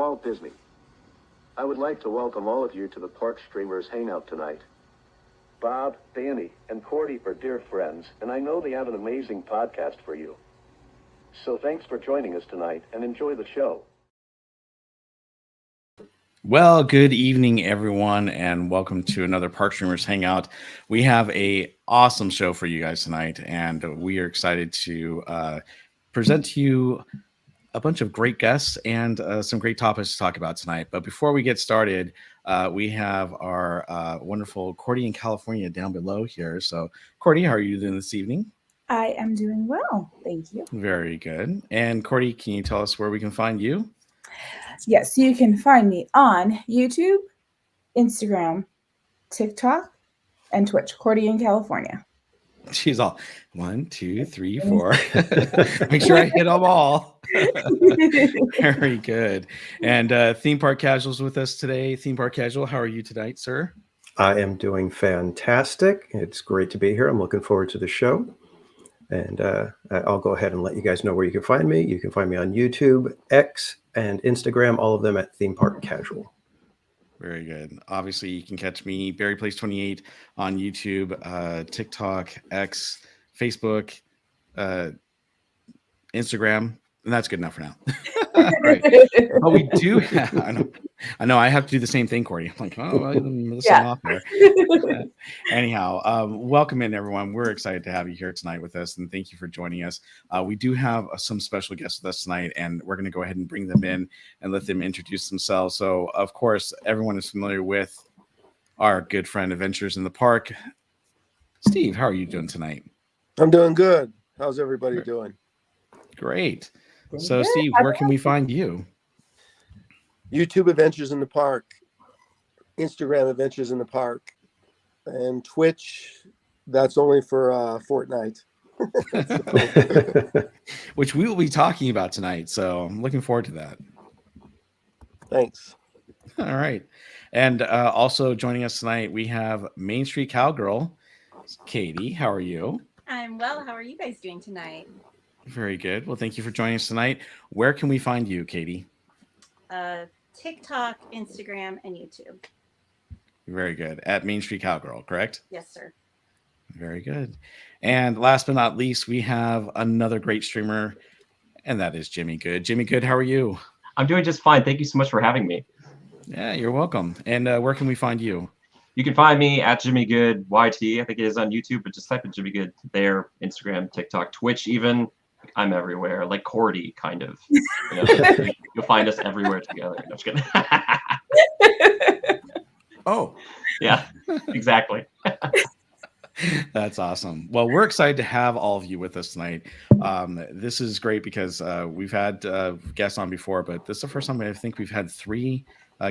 Walt Disney. I would like to welcome all of you to the Park Streamers Hangout tonight. Bob, Danny, and Cordy are dear friends, and I know they have an amazing podcast for you. So thanks for joining us tonight, and enjoy the show. Well, good evening, everyone, and welcome to another Park Streamers Hangout. We have a awesome show for you guys tonight, and we are excited to present to you a bunch of great guests and some great topics to talk about tonight. But before we get started, we have our wonderful Cordy in California down below here. So, Cordy, how are you doing this evening? I am doing well, thank you. Very good. And Cordy, can you tell us where we can find you? Yes, you can find me on YouTube, Instagram, TikTok, and Twitch. Cordy in California. She's all 1, 2, 3, 4. Make sure I hit them all. Very good. And Theme Park Casual's with us today. Theme Park Casual, how are you tonight, sir? I am doing fantastic. It's great to be here. I'm looking forward to the show. And I'll go ahead and let you guys know where you can find me. You can find me on YouTube, X, and Instagram, all of them at Theme Park Casual. Very good. Obviously, you can catch me, BarryPlays28, on YouTube, TikTok, X, Facebook, Instagram, and that's good enough for now. Right. But we do have, I know I have to do the same thing, Cordy. I'm like, oh, I'm listening off there. Anyhow, welcome in, everyone. We're excited to have you here tonight with us, and thank you for joining us. We do have some special guests with us tonight, and we're going to go ahead and bring them in and let them introduce themselves. So, of course, everyone is familiar with our good friend Adventures in the Park. Steve, how are you doing tonight? I'm doing good. How's everybody doing? Great. So, Steve, where can we find you? YouTube Adventures in the Park, Instagram Adventures in the Park, and Twitch. That's only for Fortnite. Which we will be talking about tonight. So I'm looking forward to that. Thanks. All right. And also joining us tonight, we have MainStreetCowgirl. Katie, how are you? I'm well. How are you guys doing tonight? Very good. Well, thank you for joining us tonight. Where can we find you, Katie? TikTok, Instagram, and YouTube. Very good. At MainStreetCowgirl, correct? Yes, sir. Very good. And last but not least, we have another great streamer, and that is Jimmy Good. Jimmy Good, how are you? I'm doing just fine. Thank you so much for having me. Yeah, you're welcome. And where can we find you? You can find me at Jimmy Good YT. I think it is on YouTube, but just type in Jimmy Good there. Instagram, TikTok, Twitch, even. I'm everywhere, like Cordy, kind of. You know, you'll find us everywhere together. No, just kidding. Oh, yeah, exactly. That's awesome. Well, we're excited to have all of you with us tonight. This is great because we've had guests on before, but this is the first time I think we've had 3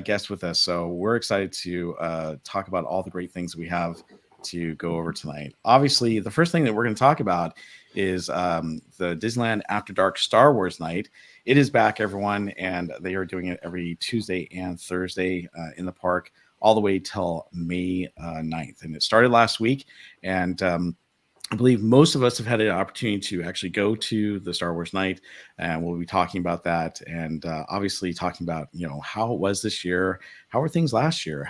guests with us. So we're excited to talk about all the great things we have to go over tonight. Obviously, the first thing that we're going to talk about is the Disneyland After Dark Star Wars Night. It is back, everyone, and they are doing it every Tuesday and Thursday in the park, all the way till May 9th. And it started last week, and I believe most of us have had an opportunity to actually go to the Star Wars Night, and we'll be talking about that, and obviously talking about, you know, how it was this year, how were things last year,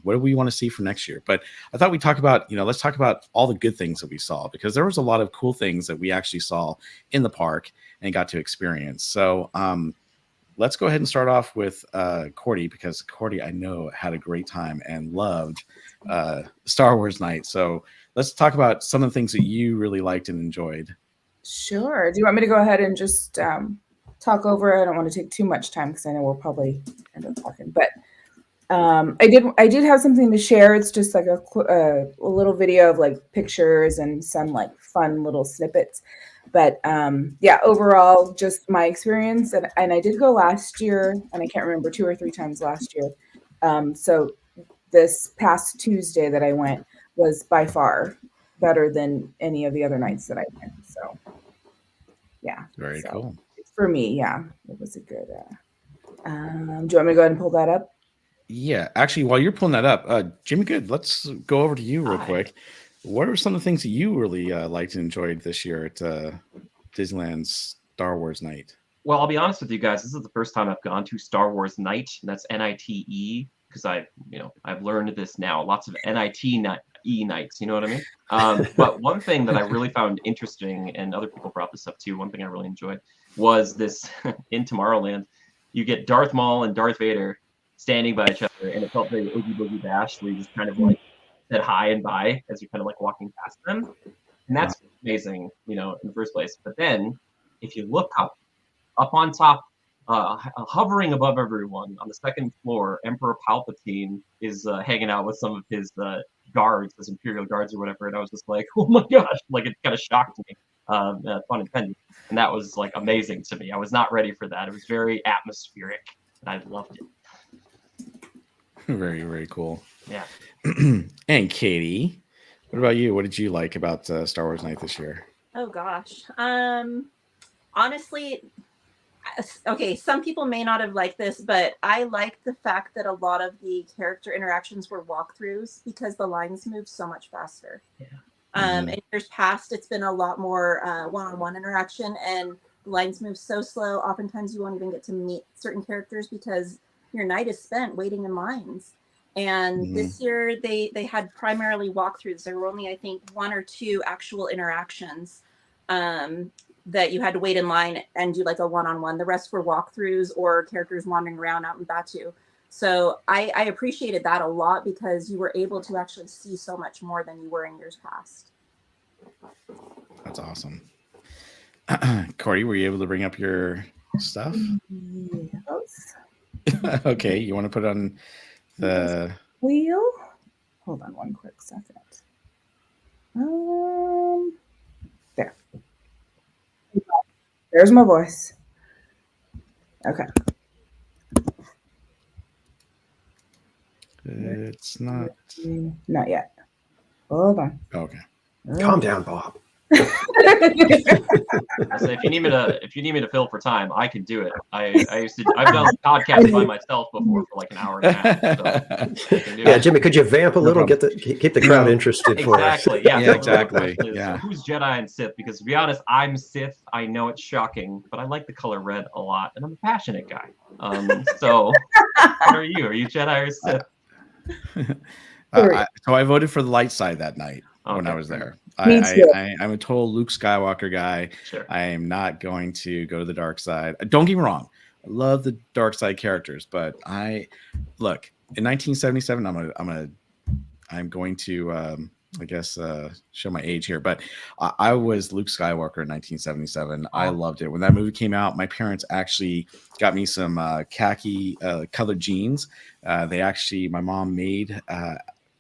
what do we want to see for next year. But I thought we'd talk about, you know, let's talk about all the good things that we saw, because there was a lot of cool things that we actually saw in the park and got to experience. So let's go ahead and start off with Cordy, because Cordy, I know, had a great time and loved Star Wars Night. So let's talk about some of the things that you really liked and enjoyed. Sure. Do you want me to go ahead and just talk over it? I don't want to take too much time because I know we'll probably end up talking. But I did have something to share. It's just like a little video of like pictures and some like fun little snippets. But yeah, overall, just my experience. And I did go last year, and I can't remember, 2 or 3 times last year. So this past Tuesday that I went was by far better than any of the other nights that I went. So yeah. Very cool. For me, yeah, it was a good. Do you want me to go ahead and pull that up? Yeah, actually, while you're pulling that up, Jimmy Good, let's go over to you real quick. What are some of the things that you really liked and enjoyed this year at Disneyland's Star Wars Night? Well, I'll be honest with you guys. This is the first time I've gone to Star Wars Nite, and that's NITE, because I've learned this now. Lots of NIT nights, you know what I mean? But one thing that I really found interesting, and other people brought this up too, one thing I really enjoyed was this in Tomorrowland. You get Darth Maul and Darth Vader standing by each other, and it felt very Oogie Boogie Bash, where you just kind of like said hi and bye as you're kind of like walking past them. And that's amazing, in the first place. But then if you look up on top, hovering above everyone on the second floor, Emperor Palpatine is hanging out with some of his guards, his Imperial guards or whatever. And I was just like, oh my gosh, like it kind of shocked me, pun intended. And that was like amazing to me. I was not ready for that. It was very atmospheric, and I loved it. Very, very cool. Yeah. And Katie, what about you? What did you like about Star Wars Nite this year? Oh gosh. Honestly, okay, some people may not have liked this, but I liked the fact that a lot of the character interactions were walkthroughs because the lines moved so much faster. Yeah. In years past, it's been a lot more one-on-one interaction, and the lines move so slow. Oftentimes, you won't even get to meet certain characters because your night is spent waiting in lines. And this year, they had primarily walkthroughs. There were only, I think, 1 or 2 actual interactions that you had to wait in line and do like a one-on-one. The rest were walkthroughs or characters wandering around out in Batu. So I appreciated that a lot because you were able to actually see so much more than you were in years past. That's awesome. Cordy, were you able to bring up your stuff? Yes. Okay, you want to put it on the Wheel? Hold on one quick second. There. There's my voice. Okay. It's not. Not yet. Hold on. Okay. Calm down, Bob. So if you need me to fill for time, I can do it. I've done podcasts by myself before for like an hour and a half. So I can do Yeah, it. Jimmy, could you vamp a little? Keep the crowd interested for us. Exactly. Yeah. Yeah, exactly. So Yeah. who's Jedi and Sith? Because to be honest, I'm Sith. I know it's shocking, but I like the color red a lot, and I'm a passionate guy. So what are you? Are you Jedi or Sith? So I voted for the light side that night when I was there. Me too. I'm a total Luke Skywalker guy. Sure. I am not going to go to the dark side. Don't get me wrong. I love the dark side characters, but look in 1977. I'm going to I guess show my age here, but I was Luke Skywalker in 1977. I loved it when that movie came out. My parents actually got me some khaki colored jeans. My mom made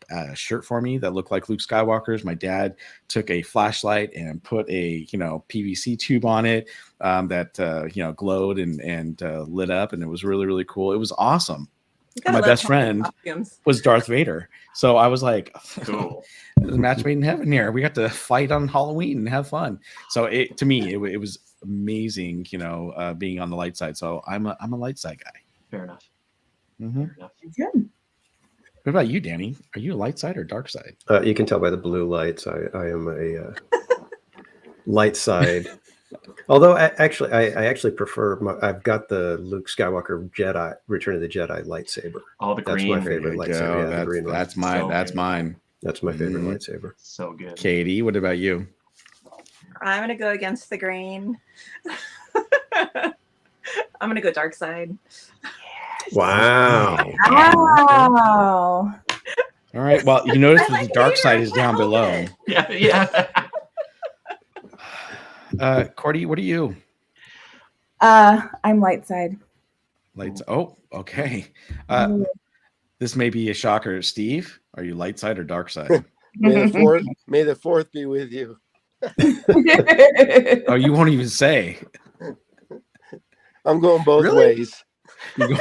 a shirt for me that looked like Luke Skywalker's. My dad took a flashlight and put a PVC tube on it that glowed and lit up, and it was really, really cool. It was awesome. My best friend was Darth Vader, so I was like, Cool. There's a match made in heaven here. We got to fight on Halloween and have fun. So to me it was amazing, being on the light side. So I'm a light side guy. Fair enough. Mm-hmm. Fair enough. Good. What about you, Danny? Are you a light side or dark side? You can tell by the blue lights. I am a light side. Although I actually prefer. I've got the Luke Skywalker Jedi Return of the Jedi lightsaber. Oh, the That's green. my favorite lightsaber. Yeah, the green one. That's mine. So That's good. mine. That's my favorite lightsaber. So good. Katie, what about you? I'm going to go against the grain. I'm going to go dark side. Wow. Wow. All right. Well, you notice I that like the dark Vader. side is I down can't below. help it. Yeah. Cordy, what are you? I'm light side. Lights. Oh, okay. This may be a shocker. Steve, are you light side or dark side? May the fourth be with you. Oh, you won't even say. I'm going both Really? ways. You go-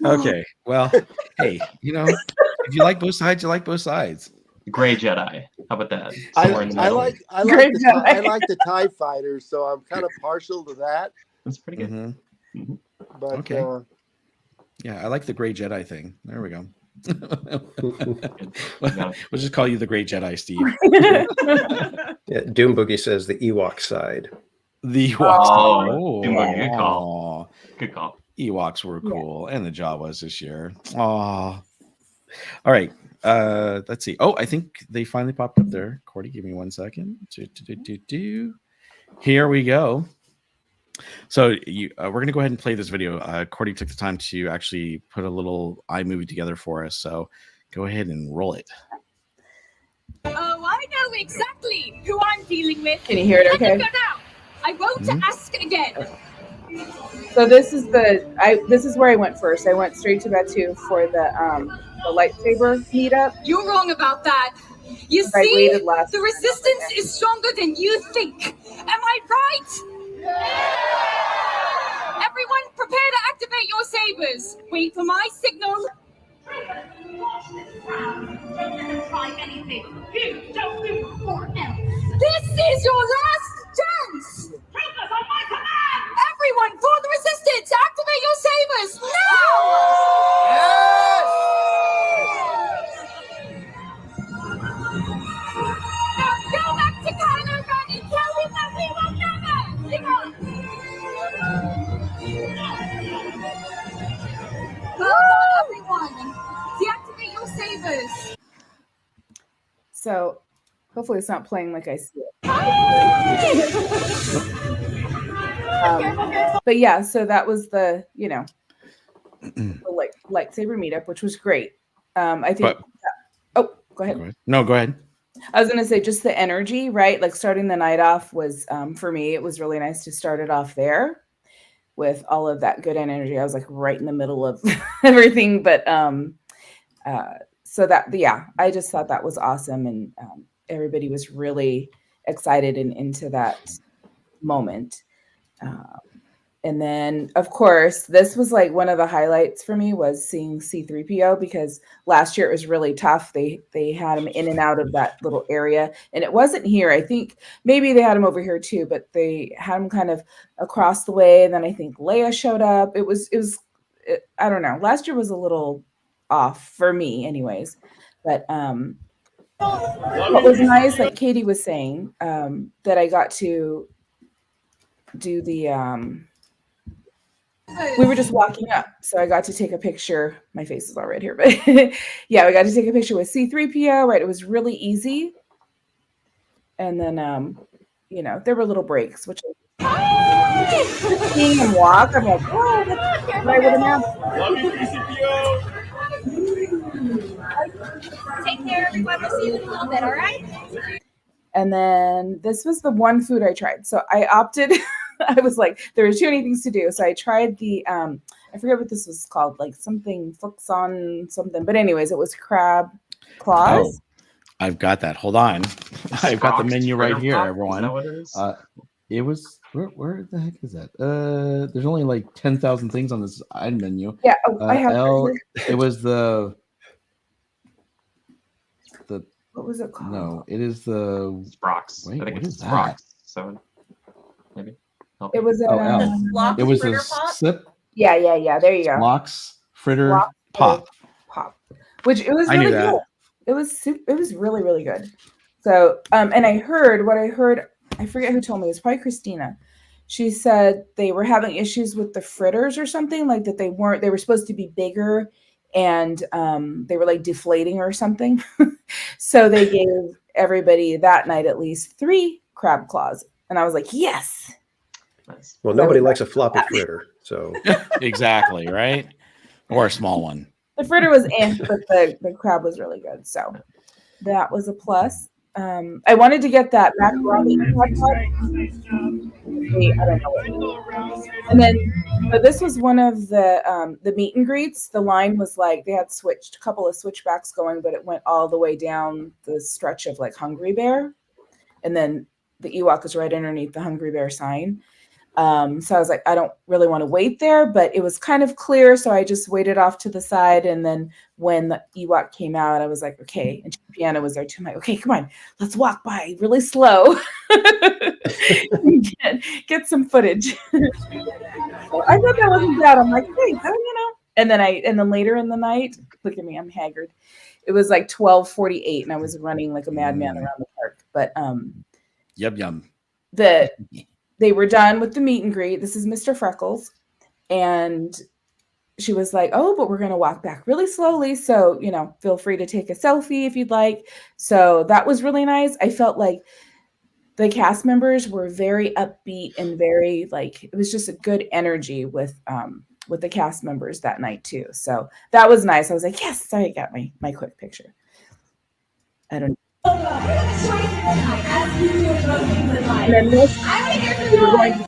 Okay. Well, hey, if you like both sides, you like both sides. Gray Jedi. How about that? I Somewhere in the middle. like Great the TIE fighters, so I'm kind of partial to that. That's pretty good. Mhm. But Okay. Yeah, I like the gray Jedi thing. There we go. We'll just call you the Great Jedi, Steve. Yeah, Doom Boogie says the Ewok side. The Ewoks. Oh, good call. Good call. Ewoks were cool, and the Jawas this year. Oh, all right. Let's see. Oh, I think they finally popped up there. Cordy, give me 1 second. Here we go. So we're going to go ahead and play this video. Cordy took the time to actually put a little iMovie together for us. So go ahead and roll it. Oh, I know exactly who I'm dealing with. Can you hear it okay? Let them go now. I won't ask again. So this is where I went first. I went straight to Batu for the lightsaber meetup. You're wrong about that. You I see, waited last the time. resistance is stronger than you think. Am I right? Everyone, prepare to activate your sabers. Wait for my signal. Try anything. You don't move or else. This is your last chance. Take us on my command. Everyone, for the resistance, activate your sabers now. Now go back to Kylo Ren and tell him that we will never give up. Well done, everyone. Deactivate your sabers. So hopefully it's not playing like I see it. But yeah, so that was the lightsaber meetup, which was great. I think. Go ahead. No, go ahead. I was gonna say just the energy, right? Like starting the night off was for me, it was really nice to start it off there with all of that good energy. I was like right in the middle of everything, but so that I just thought that was awesome, and everybody was really excited and into that moment. And then, of course, this was like one of the highlights for me was seeing C-3PO, because last year it was really tough. They had him in and out of that little area, and it wasn't here. I think maybe they had him over here too, but they had him kind of across the way. And then I think Leia showed up. It was I don't know. Last year was a little off for me, anyways. But what was nice, like Katie was saying, that I got to do the. We were just walking up, so I got to take a picture. My face is all red here, but yeah, we got to take a picture with C-3PO, right? It was really easy. And then, there were little breaks, which seeing him walk, I'm like, oh, that's what I would imagine. Love you, CCPO. Take care, everyone. We'll see you in a little bit, all right? And then this was the one food I tried. So I opted. I was like, there were too many things to do. So I tried the, I forget what this was called, like something flux on something. But anyways, it was crab claws. Oh, I've got that. Hold on. I've got the menu right here, everyone. Is that what it is? It was, where the heck is that? There's only like 10,000 things on this item menu. Yeah, I have it was the what was it called? No, it is the Sprox. Wait, I think what it's is that? Sprox. So maybe. It was Lox it was fritter a pop? slip. Yeah. There you go. Lox fritter Lox pop. Which it was I really knew that. good. It was really, really good. So, and I heard, I forget who told me, it was probably Christina. She said they were having issues with the fritters or something, like that they were supposed to be bigger, and they were like deflating or something. So they gave everybody that night at least 3 crab claws. And I was like, yes. Nice. Well, nobody likes a floppy fritter, so Exactly, right? Or a small one. The fritter was but the crab was really good. So that was a plus. I wanted to get that macaroni hot pot. I don't know. And then, but this was one of the meet and greets. The line was like, they had switched a couple of switchbacks going, but it went all the way down the stretch of like Hungry Bear. And then the Ewok was right underneath the Hungry Bear sign. So I was like, I don't really want to wait there, but it was kind of clear. So I just waited off to the side. And then when the Ewok came out, I was like, okay. And Piano was there too. I'm like, okay, come on, let's walk by really slow. get some footage. So I thought that wasn't bad. I'm like, hey, And then later in the night, look at me, I'm haggard. It was like 12:48 and I was running like a madman around the park. But Yum. they were done with the meet and greet. This is Mr. Freckles. And she was like, oh, but we're going to walk back really slowly. So, feel free to take a selfie if you'd like. So that was really nice. I felt like the cast members were very upbeat and very it was just a good energy with the cast members that night too. So that was nice. I was like, yes, sorry, I got my quick picture. I don't know. And then this, we were going to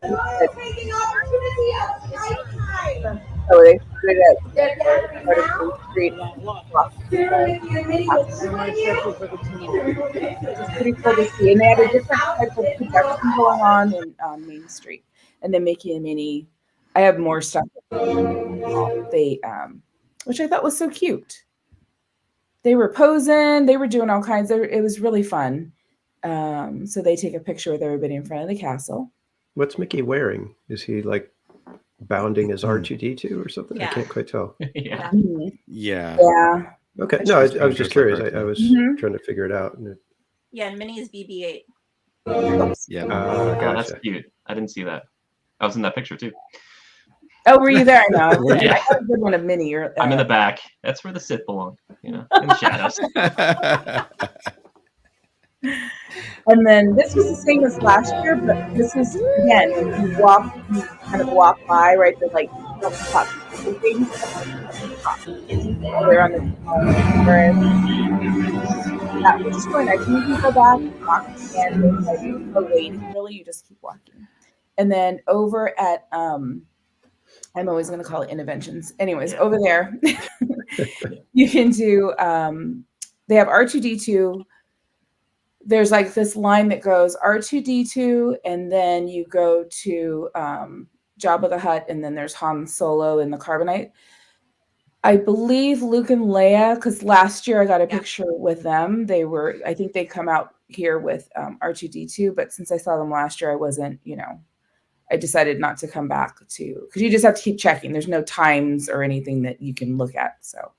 so they started at Main Street. It's pretty cool to see. And they had a different type of production going on in Main Street. And then Mickey and Minnie. I have more stuff. They which I thought was so cute. They were posing, they were doing all kinds of, it was really fun. So they take a picture with everybody in front of the castle. What's Mickey wearing? Is he like bounding as R2D2 or something? Yeah. I can't quite tell. Yeah. Yeah. Yeah. Okay. No, I was just curious. I was trying to figure it out. Yeah, and Minnie is BB-8. Yeah. Oh, that's Gotcha. cute. I didn't see that. I was in that picture too. Oh, were you there? I know. Yeah. I got a good one of Minnie. I'm in the back. That's where the Sith belong, in the shadows. And then this was the same as last year, but this is again, you kind of walk by, right? The top things. They're on the that was just really nice. You can go back and walk again. There's no waiting really. You just keep walking. And then over at I'm always going to call it interventions. Anyways, over there, you can do, they have R2D2. There's like this line that goes R2D2, and then you go to Jabba the Hutt, and then there's Han Solo in the Carbonite. I believe Luke and Leia, because last year I got a picture with them. I think they come out here with R2D2, but since I saw them last year, I wasn't, I decided not to come back because you just have to keep checking. There's no times or anything that you can look at. So,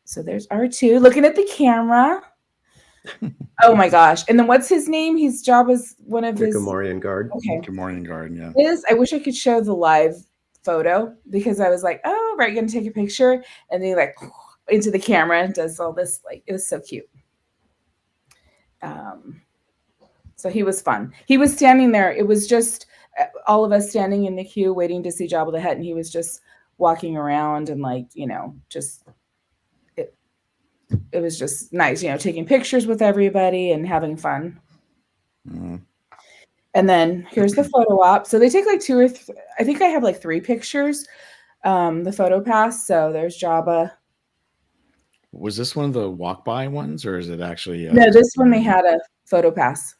so there's R2 looking at the camera. Oh my gosh. And then what's his name? He's Jabba's one of his Gamorrean guard. Okay. Gamorrean guard, yeah. I wish I could show the live photo because I was like, oh, right, gonna take a picture. And then into the camera and does all this, it was so cute. So he was fun. He was standing there. It was just all of us standing in the queue waiting to see Jabba the Hutt, and he was just walking around and just it was just nice, taking pictures with everybody and having fun. Mm-hmm. And then here's the photo op. So they take two or three. I think I have 3 pictures. The photo pass. So there's Jabba. Was this one of the walk by ones, or is it actually? No, this one they had a photo pass.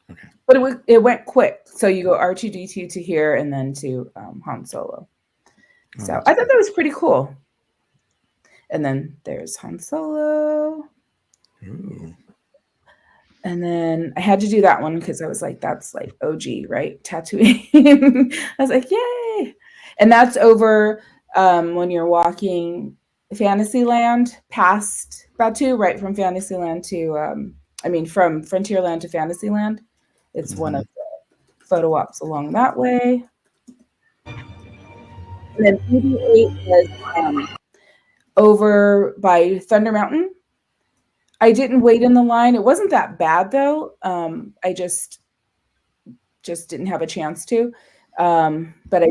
Okay. But it went quick. So you go R2D2 to here and then to Han Solo. So I thought that was pretty cool. And then there's Han Solo. Ooh. And then I had to do that one because I was like, that's OG, right? Tatooine. I was like, yay. And that's over when you're walking Fantasyland past Batu, right from Fantasyland to, from Frontierland to Fantasyland. It's one of the photo ops along that way. And then BB-8 was over by Thunder Mountain. I didn't wait in the line. It wasn't that bad though. I just didn't have a chance to. But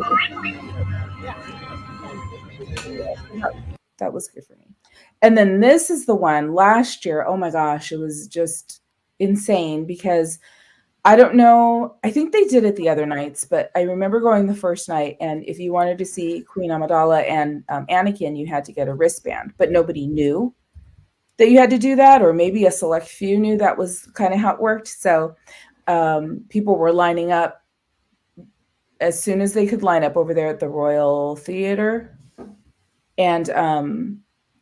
that was good for me. And then this is the one last year. Oh my gosh, it was just insane because I don't know. I think they did it the other nights, but I remember going the first night. And if you wanted to see Queen Amidala and Anakin, you had to get a wristband, but nobody knew that you had to do that, or maybe a select few knew that was kind of how it worked. So people were lining up as soon as they could line up over there at the Royal Theater and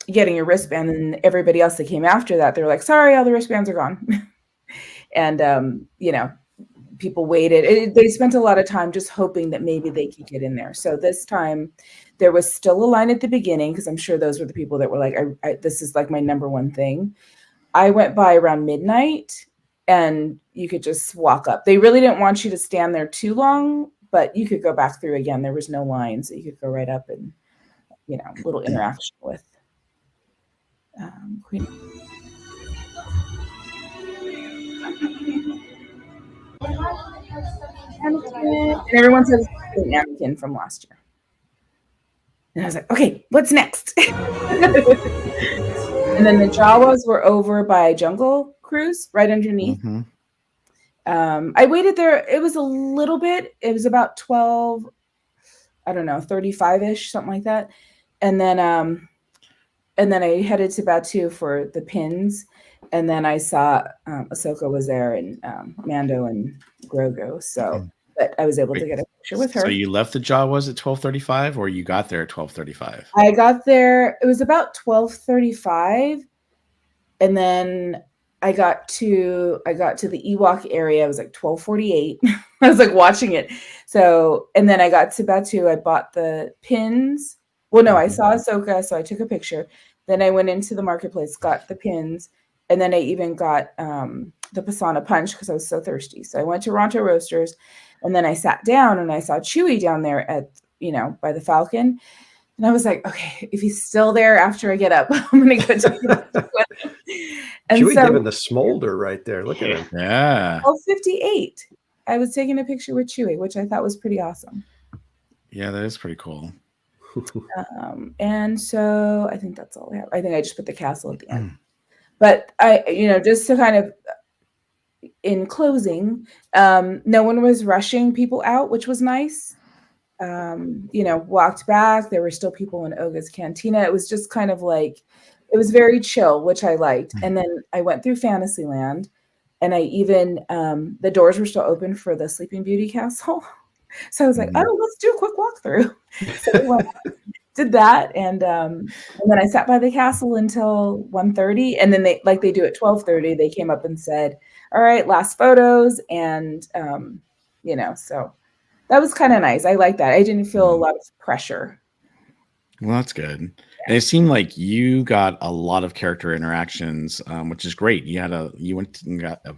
getting a wristband. And everybody else that came after that, they were like, sorry, all the wristbands are gone. And, people waited. They spent a lot of time just hoping that maybe they could get in there. So this time there was still a line at the beginning, because I'm sure those were the people that were like, this is like my number one thing. I went by around midnight and you could just walk up. They really didn't want you to stand there too long, but you could go back through again. There was no line, so you could go right up and, little interaction with Queen. And everyone says Anakin from last year. And I was like, okay, what's next? And then the Jawas were over by Jungle Cruise, right underneath. Mm-hmm. I waited there. It was a little bit. It was about 12, 35-ish, something like that. And then I headed to Batu for the pins. And then I saw Ahsoka was there, and Mando and Grogu. So, but I was able to get a picture with her. So you left the Jawas at 12:35, or you got there at 12:35? I got there. It was about 12:35, and then I got to the Ewok area. It was like 12:48. I was like watching it. So, and then I got to Batu. I bought the pins. Well, no, I saw Ahsoka, so I took a picture. Then I went into the marketplace, got the pins. And then I even got the Pisana Punch because I was so thirsty. So I went to Ronto Roasters, and then I sat down and I saw Chewie down there at, by the Falcon. And I was like, okay, if he's still there after I get up, I'm going to go take a picture with him. And Chewie so, giving the smolder right there. Look at him. Yeah. 12:58. I was taking a picture with Chewie, which I thought was pretty awesome. Yeah, that is pretty cool. And so I think that's all I have. I think I just put the castle at the end. But I, just to kind of, in closing, no one was rushing people out, which was nice. Walked back. There were still people in Oga's Cantina. It was just kind of like, it was very chill, which I liked. And then I went through Fantasyland, and I even, the doors were still open for the Sleeping Beauty Castle. So I was like, oh, let's do a quick walkthrough. So we went, did that, and then I sat by the castle until 1:30, and then they do at 12:30. They came up and said, "All right, last photos," and so that was kind of nice. I like that. I didn't feel a lot of pressure. Well, that's good. And it seemed like you got a lot of character interactions, which is great. You went and got, I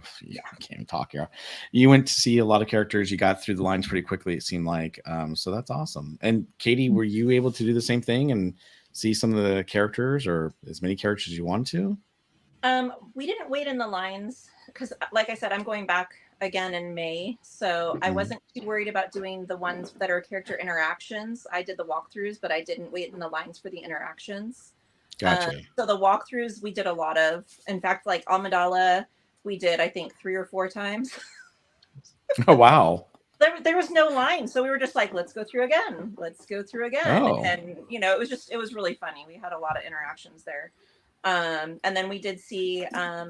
can't even talk here. You went to see a lot of characters. You got through the lines pretty quickly, it seemed like. So that's awesome. And Katie, were you able to do the same thing and see some of the characters, or as many characters as you wanted to? We didn't wait in the lines because, like I said, I'm going back again in May, so I wasn't too worried about doing the ones that are character interactions. I did the walkthroughs, but I didn't wait in the lines for the interactions. Gotcha. So the walkthroughs we did a lot of. In fact, like Amidala, we did I think 3 or 4 times. Oh wow. There was no line, so we were just like, let's go through again. Oh. And it was really funny. We had a lot of interactions there. And then we did see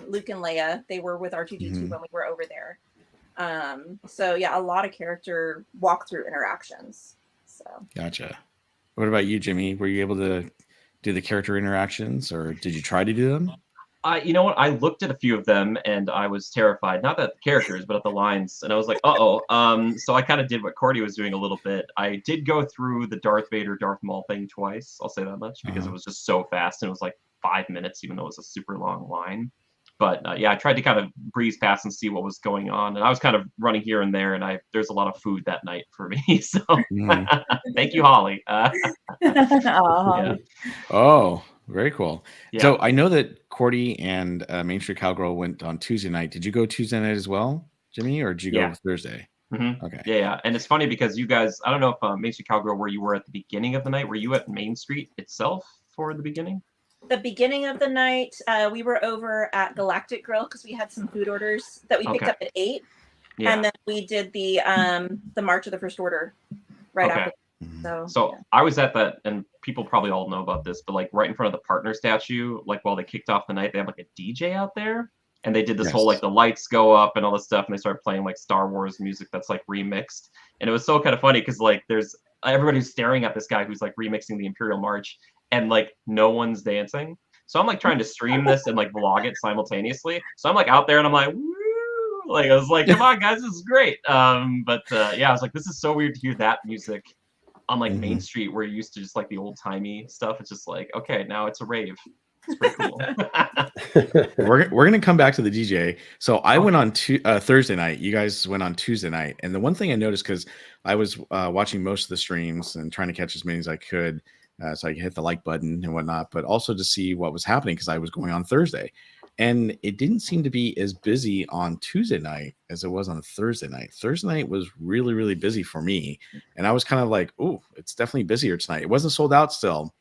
Luke and Leia. They were with R2D2 when we were over there. So yeah, a lot of character walkthrough interactions. So Gotcha. What about you, Jimmy? Were you able to do the character interactions, or did you try to do them? You know what? I looked at a few of them and I was terrified. Not at the characters, but at the lines. And I was like, uh-oh. So I kind of did what Cordy was doing a little bit. I did go through the Darth Vader, Darth Maul thing twice. I'll say that much because it was just so fast. And it was like 5 minutes, even though it was a super long line. But yeah, I tried to kind of breeze past and see what was going on. And I was kind of running here and there. And there's a lot of food that night for me. So thank you, Holly. Yeah. Oh, very cool. Yeah. So I know that Cordy and Main Street Cowgirl went on Tuesday night. Did you go Tuesday night as well, Jimmy, or did you go Thursday? Okay. Yeah. And it's funny because you guys, I don't know if Main Street Cowgirl, where you were at the beginning of the night. Were you at Main Street itself for the beginning? The beginning of the night, we were over at Galactic Grill because we had some food orders that we picked up at 8. Yeah. And then we did the March of the First Order right after. So I was at that, and people probably all know about this, but like right in front of the partner statue, like while they kicked off the night, they have like a DJ out there, and they did this whole like the lights go up and all this stuff, and they started playing like Star Wars music that's like remixed, and it was so kind of funny because like there's everybody's staring at this guy who's like remixing the Imperial March, and like no one's dancing. So I'm like trying to stream this and like vlog it simultaneously. So I'm like out there and I'm like, woo, Like I was like, come on, guys, this is great. But yeah, I was like, this is so weird to hear that music on like Main Street, where you used to just like the old timey stuff. It's just like, okay, now it's a rave. It's pretty cool. We're gonna come back to the DJ. So I went on Thursday night. You guys went on Tuesday night, and the one thing I noticed, because I was watching most of the streams and trying to catch as many as I could, so I could hit the like button and whatnot, but also to see what was happening because I was going on Thursday, and it didn't seem to be as busy on Tuesday night as it was on Thursday night. Thursday night was really, really busy for me, and I was kind of like, "Oh, it's definitely busier tonight." It wasn't sold out still.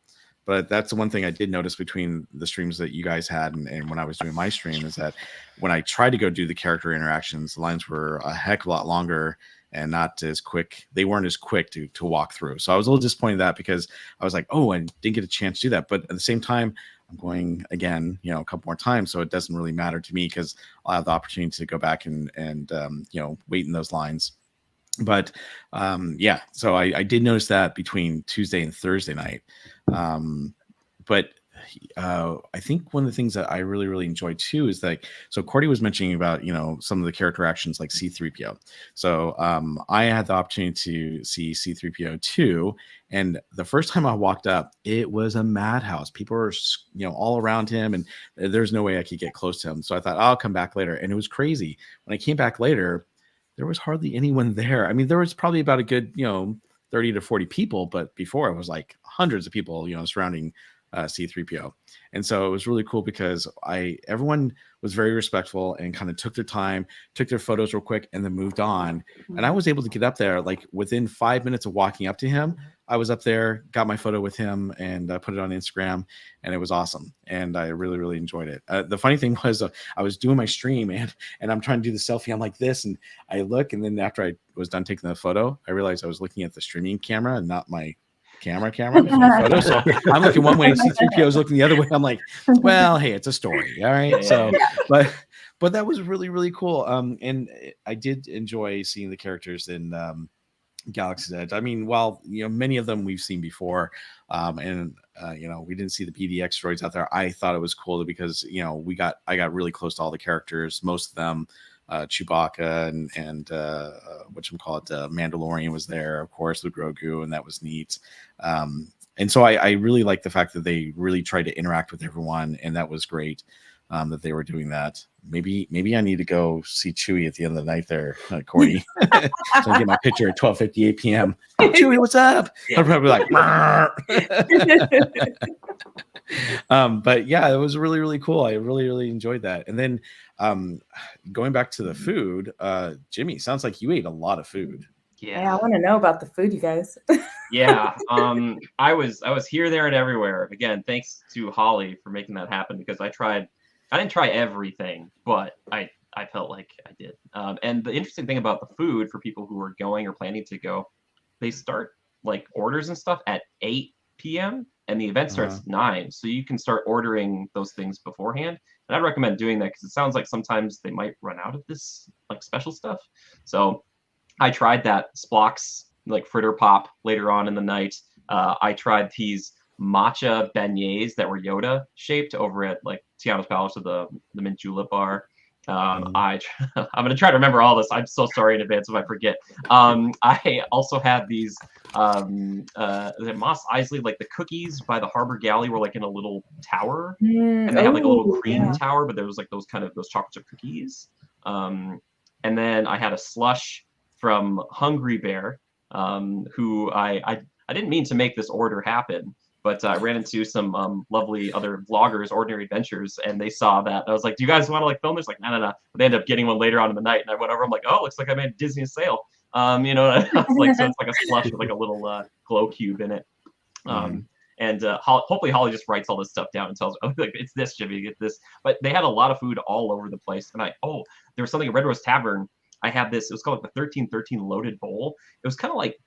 But that's the one thing I did notice between the streams that you guys had and when I was doing my stream, is that when I tried to go do the character interactions, the lines were a heck of a lot longer and not as quick. They weren't as quick to walk through. So I was a little disappointed in that, because I was like, oh, I didn't get a chance to do that. But at the same time, I'm going again, a couple more times. So it doesn't really matter to me, because I'll have the opportunity to go back and wait in those lines. But yeah, so I did notice that between Tuesday and Thursday night. But I think one of the things that I really, really enjoyed too is that, so Cordy was mentioning about, some of the character actions like C-3PO. So I had the opportunity to see C-3PO too. And the first time I walked up, it was a madhouse. People were, all around him, and there's no way I could get close to him. So I thought, I'll come back later. And it was crazy. When I came back later, there was hardly anyone there. I mean, there was probably about a good, 30 to 40 people, but before it was like hundreds of people, surrounding C-3PO. And so it was really cool because everyone was very respectful and kind of took their time, took their photos real quick, and then moved on. And I was able to get up there, like within 5 minutes of walking up to him, I was up there, got my photo with him, and put it on Instagram, and it was awesome. And I really, really enjoyed it. The funny thing was, I was doing my stream, and I'm trying to do the selfie. I'm like this, and I look, and then after I was done taking the photo, I realized I was looking at the streaming camera and not my camera photo. So I'm looking one way, and C-3PO is looking the other way. I'm like, well, hey, it's a story. All right. So, but that was really, really cool. And I did enjoy seeing the characters in Galaxy's Edge. I mean, while many of them we've seen before, and we didn't see the PDX droids out there, I thought it was cool because I got really close to all the characters, most of them. Chewbacca and whatchamacallit, Mandalorian was there, of course, with Grogu, and that was neat. And so I really like the fact that they really tried to interact with everyone, and that was great. That they were doing that. Maybe I need to go see Chewie at the end of the night there, Cordy. So I get my picture at 12:58 p.m. Hey, Chewie, what's up? I'm probably like, but yeah, it was really, really cool. I really, really enjoyed that. And then going back to the food, Jimmy, sounds like you ate a lot of food. Yeah, I want to know about the food, you guys. Yeah, I was here, there, and everywhere. Again, thanks to Holly for making that happen, because I didn't try everything, but I felt like I did. And the interesting thing about the food, for people who are going or planning to go, they start like orders and stuff at 8 p.m. and the event starts at 9, so you can start ordering those things beforehand. And I'd recommend doing that, because it sounds like sometimes they might run out of this like special stuff. So I tried that Splock's like fritter pop later on in the night. I tried these matcha beignets that were Yoda shaped over at like Tiana's Palace of the mint julep bar. I'm gonna try to remember all this. I'm so sorry in advance if I forget. I also had these Mos Eisley, like the cookies by the Harbor Galley, were like in a little tower, and they had like a little cream tower, but there was like those chocolate chip cookies. And then I had a slush from Hungry Bear, who I didn't mean to make this order happen, but I ran into some lovely other vloggers, Ordinary Adventures, and they saw that. I was like, do you guys want to like film this? Like, no. But they ended up getting one later on in the night, and I went over, I'm like, oh, looks like I made Disney a sale. I was like, so it's like a slush with like a little glow cube in it. And hopefully Holly just writes all this stuff down and tells her, oh, like, it's this, Jimmy, get this. But they had a lot of food all over the place. And there was something at Red Rose Tavern. I had this, it was called like the 1313 loaded bowl. It was kind of like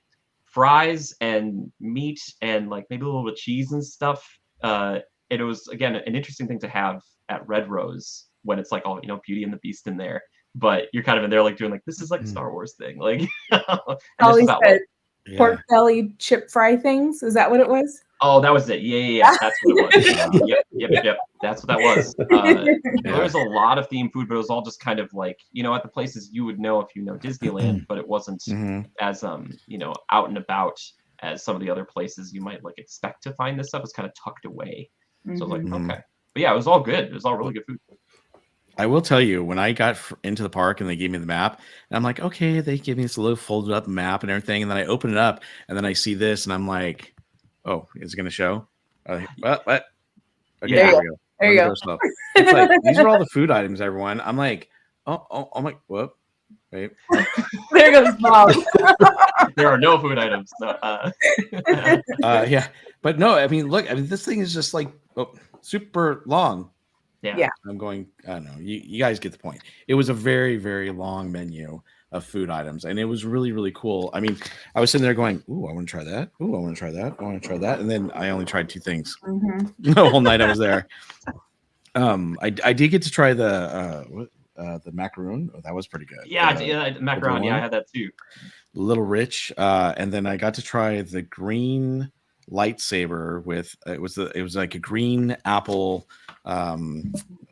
fries and meat and like maybe a little bit of cheese and stuff. And it was, again, an interesting thing to have at Red Rose when it's like all, Beauty and the Beast in there. But you're kind of in there like doing like, this is like a Star Wars thing. Like, Holly said pork belly chip fry things. Is that what it was? Oh, that was it. Yeah. That's what it was. Yep. That's what that was. There was a lot of themed food, but it was all just kind of like, at the places you would know if you know Disneyland, but it wasn't as out and about as some of the other places you might like expect to find this stuff. It's kind of tucked away. So I was like, okay. But yeah, it was all good. It was all really good food. I will tell you, when I got into the park and they gave me the map, and I'm like, okay, they gave me this little folded up map and everything. And then I open it up and then I see this and I'm like, oh, is it going to show? What? Okay, there we go. There you go. It's like, these are all the food items, everyone. I'm like, oh my, whoop. Wait. There goes Bob. There are no food items. No, yeah. But no, I mean, look, this thing is just like super long. Yeah. I'm going, I don't know. You guys get the point. It was a very, very long menu of food items, and it was really, really cool. I mean, I was sitting there going, ooh, I want to try that. Ooh, I want to try that. I want to try that. And then I only tried 2 things the whole night I was there. I did get to try the macaroon. Oh, that was pretty good. Yeah, macaron. Yeah, I had that too. Little rich. And then I got to try the green lightsaber with it was like a green apple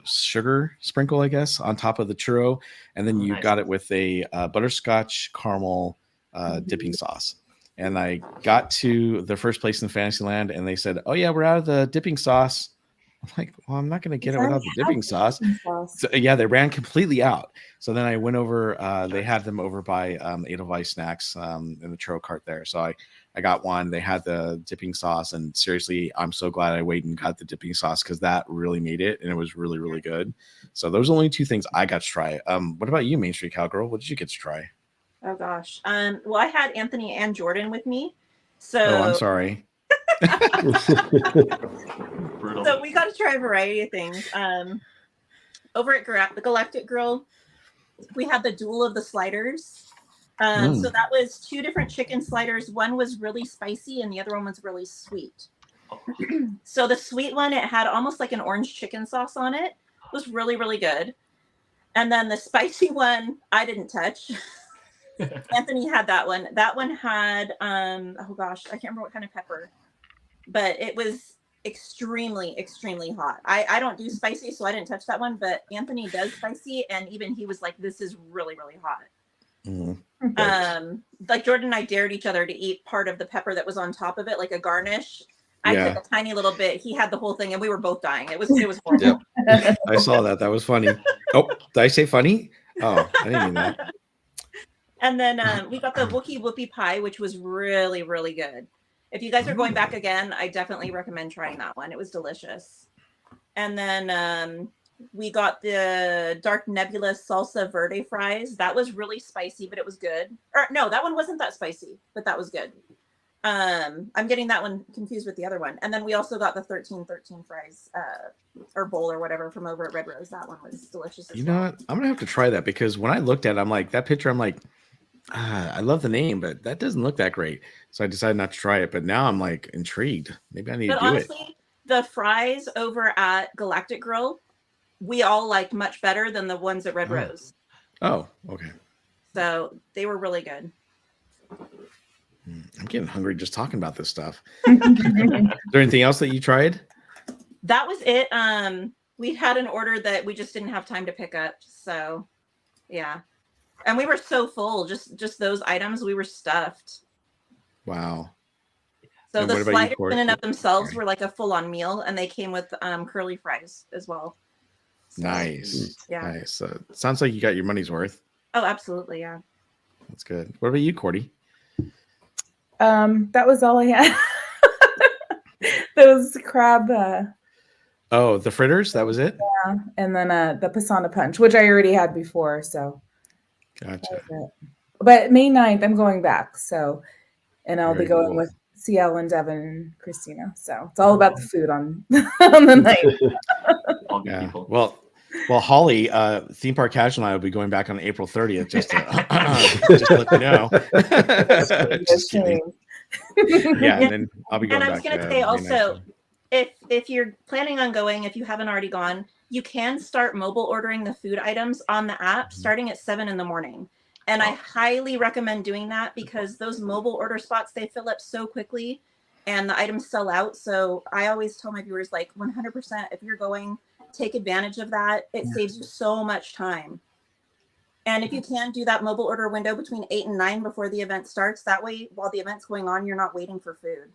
sugar sprinkle, I guess, on top of the churro, and then you got it with a butterscotch caramel dipping sauce. And I got to the first place in Fantasyland, and they said, "Oh yeah, we're out of the dipping sauce." I'm like, "Well, I'm not going to get it without the dipping sauce." So, yeah, they ran completely out. So then I went over. They had them over by Edelweiss Snacks in the churro cart there. So I got one. They had the dipping sauce, and seriously, I'm so glad I waited and got the dipping sauce because that really made it, and it was really, really good. So those are only 2 things I got to try. What about you, Main Street Cowgirl? What did you get to try? Oh gosh. Well, I had Anthony and Jordan with me. So I'm sorry. So we got to try a variety of things. Over at the Galactic Grill, we had the duel of the sliders. So that was 2 different chicken sliders. One was really spicy and the other one was really sweet. So the sweet one, it had almost like an orange chicken sauce on it. It was really, really good. And then the spicy one, I didn't touch. Anthony had that one. That one had, oh gosh, I can't remember what kind of pepper, but it was extremely, extremely hot. I don't do spicy, so I didn't touch that one, but Anthony does spicy. And even he was like, this is really, really hot. Like Jordan and I dared each other to eat part of the pepper that was on top of it, like a garnish. I took a tiny little bit. He had the whole thing, and we were both dying. It was horrible. Yep. I saw that. That was funny. Oh, did I say funny? Oh, I didn't mean that. And then we got the Wookiee Whoopie Pie, which was really, really good. If you guys are going back again, I definitely recommend trying that one. It was delicious. And then we got the Dark Nebula Salsa Verde fries. That was really spicy, but it was good. Or no, that one wasn't that spicy, but that was good. I'm getting that one confused with the other one. And then we also got the 1313 fries or bowl or whatever from over at Red Rose. That one was delicious as well. You know what? I'm going to have to try that because when I looked at it, I'm like, that picture, I'm like, I love the name, but that doesn't look that great. So I decided not to try it. But now I'm like intrigued. Maybe I need to do honestly, the fries over at Galactic Grill, we all liked much better than the ones at Red Rose. Oh, okay. So they were really good. I'm getting hungry just talking about this stuff. Is there anything else that you tried? That was it. We had an order that we just didn't have time to pick up. So yeah. And we were so full, just those items, we were stuffed. Wow. So the sliders in and of themselves were like a full-on meal, and they came with curly fries as well. So, nice. Yeah. Nice. Sounds like you got your money's worth. Oh, absolutely. Yeah. That's good. What about you, Cordy? That was all I had. Those crab. Oh, the fritters. That was it. Yeah, and then the Pisana Punch, which I already had before. So. Gotcha. But May 9th, I'm going back. So, and I'll Very be going cool. with CL and Devin and Christina. So it's all about the food on the night. All good Yeah. people. Well, Holly, Theme Park Casual and I will be going back on April 30th. Just to let you know. Just kidding. Yeah, and then I'll be going And back. I was going to say May also, 9th. if you're planning on going, if you haven't already gone, you can start mobile ordering the food items on the app starting at 7 a.m. And I highly recommend doing that because those mobile order spots, they fill up so quickly. and the items sell out. So I always tell my viewers, like 100%, if you're going, take advantage of that. It saves you so much time. And if you can do that mobile order window between 8 and 9 before the event starts, that way, while the event's going on, you're not waiting for food.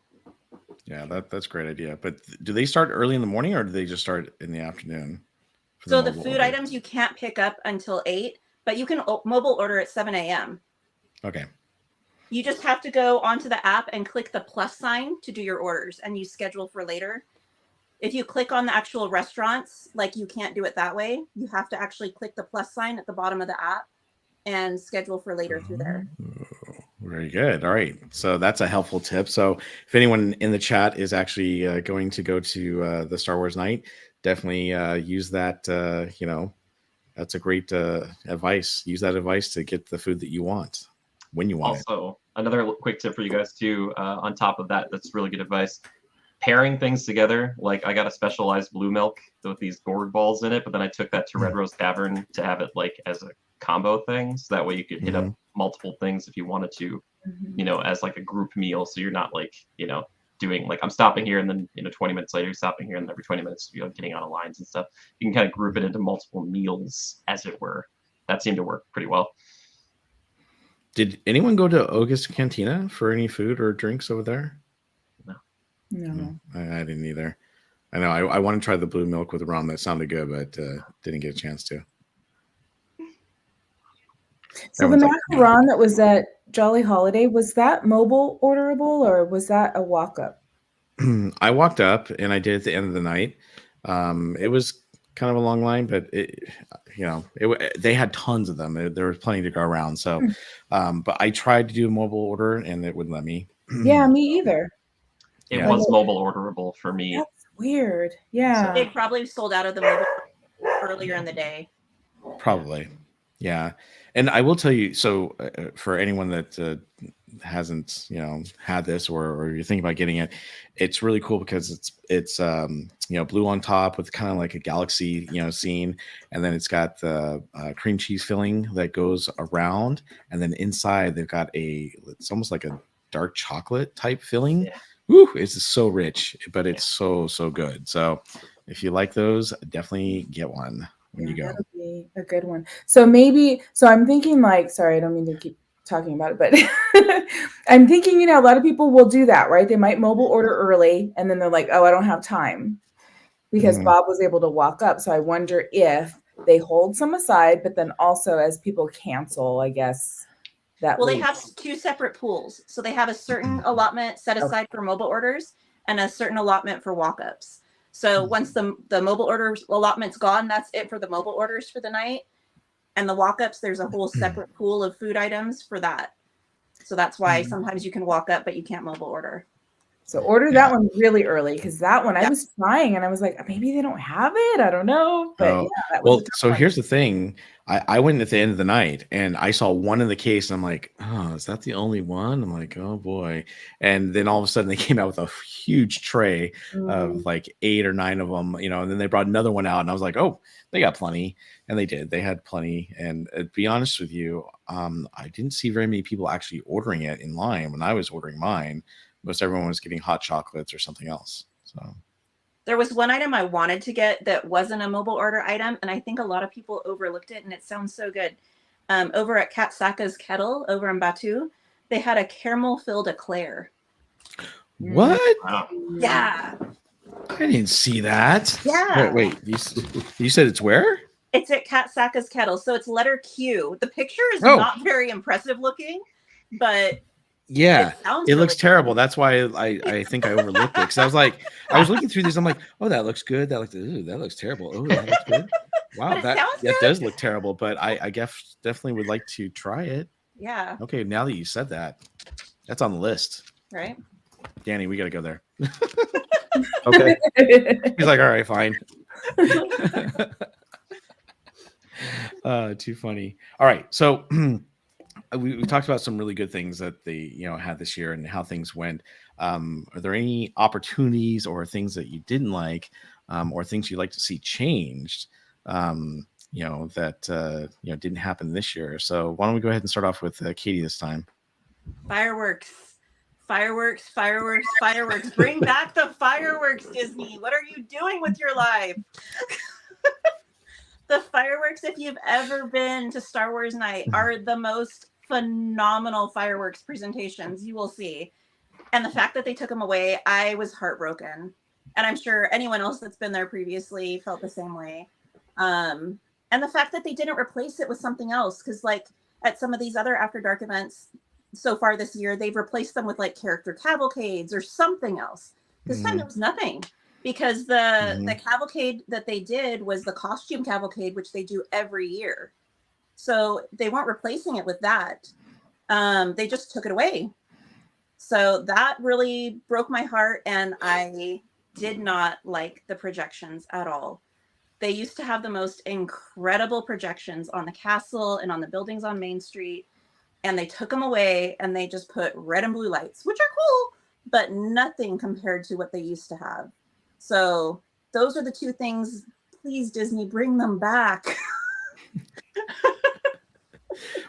Yeah, that's a great idea. But do they start early in the morning or do they just start in the afternoon? So the food items you can't pick up until 8, but you can mobile order at 7 a.m. Okay. You just have to go onto the app and click the plus sign to do your orders, and you schedule for later. If you click on the actual restaurants, like you can't do it that way. You have to actually click the plus sign at the bottom of the app and schedule for later through there. Very good. All right. So that's a helpful tip. So if anyone in the chat is actually going to go to the Star Wars Nite, definitely use that. That's a great advice. Use that advice to get the food that you want when you want it. Also, another quick tip for you guys too, on top of that, that's really good advice. Pairing things together, like I got a specialized blue milk with these gourd balls in it, but then I took that to Red Rose Tavern to have it like as a combo thing, so that way you could hit up multiple things if you wanted to, as like a group meal. So you're not like, doing like I'm stopping here and then 20 minutes later you're stopping here and every 20 minutes getting out of lines and stuff. You can kind of group it into multiple meals, as it were. That seemed to work pretty well. Did anyone go to August Cantina for any food or drinks over there? No. I didn't either. I know I want to try the blue milk with rum. That sounded good, but didn't get a chance to. So the macaron that was at Jolly Holiday, was that mobile orderable or was that a walk up? I walked up and I did at the end of the night. It was kind of a long line, but they had tons of them. There was plenty to go around. So, but I tried to do a mobile order and it wouldn't let me. Yeah, me either. It was mobile orderable for me. That's weird. Yeah. They probably sold out of the mobile earlier in the day. Probably. Yeah. And I will tell you, so for anyone that hasn't, had this or you're thinking about getting it, it's really cool because it's blue on top with kind of like a galaxy, scene. And then it's got the cream cheese filling that goes around. And then inside they've got it's almost like a dark chocolate type filling. Yeah. Woo, it's so rich, but it's so good. So if you like those, definitely get one when you go. That'll be a good one. So I'm thinking like, sorry, I don't mean to keep talking about it, but I'm thinking, a lot of people will do that, right? They might mobile order early and then they're like, oh, I don't have time because Bob was able to walk up. So I wonder if they hold some aside, but then also as people cancel, I guess. They have 2 separate pools. So they have a certain allotment set aside for mobile orders and a certain allotment for walk-ups. So once the mobile orders allotment's gone, that's it for the mobile orders for the night. And the walk-ups, there's a whole separate pool of food items for that. So that's why sometimes you can walk up, but you can't mobile order. So order that one really early because that one I was trying and I was like, maybe they don't have it. I don't know. But so here's the thing. I went at the end of the night and I saw one in the case and I'm like, oh, is that the only one? I'm like, oh boy. And then all of a sudden they came out with a huge tray of like 8 or 9 of them, and then they brought another one out and I was like, oh, they got plenty. And they did. They had plenty. And to be honest with you, I didn't see very many people actually ordering it in line when I was ordering mine. Most everyone was getting hot chocolates or something else. So there was one item I wanted to get that wasn't a mobile order item, and I think a lot of people overlooked it, and it sounds so good. Over at Kat Saka's Kettle over in Batu, they had a caramel-filled eclair. What? Yeah. I didn't see that. Yeah. Wait. You said it's where? It's at Kat Saka's Kettle, so it's letter Q. The picture is not very impressive looking, but... Yeah, it looks really terrible. That's why I think I overlooked it because I was looking through these. I'm like, oh, that looks good. That looks terrible. Oh, that looks good. Wow, that does look terrible. But I guess definitely would like to try it. Yeah. Okay, now that you said that, that's on the list. Right. Danny, we got to go there. Okay. He's like, all right, fine. Too funny. All right, so. We talked about some really good things that they had this year and how things went. Are there any opportunities or things that you didn't like, or things you'd like to see changed? That didn't happen this year. So why don't we go ahead and start off with Katie this time? Fireworks. Fireworks, fireworks, fireworks. Bring back the fireworks, Disney. What are you doing with your life? The fireworks, if you've ever been to Star Wars Nite, are the most phenomenal fireworks presentations you will see. And the fact that they took them away, I was heartbroken. And I'm sure anyone else that's been there previously felt the same way. And the fact that they didn't replace it with something else, because like at some of these other After Dark events so far this year, they've replaced them with like character cavalcades or something else. This time there was nothing, because the cavalcade that they did was the costume cavalcade, which they do every year. So they weren't replacing it with that. They just took it away. So that really broke my heart, and I did not like the projections at all. They used to have the most incredible projections on the castle and on the buildings on Main Street, and they took them away and they just put red and blue lights, which are cool, but nothing compared to what they used to have. So those are the two things. Please, Disney, bring them back.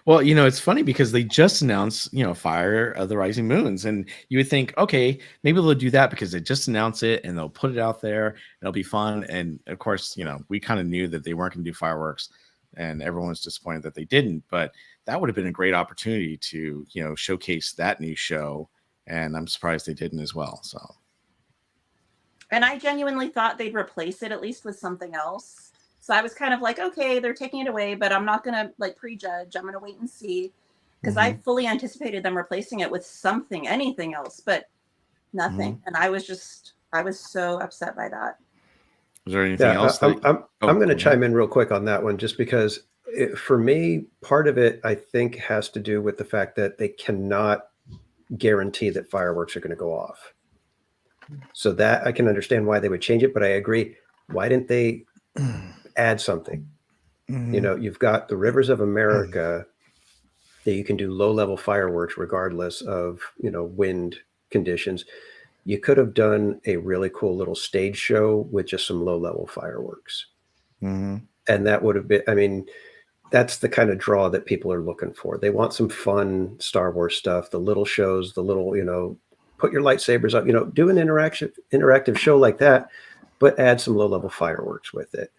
Well, it's funny because they just announced, Fire of the Rising Moons, and you would think, okay, maybe they'll do that because they just announced it and they'll put it out there and it'll be fun. And of course, we kind of knew that they weren't going to do fireworks, and everyone was disappointed that they didn't. But that would have been a great opportunity to, showcase that new show, and I'm surprised they didn't as well. So, and I genuinely thought they'd replace it at least with something else. So I was kind of like, okay, they're taking it away, but I'm not going to like prejudge. I'm going to wait and see, because I fully anticipated them replacing it with something, anything else, but nothing. And I was so upset by that. Is there anything else? I'm going to chime in real quick on that one, just because for me, part of it, I think, has to do with the fact that they cannot guarantee that fireworks are going to go off. So that I can understand why they would change it, but I agree. Why didn't they add something? You've got the Rivers of America that you can do low-level fireworks regardless of wind conditions. You could have done a really cool little stage show with just some low-level fireworks, and that would have been, that's the kind of draw that people are looking for. They want some fun Star Wars stuff, the little shows, the little put your lightsabers up, do an interactive show like that, but add some low-level fireworks with it.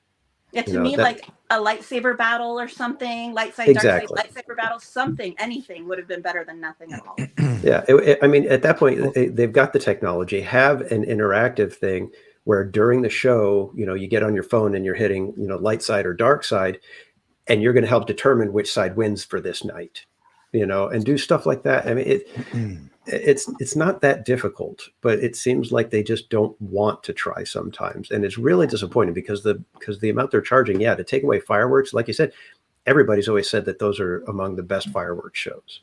Yeah, to me, like a lightsaber battle or something, light side, dark side, lightsaber battle, something, anything would have been better than nothing at all. Yeah, at that point, they've got the technology. Have an interactive thing where during the show, you get on your phone and you're hitting, light side or dark side, and you're going to help determine which side wins for this night, and do stuff like that. It's not that difficult, but it seems like they just don't want to try sometimes, and it's really disappointing because the amount they're charging, to take away fireworks, like you said, everybody's always said that those are among the best fireworks shows.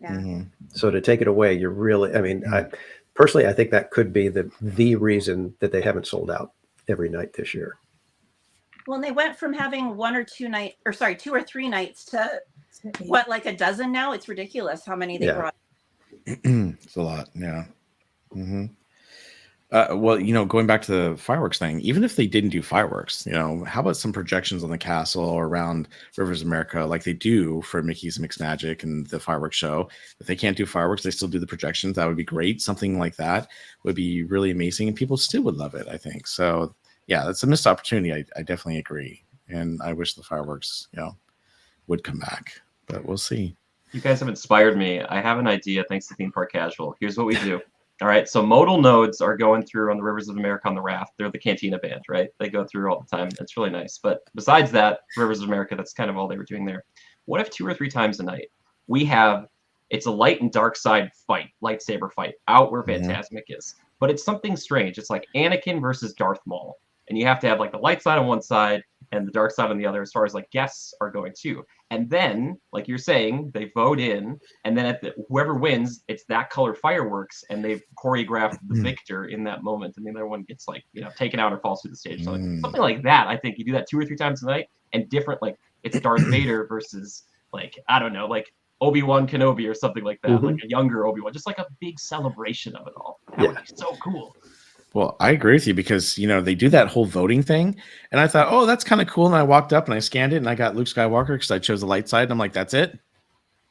Yeah. So to take it away, you're really, I personally, I think that could be the reason that they haven't sold out every night this year. Well, and they went from having 2 or 3 nights to what, like a dozen now? It's ridiculous how many they brought. It's a lot. Yeah. Well, going back to the fireworks thing, even if they didn't do fireworks, how about some projections on the castle or around Rivers of America, like they do for Mickey's Mixed Magic and the fireworks show? If they can't do fireworks, they still do the projections. That would be great. Something like that would be really amazing, and people still would love it, I think. So yeah, that's a missed opportunity. I definitely agree. And I wish the fireworks, would come back, but we'll see. You guys have inspired me. I have an idea thanks to Theme Park Casual. Here's what we do. All right, so modal nodes are going through on the Rivers of America on the raft. They're the Cantina band, right? They go through all the time. It's really nice. But besides that, Rivers of America, that's kind of all they were doing there. What if 2 or 3 times a night it's a light and dark side fight, lightsaber fight, out where Fantasmic is. But it's something strange. It's like Anakin versus Darth Maul. And you have to have like the light side on one side and the dark side on the other, as far as like guests are going too. And then, like you're saying, they vote in, and then whoever wins, it's that color fireworks, and they've choreographed the victor in that moment, and the other one gets taken out or falls through the stage. So something like that. I think you do that 2 or 3 times a night, and different, like it's Darth Vader versus like Obi-Wan Kenobi or something like that, like a younger Obi-Wan, just like a big celebration of it all. That would be so cool. Well, I agree with you because, they do that whole voting thing. And I thought, oh, that's kind of cool. And I walked up and I scanned it and I got Luke Skywalker because I chose the light side. And I'm like, that's it?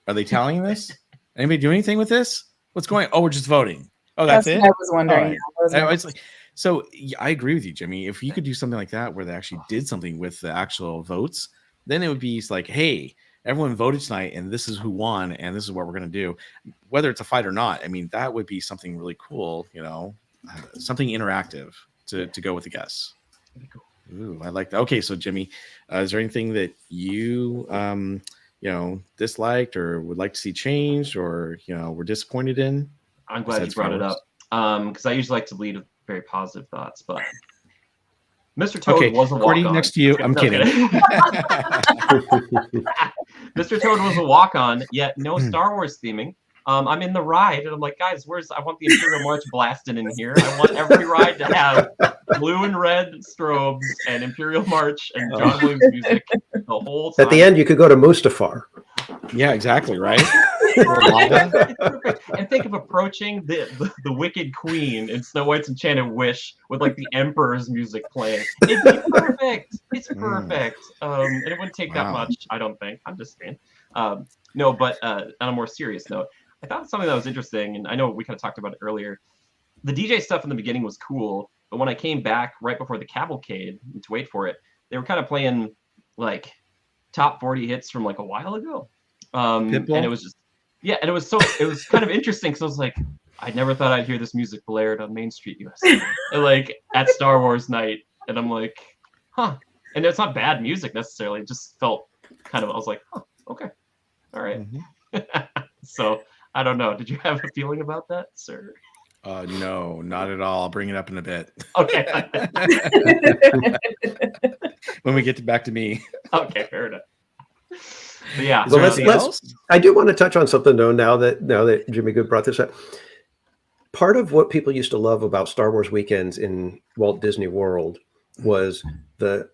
Are they tallying this? Anybody do anything with this? What's going on? Oh, we're just voting. Oh, that's it? what I was wondering. All right. That was my It's like, so yeah, I agree with you, Jimmy. If you could do something like that where they actually did something with the actual votes, then it would be like, hey, everyone voted tonight and this is who won and this is what we're going to do. Whether it's a fight or not, I mean, that would be something really cool, something interactive to go with the guests. Ooh, I like that. Okay, so Jimmy, is there anything that you disliked or would like to see changed or were disappointed in? I'm glad you brought it up because I usually like to lead with very positive thoughts, but Mr. Toad was a Cordy, walk-on. next to you. I'm kidding. Mr. Toad was a walk-on, yet no Star Wars theming. I'm in the ride, and I'm like, guys, I want the Imperial March blasting in here. I want every ride to have blue and red strobes and Imperial March and John Williams music the whole time. At the end, you could go to Mustafar. Yeah, exactly, right? And think of approaching the Wicked Queen in Snow White's Enchanted Wish with like the Emperor's music playing. It'd be perfect. It's perfect. And it wouldn't take that much, I don't think. I'm just saying. No, but on a more serious note, I thought something that was interesting, and I know we kind of talked about it earlier. The DJ stuff in the beginning was cool, but when I came back right before the cavalcade to wait for it, they were kind of playing like top 40 hits from like a while ago. And it was just, and it was kind of interesting because I was like, I never thought I'd hear this music blared on Main Street USA, and like at Star Wars Nite, and I'm like, huh. And it's not bad music necessarily. It just felt kind of, I was like, huh, okay, all right. So I don't know. Did you have a feeling about that, sir? No, not at all. I'll bring it up in a bit. Okay. When we get back to me. Okay, fair enough. But yeah. Well, I do want to touch on something though. Now that Jimmy Good brought this up, part of what people used to love about Star Wars weekends in Walt Disney World was the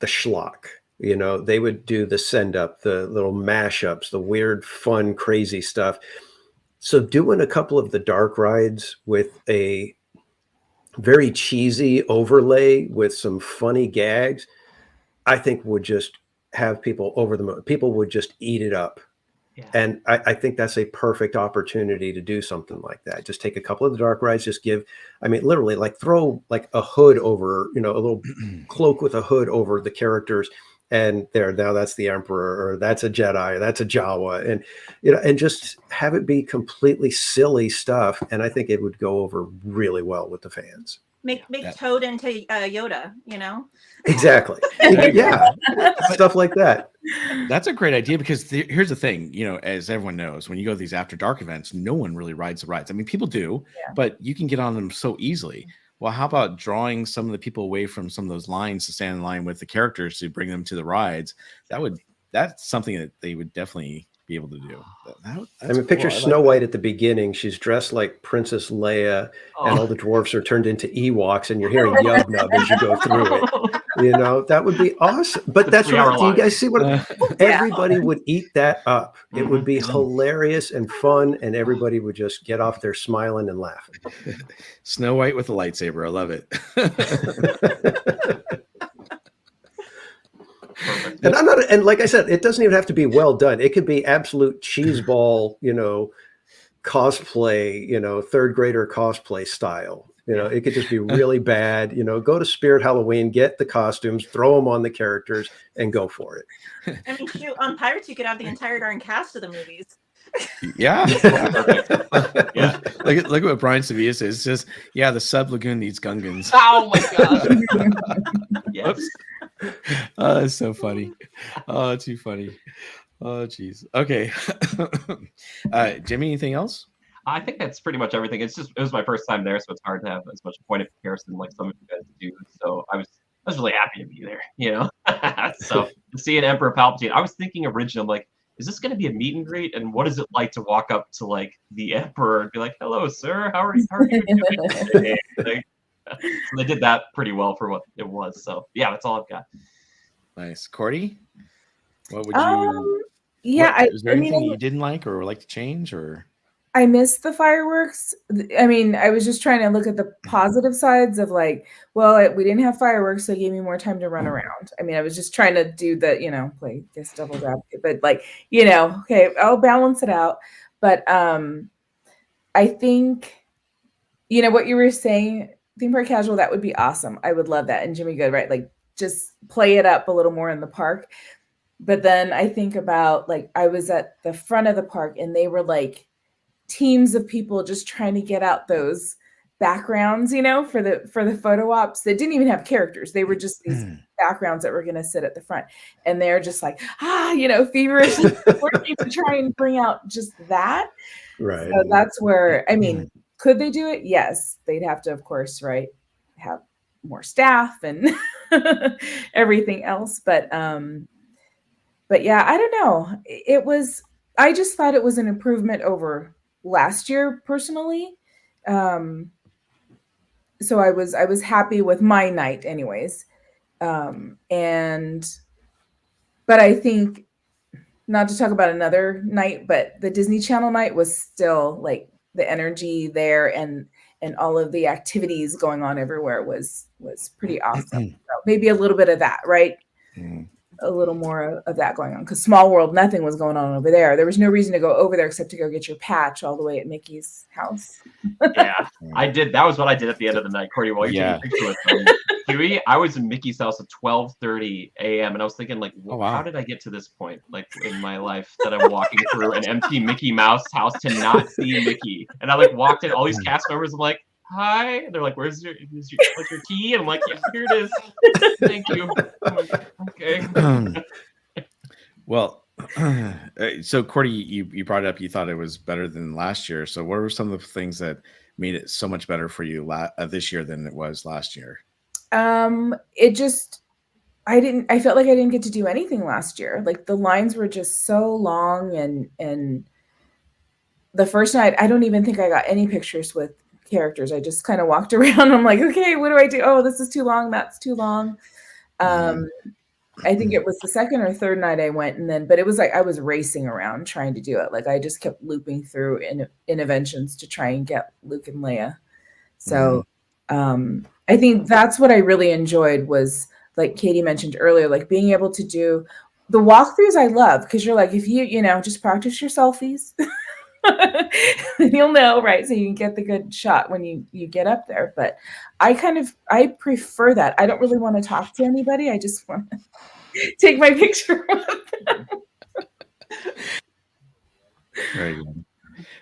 schlock. They would do the send up, the little mashups, the weird, fun, crazy stuff. So doing a couple of the dark rides with a very cheesy overlay with some funny gags, I think would just have people over the moon. People would just eat it up. Yeah. And I think that's a perfect opportunity to do something like that. Just take a couple of the dark rides, literally like throw like a hood over, a little cloak with a hood over the characters. And now that's the Emperor, or that's a Jedi, or that's a Jawa, and and just have it be completely silly stuff. And I think it would go over really well with the fans. Make Toad into Yoda, Exactly. Yeah, stuff like that. That's a great idea because here's the thing, as everyone knows, when you go to these after dark events, no one really rides the rides. I mean, people do, but you can get on them so easily. Well, how about drawing some of the people away from some of those lines to stand in line with the characters to bring them to the rides? That's something that they would definitely be able to do. Picture Snow White at the beginning. She's dressed like Princess Leia, and all the dwarfs are turned into Ewoks, and you're hearing Yub Nub as you go through it. That would be awesome. But that's what, do you guys see what everybody would eat that up? It would be hilarious and fun, and everybody would just get off there smiling and laughing. Snow White with a lightsaber. I love it. And like I said, it doesn't even have to be well done. It could be absolute cheeseball, cosplay, third grader cosplay style. It could just be really bad. Go to Spirit Halloween, get the costumes, throw them on the characters, and go for it. I mean, shoot, on Pirates, you could have the entire darn cast of the movies. Yeah. Yeah. Look at what Brian Sevilla says. It says, the Sub Lagoon needs Gungans. Oh my god. Yes. Oh, it's so funny. Oh, too funny. Oh, geez. Okay. Jimmy, anything else? I think that's pretty much everything. It was my first time there, so it's hard to have as much point of comparison like some of you guys do. So I was really happy to be there, So to see an Emperor Palpatine, I was thinking originally, like, is this going to be a meet and greet? And what is it like to walk up to like the Emperor and be like, "Hello, sir. How are you doing today?" So they did that pretty well for what it was. So yeah, that's all I've got. Nice. Cordy, what would you? Is there anything you didn't like or would like to change, or? I missed the fireworks. I mean, I was just trying to look at the positive sides of like, we didn't have fireworks, so it gave me more time to run around. I mean, I was just trying to do the, play this devil's advocate, but like, okay, I'll balance it out. But I think, you know, what you were saying, theme park casual, that would be awesome. I would love that. And Jimmy Good, right? Like just play it up a little more in the park. But then I think about, like, I was at the front of the park and they were like teams of people just trying to get out those backgrounds, you know, for the photo ops that didn't even have characters. They were just these backgrounds that were going to sit at the front. And they're just like, you know, feverishly working to try and bring out just that. Right. So that's where, I mean, could they do it? Yes. They'd have to, of course, right, have more staff and everything else. But yeah, I don't know. I just thought it was an improvement over last year personally. So I was happy with my night anyways. But I think, not to talk about another night, but the Disney Channel night was still like the energy there and all of the activities going on everywhere was pretty awesome. So maybe a little bit of that, right? A little more of that going on, because Small World, nothing was going on over there. There was no reason to go over there except to go get your patch all the way at Mickey's house. Yeah, I did. That was what I did at the end of the night, Cordy. While you're taking pictures with Huey, I was in Mickey's house at 12:30 a.m. and I was thinking, like, how did I get to this point, like, in my life, that I'm walking through an empty Mickey Mouse house to not see Mickey? And I like walked in, all these cast members. I'm like, hi. And they're like, where's your key? And I'm like, yeah, here it is. Thank you. I'm like, okay. Well, so Cordy, you brought it up. You thought it was better than last year. So what were some of the things that made it so much better for you this year than it was last year? It just, I felt like I didn't get to do anything last year. Like the lines were just so long, and the first night, I don't even think I got any pictures with characters. I just kind of walked around. I'm like, okay, what do I do? Oh, this is too long. That's too long. I think it was the second or third night I went, but it was like I was racing around trying to do it. Like I just kept looping through interventions to try and get Luke and Leia. So I think that's what I really enjoyed was, like Katie mentioned earlier, like being able to do the walkthroughs. I love, because you're like, if you know, just practice your selfies. You'll know, right? So you can get the good shot when you get up there. But I prefer that. I don't really want to talk to anybody. I just want to take my picture with them. Very good.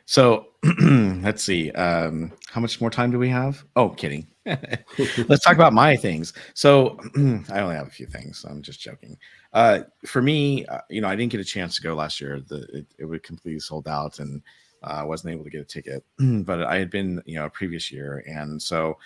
So let's see. How much more time do we have? Oh, kidding. Let's talk about my things. So I only have a few things. I'm just joking. For me, you know, I didn't get a chance to go last year. It was completely sold out, and I wasn't able to get a ticket. But I had been, you know, a previous year, and so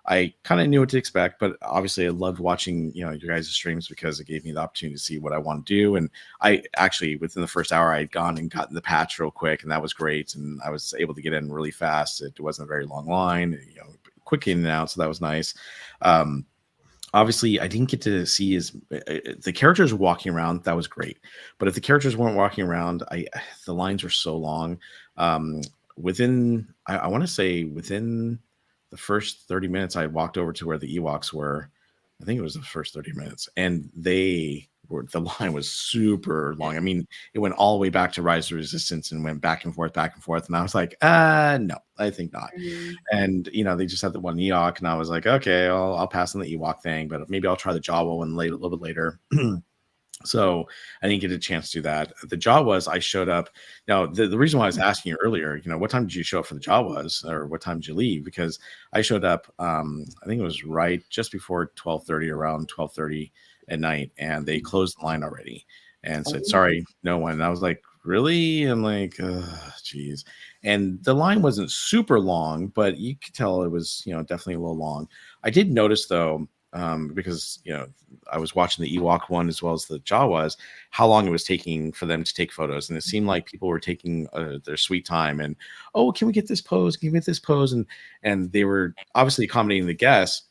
I kind of knew what to expect. But obviously, I loved watching, you know, your guys' streams because it gave me the opportunity to see what I want to do. And I actually, within the first hour, I had gone and gotten the patch real quick, and that was great. And I was able to get in really fast. It wasn't a very long line, you know, quick in and out, so that was nice. Obviously, I didn't get to see the characters walking around. That was great, but if the characters weren't walking around, the lines were so long. Within the first 30 minutes, I walked over to where the Ewoks were. I think it was the first 30 minutes, and the line was super long. I mean, it went all the way back to Rise of Resistance and went back and forth. And I was like, no, I think not. And, you know, they just had the one Ewok, and I was like, okay, I'll pass on the Ewok thing, but maybe I'll try the Jawa one a little bit later. So I didn't get a chance to do that. The Jawas, I showed up. Now, the reason why I was asking you earlier, you know, what time did you show up for the Jawas, or what time did you leave? Because I showed up, I think it was right just before 12:30, around 12:30 at night, and they closed the line already and said, sorry, no one. And I was like, really? I'm like, geez. And the line wasn't super long, but you could tell it was, you know, definitely a little long. I did notice though, because, you know, I was watching the Ewok one as well as the Jawas, how long it was taking for them to take photos. And it seemed like people were taking their sweet time and, oh, can we get this pose? Can we get this pose? And they were obviously accommodating the guests.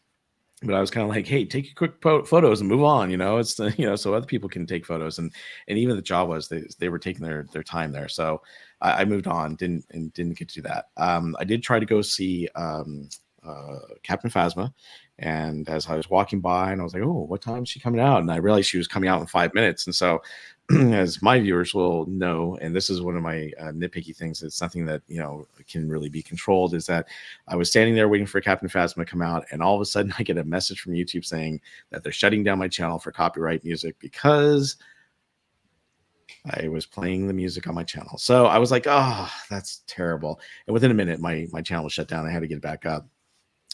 But I was kind of like, hey, take your quick photos and move on, you know, it's, you know, so other people can take photos. And even the Jawas, they were taking their time there. So I moved on, didn't get to do that. I did try to go see Captain Phasma, And as I was walking by, and I was like, "Oh, what time is she coming out?" And I realized she was coming out in 5 minutes. And so, as my viewers will know, and this is one of my nitpicky things, it's something that can really be controlled, is that I was standing there waiting for Captain Phasma to come out, and all of a sudden I get a message from YouTube saying that they're shutting down my channel for copyright music because I was playing the music on my channel. So I was like, "Oh, that's terrible." And within a minute, my channel was shut down. I had to get it back up,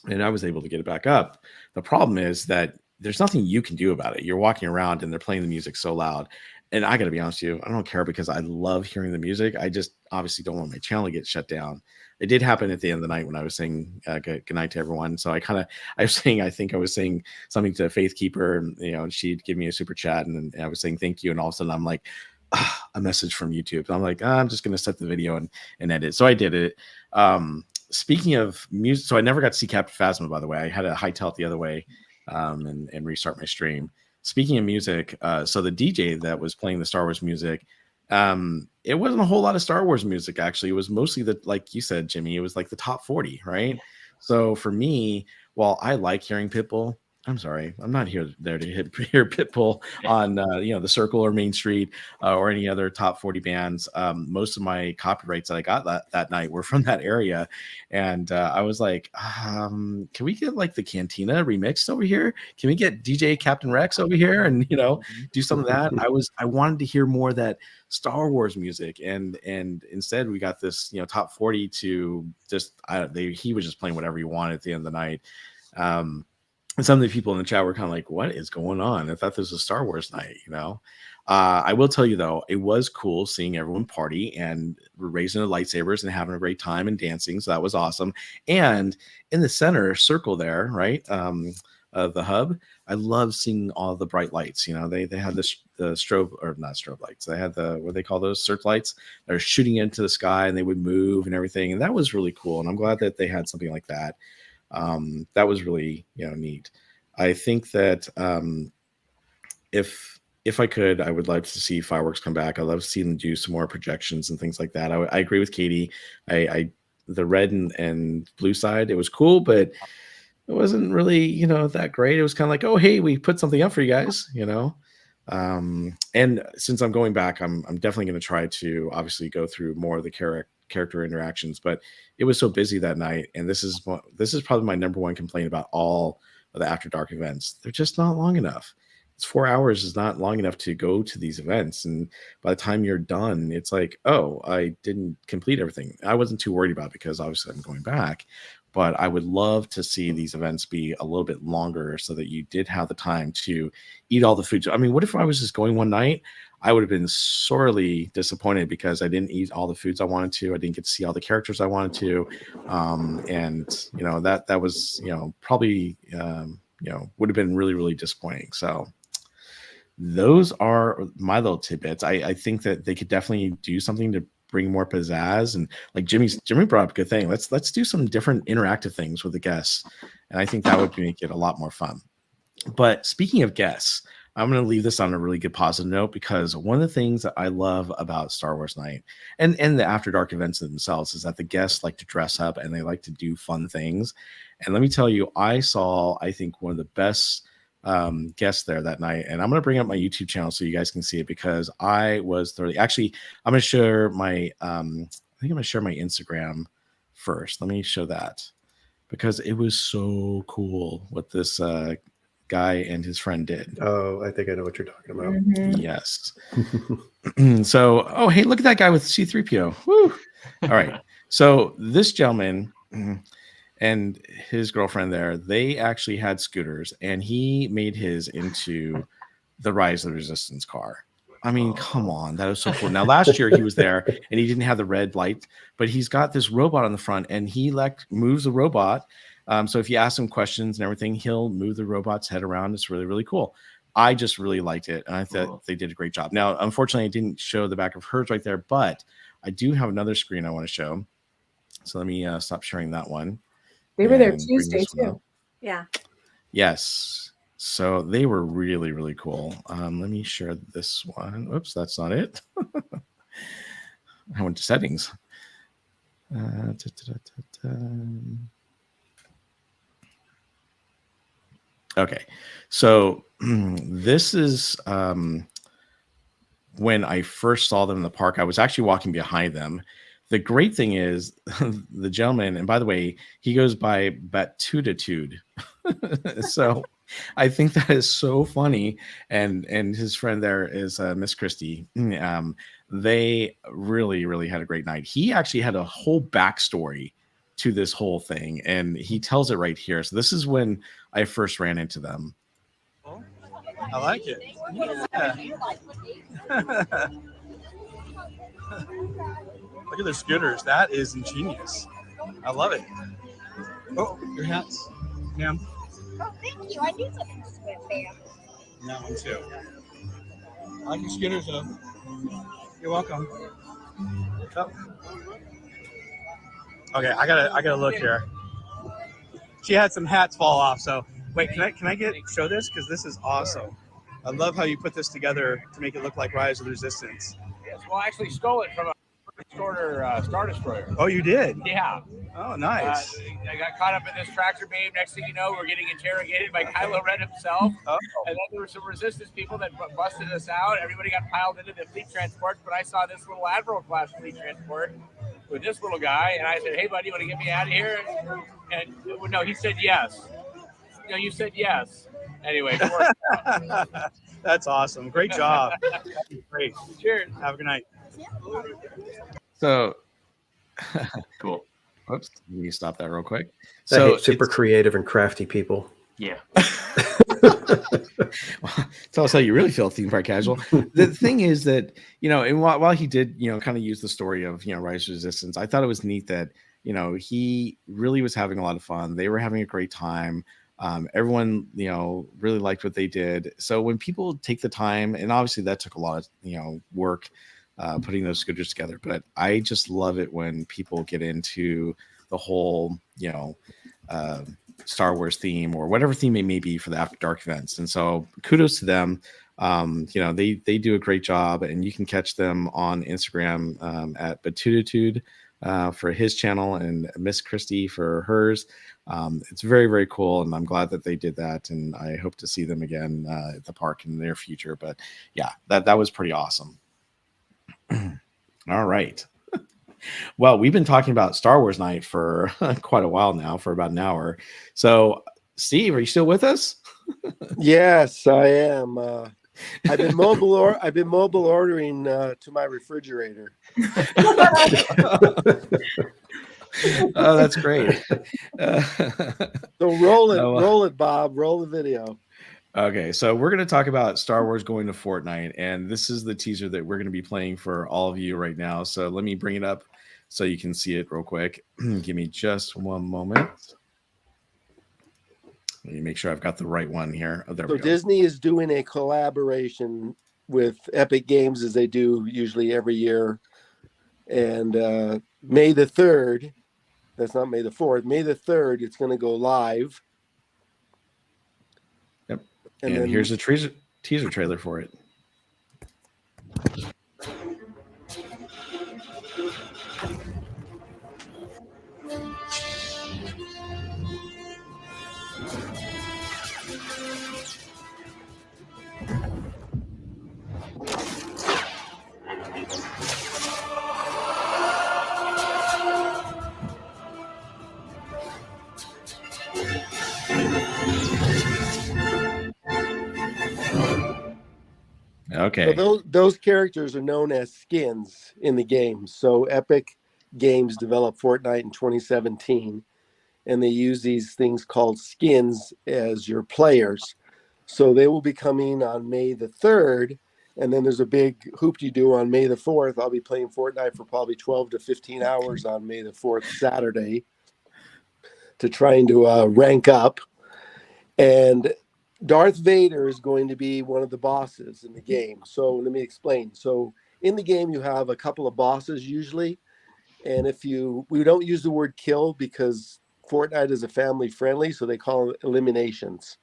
and I was able to get it back up. The problem is that there's nothing you can do about it. You're walking around and they're playing the music so loud. And I got to be honest with you, I don't care because I love hearing the music. I just obviously don't want my channel to get shut down. It did happen at the end of the night when I was saying good night to everyone. So I think I was saying something to Faith Keeper, and she'd give me a super chat, and I was saying thank you. And all of a sudden I'm like, a message from YouTube. And I'm like, I'm just going to set the video and edit. So I did it. Speaking of music, so I never got to see Captain Phasma, by the way. I had to hightail it the other way and restart my stream. Speaking of music, so the DJ that was playing the Star Wars music, it wasn't a whole lot of Star Wars music, actually. It was mostly like you said, Jimmy, it was like the top 40, right? So for me, while I like hearing Pitbull, I'm sorry, I'm not there to hear Pitbull on the Circle or Main Street or any other top 40 bands. Most of my copyrights that I got that night were from that area, and I was like, can we get like the Cantina remixed over here? Can we get DJ Captain Rex over here and do some of that? I wanted to hear more of that Star Wars music, and instead we got this top 40 to just he was just playing whatever he wanted at the end of the night. And some of the people in the chat were kind of like, "What is going on?" I thought this was Star Wars night, I will tell you though, it was cool seeing everyone party and raising their lightsabers and having a great time and dancing. So that was awesome. And in the center circle there, right, the hub, I love seeing all the bright lights. They had the strobe, or not strobe lights. They had the, what they call those, searchlights. They're shooting into the sky and they would move and everything. And that was really cool. And I'm glad that they had something like that. That was really neat. I think that if I could, I would like to see fireworks come back. I love to see them do some more projections and things like that. I agree with Katie. The red and blue side, it was cool, but it wasn't really that great. It was kind of like, oh hey, we put something up for you guys, and since I'm going back, I'm definitely going to try to obviously go through more of the character interactions, but it was so busy that night, and this is probably my number one complaint about all of the After Dark events. They're just not long enough. It's 4 hours is not long enough to go to these events, and by the time you're done, it's like, oh, I didn't complete everything. I wasn't too worried about it because obviously I'm going back, but I would love to see these events be a little bit longer so that you did have the time to eat all the food. I mean, what if I was just going one night? I would have been sorely disappointed because I didn't eat all the foods I wanted to. I didn't get to see all the characters I wanted to. And that was, probably, would have been really, really disappointing. So those are my little tidbits. I think that they could definitely do something to bring more pizzazz, and like Jimmy brought up a good thing. Let's do some different interactive things with the guests, and I think that would make it a lot more fun. But speaking of guests, I'm going to leave this on a really good positive note, because one of the things that I love about Star Wars Night and the After Dark events themselves is that the guests like to dress up and they like to do fun things. And let me tell you, I think one of the best guests there that night, and I'm going to bring up my YouTube channel so you guys can see it, because I was thoroughly, actually, I'm going to share my I think I'm going to share my Instagram first. Let me show that, because it was so cool what this guy and his friend did. Oh, I think I know what you're talking about. Mhm. Yes. So, oh, hey, look at that guy with C-3PO. Woo. All right. So this gentleman and his girlfriend there, they actually had scooters, and he made his into the Rise of the Resistance car. I mean, come on, that was so cool. Now, last year he was there and he didn't have the red light, but he's got this robot on the front, and he moves the robot. So if you ask him questions and everything, he'll move the robot's head around. It's really, really cool. I just really liked it, and I thought they did a great job. Now, unfortunately, I didn't show the back of hers right there, but I do have another screen I want to show. So let me stop sharing that one. They were there and bring Tuesday this one too. up. Yeah. Yes. So they were really, really cool. Let me share this one. Oops, that's not it. I went to settings. Okay, so this is when I first saw them in the park. I was actually walking behind them. The great thing is the gentleman, and by the way, he goes by Batutitude. So I think that is so funny. And his friend there is Miss Christie. They really had a great night. He actually had a whole backstory to this whole thing, and he tells it right here. So this is when I first ran into them. I like it. Yeah. Look at the scooters. That is ingenious. I love it. Oh, your hats, ma'am. Oh, thank you. I do something to swim, ma'am. And that one too. I like your scooters though. You're welcome. Oh. Okay, I gotta look here. She had some hats fall off, so wait, can I show this? Because this is awesome. I love how you put this together to make it look like Rise of the Resistance. Yes, well, I actually stole it from a first order Star Destroyer. Oh, you did? Yeah. Oh, nice. I got caught up in this tractor beam. Next thing you know, we're getting interrogated by Kylo Ren himself. Oh. And then there were some resistance people that busted us out. Everybody got piled into the fleet transports, but I saw this little Admiral class fleet transport with this little guy, and I said, "Hey, buddy, you want to get me out of here?" And no, he said yes. No, you said yes. Anyway, it worked. That's awesome. Great job. Great. Cheers. Have a good night. So Cool. Oops, let me stop that real quick. I So hate super creative and crafty people. Yeah. tell us how you really feel, theme park casual. The thing is that, and while he did, kind of use the story of, Rise of Resistance, I thought it was neat that, he really was having a lot of fun. They were having a great time. Everyone, really liked what they did. So when people take the time, and obviously that took a lot of, work, putting those scooters together, but I just love it when people get into the whole, Star Wars theme or whatever theme it may be for the After Dark events. And so kudos to them. They do a great job, and you can catch them on Instagram at Batutitude for his channel and Miss Christie for hers. It's very cool, and I'm glad that they did that, and I hope to see them again at the park in the near future. But yeah, that was pretty awesome. All right. Well, we've been talking about Star Wars Night for quite a while now, for about an hour. So, Steve, are you still with us? Yes, I am. I've been mobile ordering to my refrigerator. Oh, that's great. So roll it, Bob. Roll the video. Okay, so we're going to talk about Star Wars going to Fortnite, and this is the teaser that we're going to be playing for all of you right now. So let me bring it up so you can see it real quick. Give me just one moment. Let me make sure I've got the right one here. Oh, there we go. Disney is doing a collaboration with Epic Games, as they do usually every year. And May the 3rd, that's not May the 4th, May the 3rd, it's going to go live. Yep. And then here's a teaser trailer for it. Okay. So those characters are known as skins in the game. So Epic Games developed Fortnite in 2017, and they use these things called skins as your players. So they will be coming on May the 3rd, and then there's a big hoop-de-doo on May the 4th. I'll be playing Fortnite for probably 12 to 15 hours on May the 4th, Saturday, to trying to rank up. And Darth Vader is going to be one of the bosses in the game. So let me explain. So in the game, you have a couple of bosses usually. And we don't use the word kill because Fortnite is a family friendly, so they call them eliminations.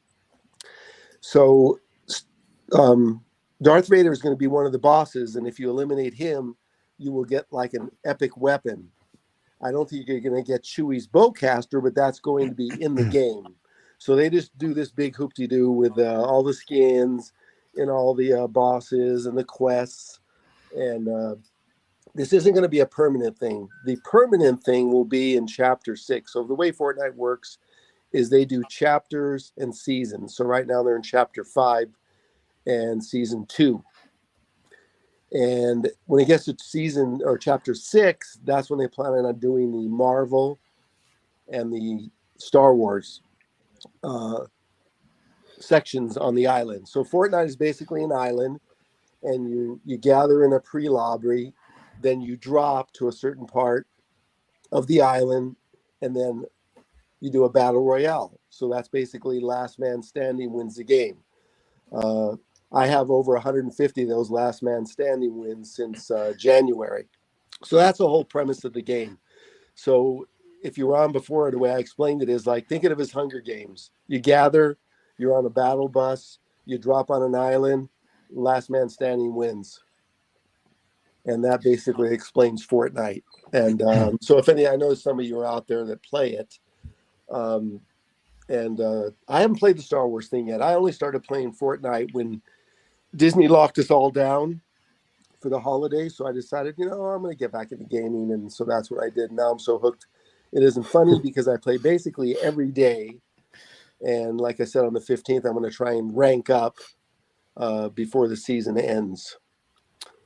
So Darth Vader is going to be one of the bosses. And if you eliminate him, you will get like an epic weapon. I don't think you're going to get Chewie's bowcaster, but that's going to be in the game. So they just do this big hoop-de-doo with all the skins and all the bosses and the quests. And this isn't going to be a permanent thing. The permanent thing will be in Chapter 6. So the way Fortnite works is they do chapters and seasons. So right now they're in Chapter 5 and Season 2. And when it gets to season or Chapter 6, that's when they plan on doing the Marvel and the Star Wars sections on the island. So Fortnite is basically an island, and you gather in a pre-lobby, then you drop to a certain part of the island, and then you do a battle royale. So that's basically last man standing wins the game. I have over 150 of those last man standing wins since January. So that's the whole premise of the game. So if you were on before, the way I explained it is like, think of it as Hunger Games. You gather, you're on a battle bus, you drop on an island, last man standing wins. And that basically explains Fortnite. And so if any, I know some of you are out there that play it. And I haven't played the Star Wars thing yet. I only started playing Fortnite when Disney locked us all down for the holidays. So I decided, I'm going to get back into gaming. And so that's what I did. Now I'm so hooked. It isn't funny because I play basically every day. And like I said, on the 15th, I'm going to try and rank up before the season ends.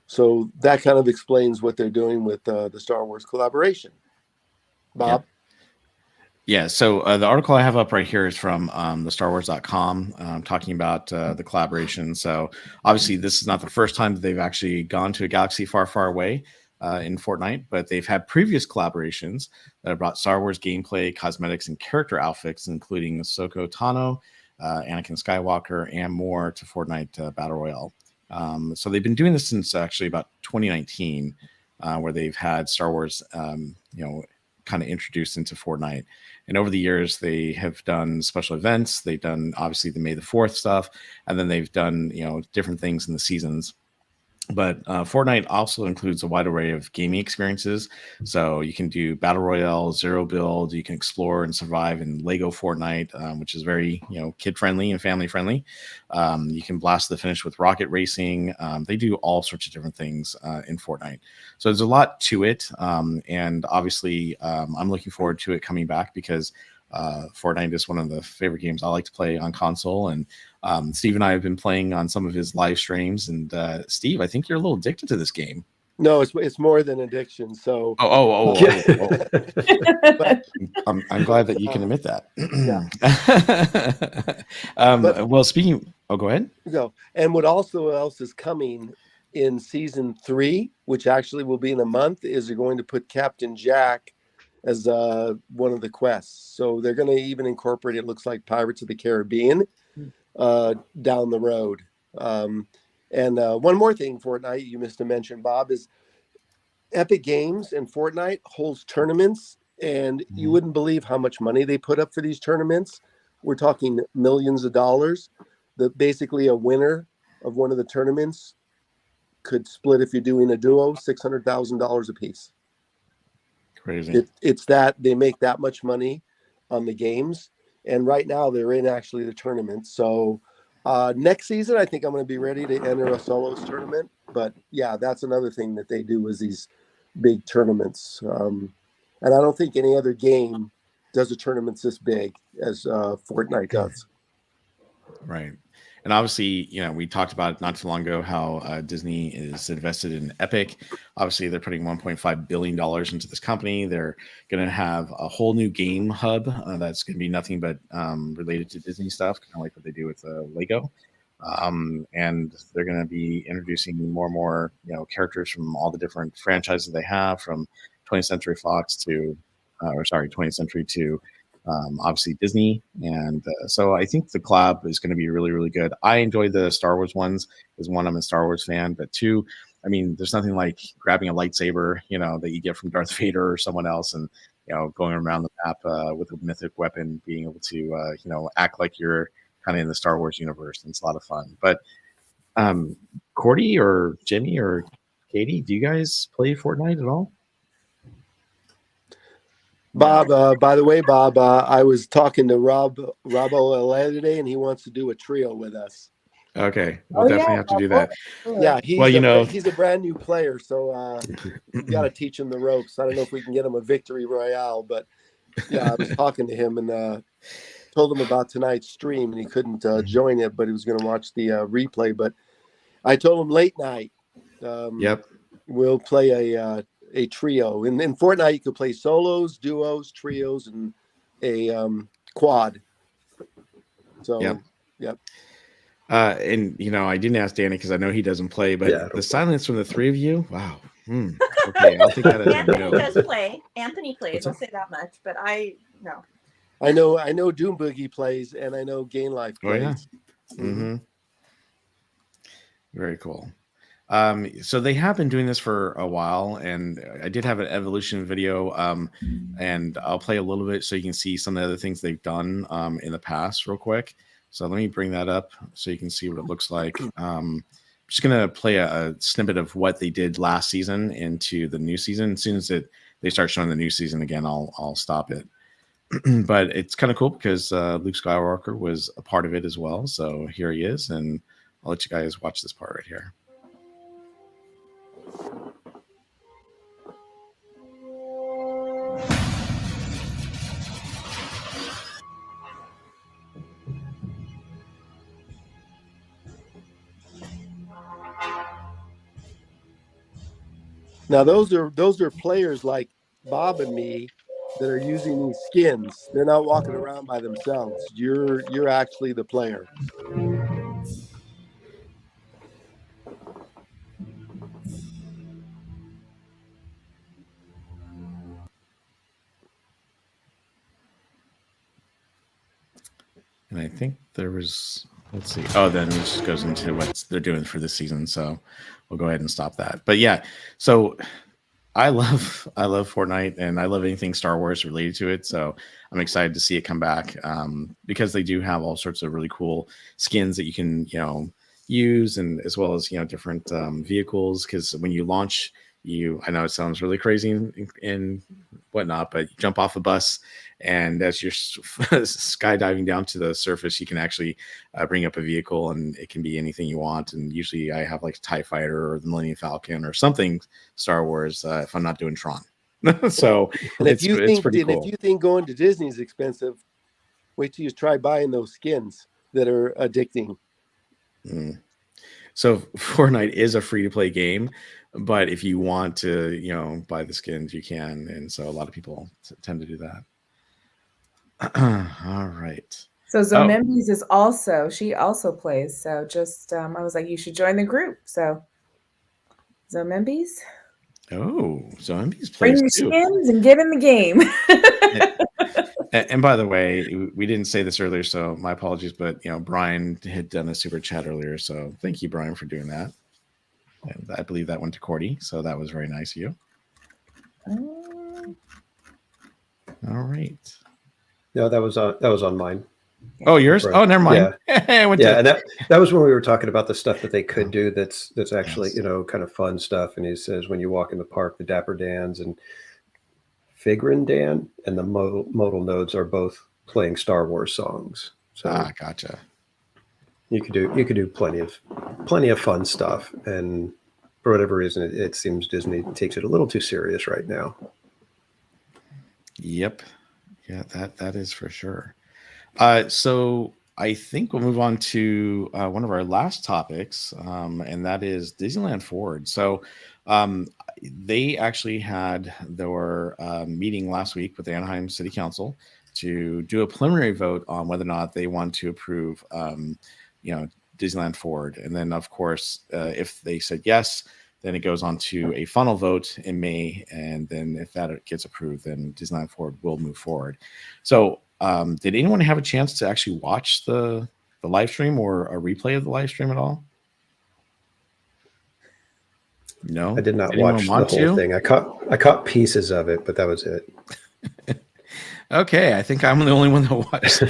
So that kind of explains what they're doing with the Star Wars collaboration. Bob? Yeah, so the article I have up right here is from the StarWars.com talking about the collaboration. So obviously this is not the first time that they've actually gone to a galaxy far, far away in Fortnite, but they've had previous collaborations that have brought Star Wars gameplay, cosmetics, and character outfits, including Ahsoka Tano, Anakin Skywalker, and more to Fortnite Battle Royale. So they've been doing this since actually about 2019, where they've had Star Wars, kind of introduced into Fortnite. And over the years, they have done special events. They've done obviously the May the 4th stuff, and then they've done different things in the seasons. But Fortnite also includes a wide array of gaming experiences. So you can do Battle Royale, Zero Build, you can explore and survive in Lego Fortnite, which is very, kid-friendly and family-friendly. You can blast the finish with rocket racing. They do all sorts of different things in Fortnite. So there's a lot to it. And obviously, I'm looking forward to it coming back because Fortnite is one of the favorite games I like to play on console. And Steve and I have been playing on some of his live streams. And Steve, I think you're a little addicted to this game. No, it's more than addiction. So But I'm glad that you can admit that. Well, speaking, go ahead. Go. And what also else is coming in season 3, which actually will be in a month, is they're going to put Captain Jack as one of the quests. So they're going to even incorporate, it looks like, Pirates of the Caribbean down the road. And one more thing, Fortnite, you missed to mention, Bob, is Epic Games and Fortnite holds tournaments, and you wouldn't believe how much money they put up for these tournaments. We're talking millions of dollars. Basically a winner of one of the tournaments could split, if you're doing a duo, $600,000 a piece. Crazy. It's that they make that much money on the games, and right now they're in actually the tournament. So next season, I think I'm going to be ready to enter a solos tournament. But yeah, that's another thing that they do is these big tournaments. And I don't think any other game does a tournament this big as Fortnite does. Right. And obviously, we talked about it not too long ago how Disney is invested in Epic. Obviously, they're putting $1.5 billion into this company. They're going to have a whole new game hub that's going to be nothing but related to Disney stuff, kind of like what they do with Lego. And they're going to be introducing more and more, characters from all the different franchises they have, from 20th Century Fox to, 20th Century to obviously Disney. And so I think the collab is going to be really, really good. I enjoyed the Star Wars ones because one, I'm a Star Wars fan, but two, I mean, there's nothing like grabbing a lightsaber, that you get from Darth Vader or someone else and, going around the map with a mythic weapon, being able to, act like you're kind of in the Star Wars universe. And it's a lot of fun. But Cordy or Jimmy or Katie, do you guys play Fortnite at all? Bob, by the way, Bob, I was talking to Rob O'Leary today, and he wants to do a trio with us. Okay, we'll definitely have to do that. Yeah, Well, he's a brand new player, so you got to teach him the ropes. I don't know if we can get him a victory royale, but yeah, I was talking to him and told him about tonight's stream, and he couldn't join it, but he was going to watch the replay. But I told him late night. Yep. We'll play a trio. In Fortnite, you could play solos, duos, trios, and a quad. So, yep. And I didn't ask Danny because I know he doesn't play, but the silence from the three of you, wow. Okay, I'll take that as a Anthony no. does play. Anthony plays. I'll say that much. But no. I know Doom Boogie plays, and I know Gain Life plays. Oh, yeah. Mm-hmm. Very cool. So they have been doing this for a while, and I did have an evolution video, and I'll play a little bit so you can see some of the other things they've done in the past real quick. So let me bring that up so you can see what it looks like. I'm just going to play a snippet of what they did last season into the new season. As soon as they start showing the new season again, I'll stop it. But it's kind of cool because Luke Skywalker was a part of it as well. So here he is, and I'll let you guys watch this part right here. Now those are players like Bob and me that are using these skins. They're not walking around by themselves. You're actually the player. And I think there was, let's see. Oh, then it just goes into what they're doing for this season. So we'll go ahead and stop that. But yeah, so I love Fortnite, and I love anything Star Wars related to it. So I'm excited to see it come back because they do have all sorts of really cool skins that you can, use, and as well as, different vehicles. Because when you launch, I know it sounds really crazy and whatnot, but you jump off a bus, and as you're skydiving down to the surface, you can actually bring up a vehicle, and it can be anything you want. And usually I have like a TIE Fighter or the Millennium Falcon or something Star Wars if I'm not doing Tron. So and if you think pretty cool. If you think going to Disney is expensive, wait till you try buying those skins that are addicting. So Fortnite is a free-to-play game, but if you want to, buy the skins, you can. And so a lot of people tend to do that. All right. So Zomembies she also plays. So just, I was like, you should join the group. So Zomembies. Oh, Zomembies plays bring your too. skins and get in the game. And by the way, we didn't say this earlier, so my apologies, but Brian had done a super chat earlier, so thank you, Brian, for doing that. And I believe that went to Cordy, so that was very nice of you. All right. No, that was on mine. Oh, yours? Right. Oh, never mind. Yeah, and that was when we were talking about the stuff that they could do. That's actually kind of fun stuff. And he says when you walk in the park, the Dapper Dans and Figrin Dan and the modal nodes are both playing Star Wars songs. So gotcha. You could do plenty of fun stuff, and for whatever reason, it seems Disney takes it a little too serious right now. Yep. Yeah, that is for sure. So I think we'll move on to one of our last topics, and that is DisneylandForward. So they actually had their meeting last week with the Anaheim City Council to do a preliminary vote on whether or not they want to approve, DisneylandForward. And then, of course, if they said yes, then it goes on to a final vote in May. And then if that gets approved, then DisneylandForward will move forward. So did anyone have a chance to actually watch the live stream or a replay of the live stream at all? No, I did not watch the whole thing. I caught pieces of it, but that was it. Okay, I think I'm the only one that watched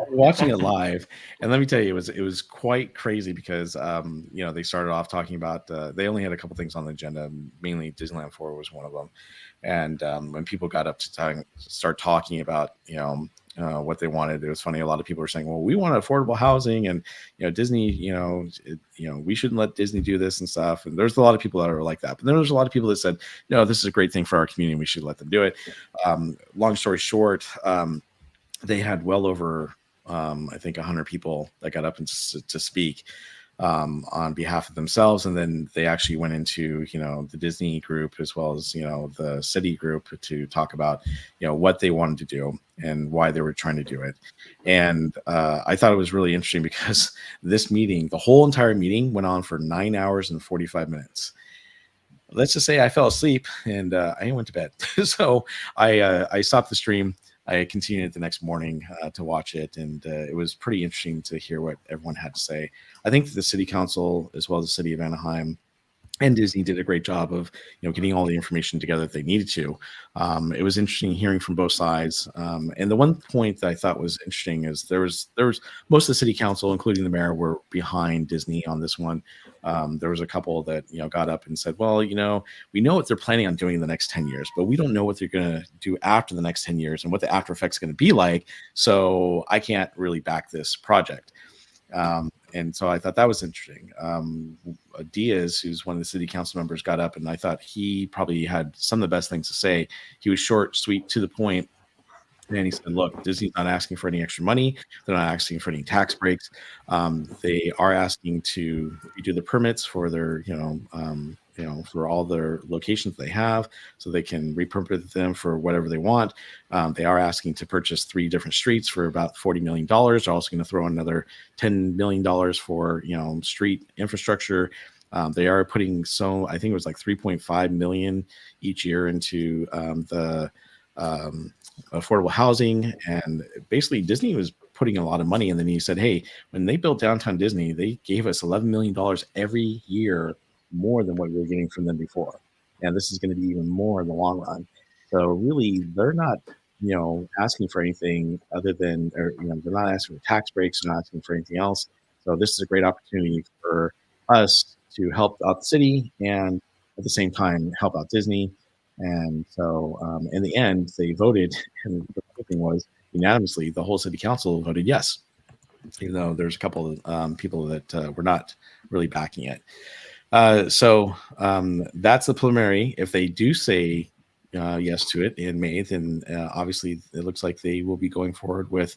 watching it live. And let me tell you, it was quite crazy because they started off talking about they only had a couple things on the agenda, mainly DisneylandForward was one of them. And when people got up to start talking about, what they wanted, it was funny. A lot of people were saying, well, we want affordable housing, and Disney, we shouldn't let Disney do this and stuff. And there's a lot of people that are like that, but then there's a lot of people that said, no, this is a great thing for our community, we should let them do it. Long story short, they had well over I think 100 people that got up and to speak on behalf of themselves, and then they actually went into the Disney group as well as the city group to talk about what they wanted to do and why they were trying to do it. And I thought it was really interesting because this meeting, the whole entire meeting, went on for 9 hours and 45 minutes. Let's just say I fell asleep and I went to bed. So I stopped the stream. I continued it the next morning to watch it, and it was pretty interesting to hear what everyone had to say. I think the city council, as well as the city of Anaheim and Disney, did a great job of getting all the information together that they needed to. It was interesting hearing from both sides. And the one point that I thought was interesting is there was most of the city council, including the mayor, were behind Disney on this one. There was a couple that got up and said, well, we know what they're planning on doing in the next 10 years, but we don't know what they're going to do after the next 10 years and what the after effects going to be like. So I can't really back this project. And so I thought that was interesting. Diaz, who's one of the city council members, got up, and I thought he probably had some of the best things to say. He was short, sweet, to the point. And he said, look, Disney's not asking for any extra money. They're not asking for any tax breaks. They are asking to redo the permits for their, for all their locations they have, so they can repurpose them for whatever they want. They are asking to purchase 3 different streets for about $40 million. They're also going to throw in another $10 million for, street infrastructure. They are putting, I think it was like $3.5 million each year into the affordable housing. And basically Disney was putting a lot of money. And then he said, hey, when they built downtown Disney, they gave us $11 million every year, more than what we were getting from them before. And this is going to be even more in the long run. So really, they're not, asking for anything other than, they're not asking for tax breaks, they're not asking for anything else. So this is a great opportunity for us to help out the city and at the same time help out Disney. And so in the end, they voted, and the cool thing was unanimously, the whole city council voted yes, even though there's a couple of people that were not really backing it. So that's the preliminary. If they do say yes to it in May, then obviously it looks like they will be going forward with,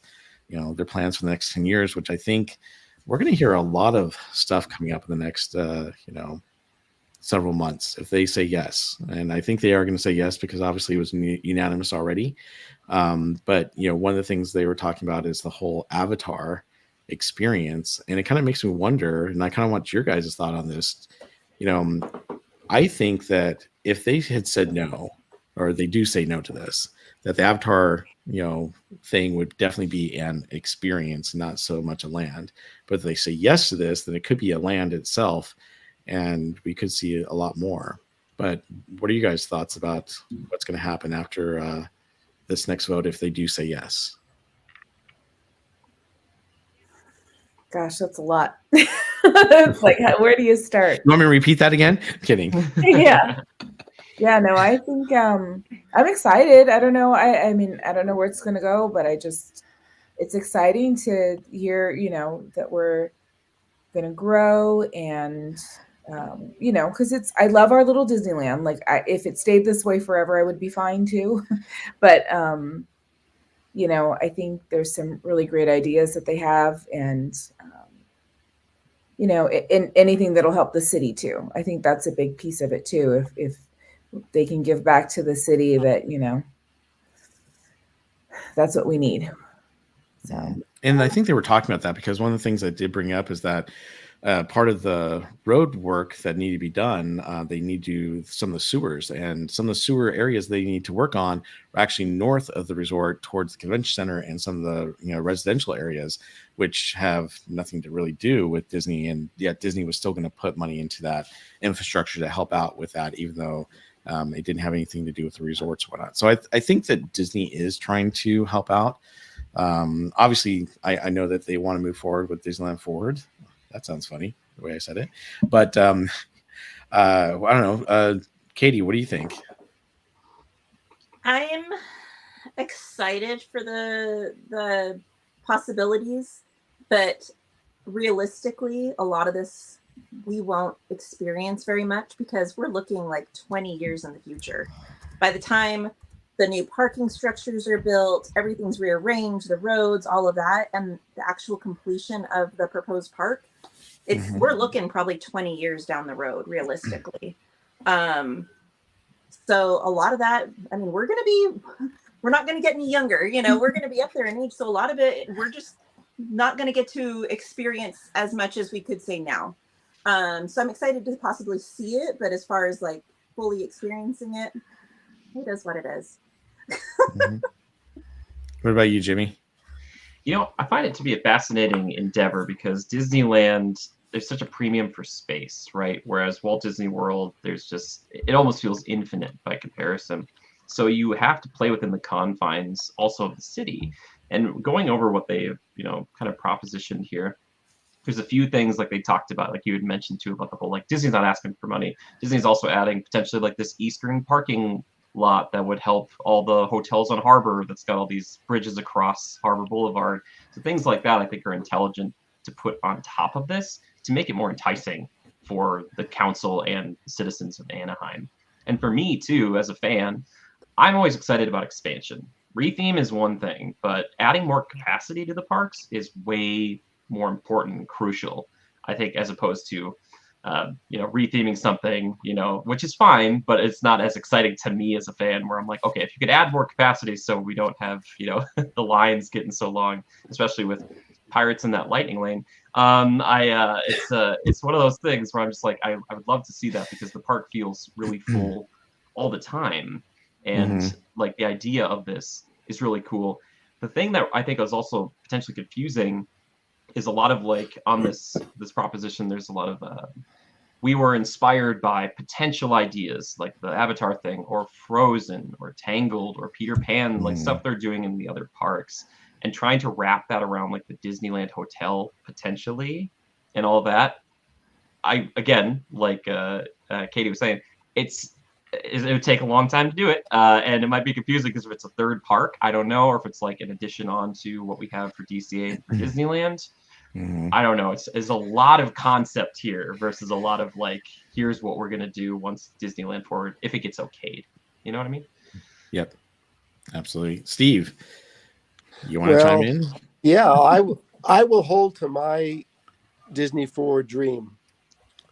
their plans for the next 10 years, which I think we're going to hear a lot of stuff coming up in the next, several months if they say yes. And I think they are going to say yes because obviously it was unanimous already. But, one of the things they were talking about is the whole Avatar experience. And it kind of makes me wonder, and I kind of want your guys' thought on this. I think that if they had said no, or they do say no to this, that the Avatar, thing would definitely be an experience, not so much a land. But if they say yes to this, then it could be a land itself, and we could see a lot more. But what are you guys' thoughts about what's going to happen after this next vote if they do say yes? Gosh, that's a lot. It's like, where do you start? You want me to repeat that again? Kidding. Yeah. Yeah, no, I think I'm excited. I don't know. I mean, I don't know where it's going to go, but it's exciting to hear, that we're going to grow and, because I love our little Disneyland. Like if it stayed this way forever, I would be fine too. But, I think there's some really great ideas that they have, and, in anything that'll help the city too. I think that's a big piece of it too. If they can give back to the city, that, that's what we need. So. And I think they were talking about that because one of the things I did bring up is that part of the road work that needed to be done, they need to do some of the sewers, and some of the sewer areas they need to work on are actually north of the resort towards the convention center and some of the residential areas, which have nothing to really do with Disney. And yet Disney was still going to put money into that infrastructure to help out with that, even though it didn't have anything to do with the resorts or whatnot. So I think that Disney is trying to help out. Obviously, I know that they want to move forward with DisneylandForward. That sounds funny, the way I said it. But I don't know. Katie, what do you think? I'm excited for the possibilities, but realistically, a lot of this we won't experience very much because we're looking like 20 years in the future. By the time the new parking structures are built, everything's rearranged, the roads, all of that, and the actual completion of the proposed park, we're looking probably 20 years down the road, realistically. So a lot of that, I mean, we're not going to get any younger, we're going to be up there in age. So a lot of it, we're just not going to get to experience as much as we could say now. So I'm excited to possibly see it, but as far as like fully experiencing it, it is what it is. What about you, Jimmy? I find it to be a fascinating endeavor because Disneyland, there's such a premium for space, right? Whereas Walt Disney World, it almost feels infinite by comparison. So you have to play within the confines also of the city. And going over what they've, kind of propositioned here, there's a few things like they talked about, like you had mentioned too, about the whole, like Disney's not asking for money. Disney's also adding potentially like this eastern parking lot that would help all the hotels on Harbor that's got all these bridges across Harbor Boulevard. So things like that I think are intelligent to put on top of this to make it more enticing for the council and citizens of Anaheim. And for me too, as a fan, I'm always excited about expansion. Retheme is one thing, but adding more capacity to the parks is way more important and crucial, I think, as opposed to retheming something, which is fine, but it's not as exciting to me as a fan, where I'm like, okay, if you could add more capacity so we don't have, the lines getting so long, especially with Pirates in that lightning lane. It's one of those things where I'm just like, I would love to see that because the park feels really full all the time. And like the idea of this is really cool. The thing that I think is also potentially confusing is a lot of like on this proposition, there's a lot of we were inspired by potential ideas like the Avatar thing or Frozen or Tangled or Peter Pan, like stuff they're doing in the other parks, and trying to wrap that around like the Disneyland Hotel potentially and all that. Again, like Katie was saying, it would take a long time to do it, and it might be confusing because if it's a third park, I don't know, or if it's like an addition on to what we have for DCA and for Disneyland. I don't know. It's a lot of concept here versus a lot of like, here's what we're gonna do once Disneyland Forward, if it gets okayed. You know what I mean? Yep, absolutely. Steve, you want to chime in? Yeah, I will hold to my Disney Forward dream.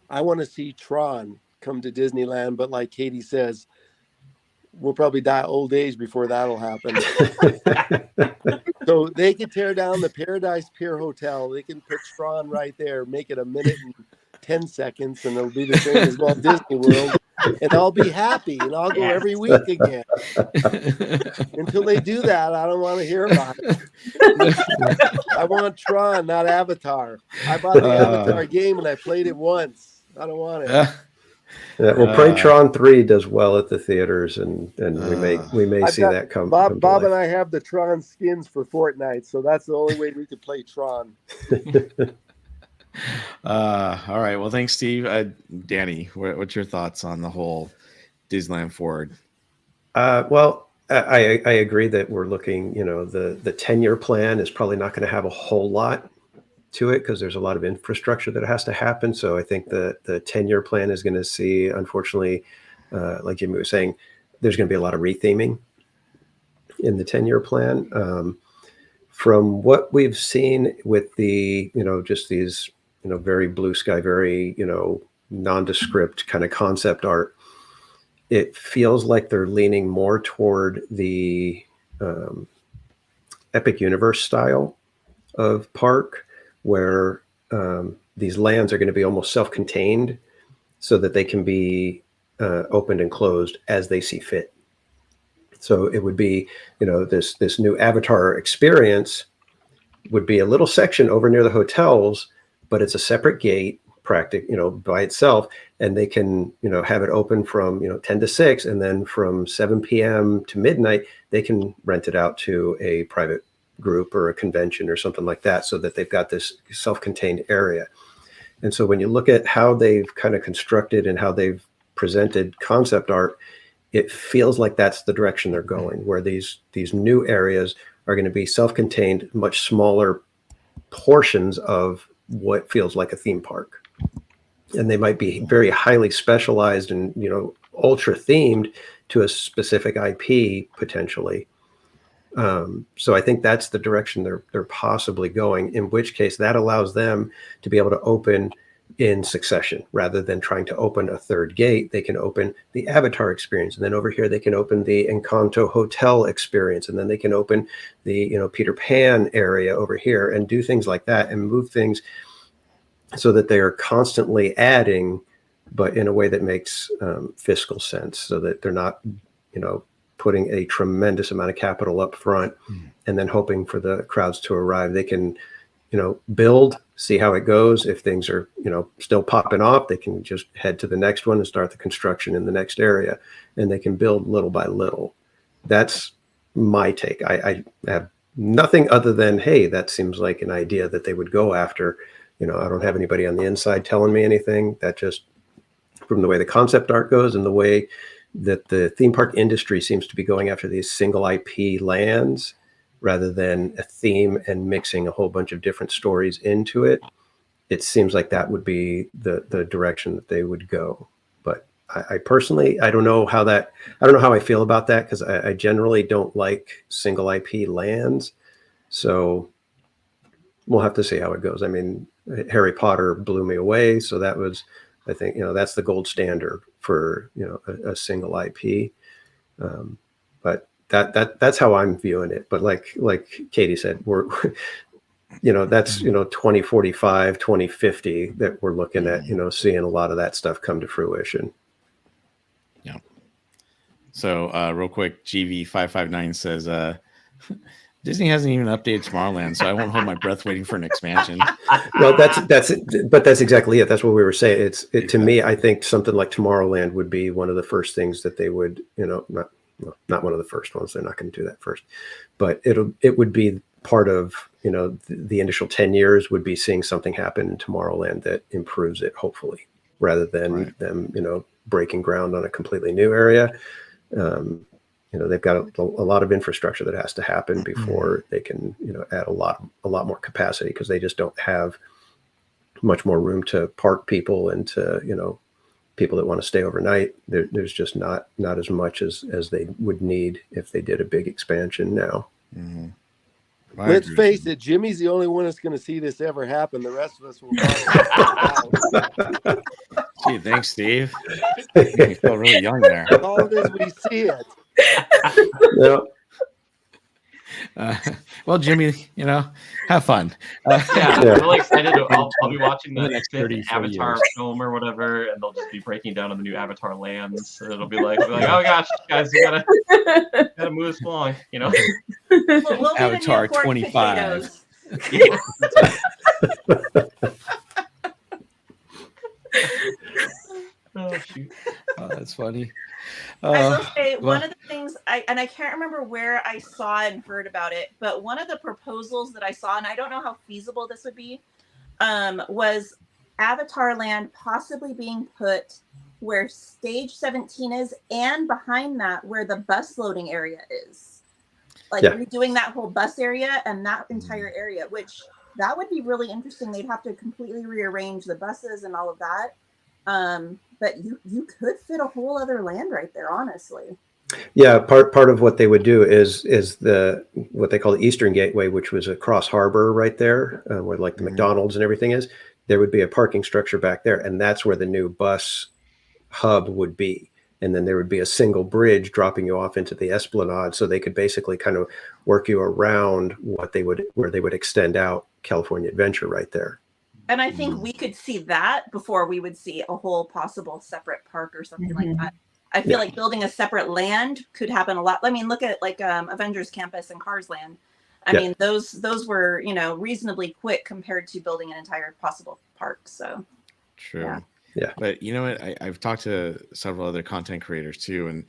I want to see Tron come to Disneyland, but like Katie says, we'll probably die old age before that'll happen. So they can tear down the Paradise Pier Hotel. They can put Tron right there, make it 1 minute and 10 seconds, and it'll be the same as Walt Disney World. And I'll be happy, and I'll go every week again. Until they do that, I don't want to hear about it. I want Tron, not Avatar. I bought the Avatar game, and I played it once. I don't want it. Yeah, well, pray Tron 3 does well at the theaters, and we may see that come. Bob and I have the Tron skins for Fortnite, so that's the only way we could play Tron. All right. Well, thanks, Steve. Danny, what's your thoughts on the whole Disneyland Forward? Well, I agree that we're looking. The 10-year plan is probably not going to have a whole lot to it because there's a lot of infrastructure that has to happen. So I think the 10-year plan is going to see, unfortunately, like Jimmy was saying, there's going to be a lot of retheming in the 10-year plan. From what we've seen with the, just these, very blue sky, very, nondescript kind of concept art, it feels like they're leaning more toward the Epic Universe style of park, where these lands are going to be almost self-contained so that they can be opened and closed as they see fit. So it would be, this new Avatar experience would be a little section over near the hotels, but it's a separate gate, by itself, and they can, have it open from, 10 to 6, and then from 7 p.m. to midnight, they can rent it out to a private group or a convention or something like that, so that they've got this self-contained area. And so when you look at how they've kind of constructed and how they've presented concept art, it feels like that's the direction they're going, where these new areas are going to be self-contained, much smaller portions of what feels like a theme park. And they might be very highly specialized and, ultra themed to a specific IP potentially. So I think that's the direction they're possibly going, in which case that allows them to be able to open in succession rather than trying to open a third gate. They can open the Avatar experience, and then over here they can open the Encanto Hotel experience, and then they can open the Peter Pan area over here and do things like that and move things so that they are constantly adding, but in a way that makes fiscal sense, so that they're not putting a tremendous amount of capital up front and then hoping for the crowds to arrive. They can build, see how it goes. If things are, still popping off, they can just head to the next one and start the construction in the next area, and they can build little by little. That's my take. I have nothing other than, hey, that seems like an idea that they would go after. I don't have anybody on the inside telling me anything. That just, from the way the concept art goes and the way that the theme park industry seems to be going after these single IP lands rather than a theme and mixing a whole bunch of different stories into it, it seems like that would be the direction that they would go. But I personally, I don't know how I feel about that, because I generally don't like single IP lands. So we'll have to see how it goes. I mean, Harry Potter blew me away. So that was, I think, that's the gold standard for, a single IP. But that's how I'm viewing it. But like Katie said, we're, that's, 2045, 2050 that we're looking at, seeing a lot of that stuff come to fruition. Yeah. So real quick, GV559 says, Disney hasn't even updated Tomorrowland, so I won't hold my breath waiting for an expansion. Well, that's exactly it. That's what we were saying. To me, I think something like Tomorrowland would be one of the first things that they would, not one of the first ones. They're not going to do that first, but it would be part of, the initial 10 years would be seeing something happen in Tomorrowland that improves it, hopefully, rather than them, breaking ground on a completely new area. They've got a lot of infrastructure that has to happen before they can, add a lot more capacity, because they just don't have much more room to park people and to, people that want to stay overnight. There's just not as much as they would need if they did a big expansion now. Mm-hmm. Let's face it, Jimmy's the only one that's going to see this ever happen. The rest of us will. Gee, thanks, Steve. You feel really young there. All of this, we see it. Well, Jimmy, have fun. I'm really excited. I'll be watching the next fifth 30 Avatar years. film or whatever, and they'll just be breaking down on the new Avatar lands. And it'll be like, oh gosh, guys, you gotta move this along, We'll be Avatar the new pork 25. Oh shoot. Oh, that's funny. I will say, one of the things I can't remember where I saw and heard about it, but one of the proposals that I saw, and I don't know how feasible this would be, was Avatar Land possibly being put where Stage 17 is, and behind that where the bus loading area is. Redoing that whole bus area and that entire area, which that would be really interesting. They'd have to completely rearrange the buses and all of that. But you could fit a whole other land right there, honestly. Yeah, part of what they would do is what they call the Eastern Gateway, which was across harbor right there, where like the McDonald's and everything is. There would be a parking structure back there, and that's where the new bus hub would be. And then there would be a single bridge dropping you off into the Esplanade, so they could basically kind of work you around where they would extend out California Adventure right there. And I think we could see that before we would see a whole possible separate park or something like that. I feel like building a separate land could happen a lot. I mean, look at like Avengers Campus and Cars Land. I mean, those were, reasonably quick compared to building an entire possible park. So true. Yeah. But you know what? I've talked to several other content creators too, and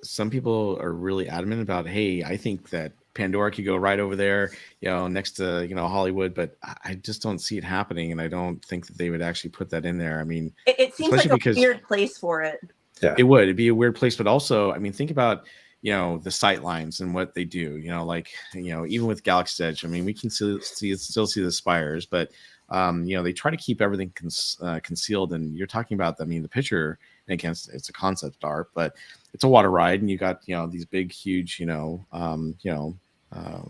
some people are really adamant about, hey, I think that Pandora could go right over there, next to, Hollywood, but I just don't see it happening. And I don't think that they would actually put that in there. I mean, it seems like a weird place for it. Yeah. It would. It'd be a weird place, but also, I mean, think about, you know, the sight lines and what they do. You know, like, you know, even with Galaxy's Edge, I mean, we can still see the spires, but you know, they try to keep everything concealed. And you're talking about, I mean, the picture, again, it's a concept art, but it's a water ride, and you got, you know, these big, huge,